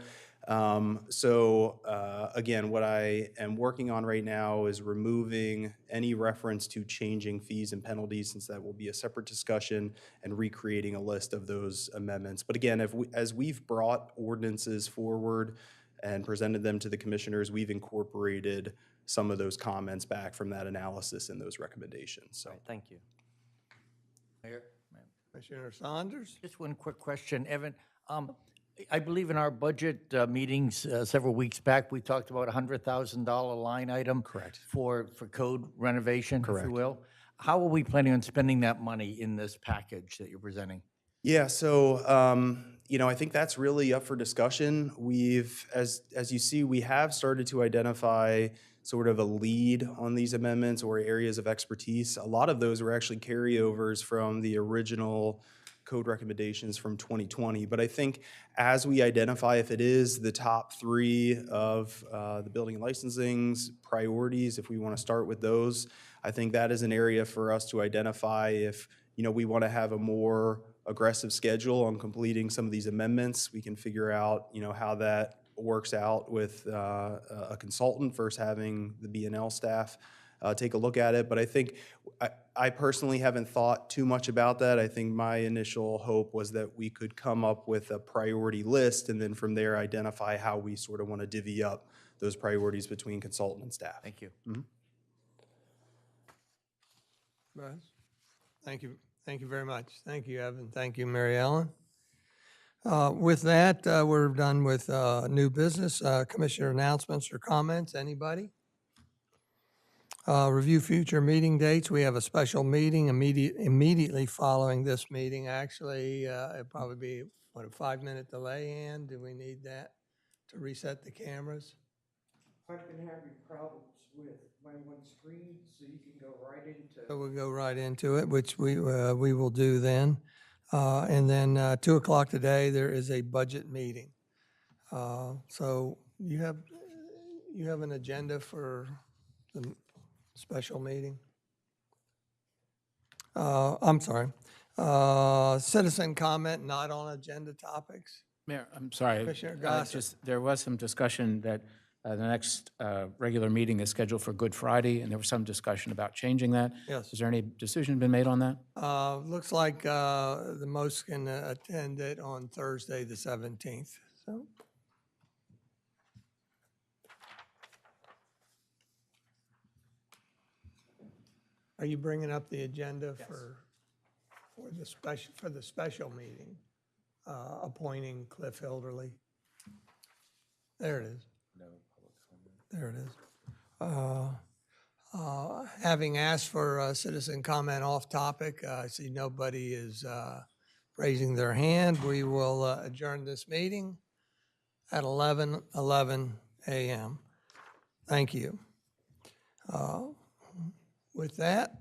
Again, what I am working on right now is removing any reference to changing fees and penalties, since that will be a separate discussion, and recreating a list of those amendments. But again, as we've brought ordinances forward and presented them to the commissioners, we've incorporated some of those comments back from that analysis and those recommendations. So, Thank you. Mayor? Commissioner Saunders? Just one quick question, Evan. I believe in our budget meetings several weeks back, we talked about a $100,000 line item. Correct. For code renovation, if Correct. you will. How are we planning on spending that money in this package that you're presenting? yeah, so I think that's really up for discussion. As you see, we have started to identify sort of a lead on these amendments or areas of expertise. A lot of those were actually carryovers from the original code recommendations from 2020. But I think as we identify if it is the top 3 of the building and licensing's priorities, if we want to start with those, I think that is an area for us to identify if we want to have a more aggressive schedule on completing some of these amendments. We can figure out how that works out with a consultant versus having the B&L staff take a look at it. But I think I personally haven't thought too much about that. I think my initial hope was that we could come up with a priority list and then from there identify how we sort of want to divvy up those priorities between consultant and staff. Thank you. Mm-hmm. Buzz? Thank you. Thank you very much. Thank you, Evan. Thank you, Mary Ellen. With that, we're done with new business. Commissioner announcements or comments, anybody? Review future meeting dates. We have a special meeting immediately following this meeting. Actually, it'll probably be, what, a 5-minute delay, Ann? Do we need that to reset the cameras? I'm gonna have your problems with my one screen, so you can go right into. So we'll go right into it, which we will do then. And then 2 o'clock today, there is a budget meeting. So you have an agenda for the special meeting? I'm sorry. Citizen comment not on agenda topics. Mayor, I'm sorry. Commissioner Gossett. Just, there was some discussion that the next regular meeting is scheduled for Good Friday, and there was some discussion about changing that. Yes. Has there any decision been made on that? Looks like the most can attend it on Thursday, the 17th. So. Are you bringing up the agenda for the special meeting, appointing Cliff Hilderly? There it is. No public comment. There it is. Having asked for citizen comment off topic, I see nobody is raising their hand. We will adjourn this meeting at 11:11 a.m. Thank you. With that,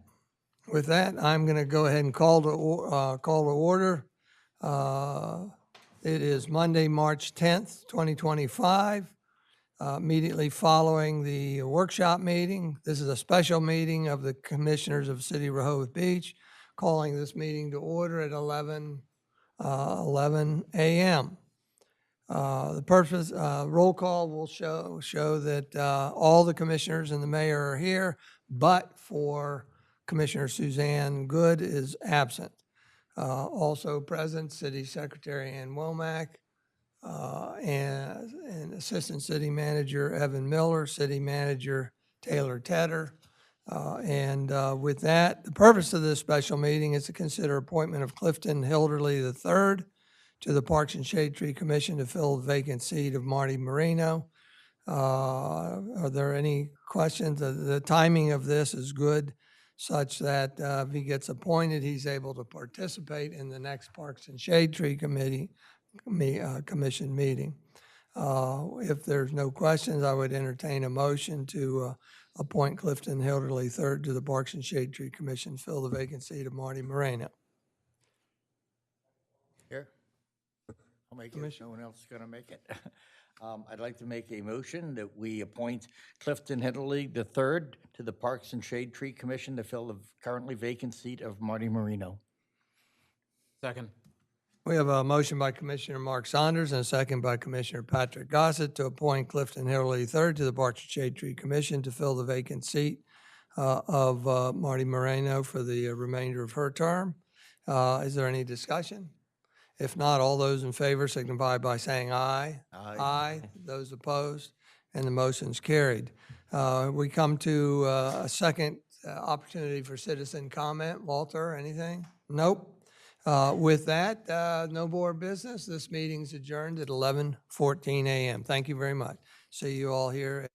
I'm going to go ahead and call to order. It is Monday, March 10th, 2025, immediately following the workshop meeting. This is a special meeting of the Commissioners of City of Rehoboth Beach, calling this meeting to order at 11 a.m. The purpose, roll call will show that all the commissioners and the mayor are here, but for Commissioner Suzanne Good is absent. Also present, City Secretary Ann Womack, and Assistant City Manager Evan Miller, City Manager Taylor Tedder. And with that, the purpose of this special meeting is to consider appointment of Clifton Hilderly III to the Parks and Shade Tree Commission to fill the vacant seat of Marty Marino. Are there any questions? The timing of this is good, such that if he gets appointed, he's able to participate in the next Parks and Shade Tree Commission meeting. If there's no questions, I would entertain a motion to appoint Clifton Hilderly III to the Parks and Shade Tree Commission, fill the vacant seat of Marty Moreno. Here, I'll make it. No one else is going to make it. I'd like to make a motion that we appoint Clifton Hilderly III to the Parks and Shade Tree Commission to fill the currently vacant seat of Marty Marino. Second. We have a motion by Commissioner Mark Saunders and a second by Commissioner Patrick Gossett to appoint Clifton Hilderly III to the Parks and Shade Tree Commission to fill the vacant seat of Marty Moreno for the remainder of her term. Is there any discussion? If not, all those in favor signify by saying aye. Aye. Aye. Those opposed, and the motion's carried. We come to a second opportunity for citizen comment. Walter, anything? Nope. With that, no more business. This meeting's adjourned at 11:14 a.m. Thank you very much. See you all here.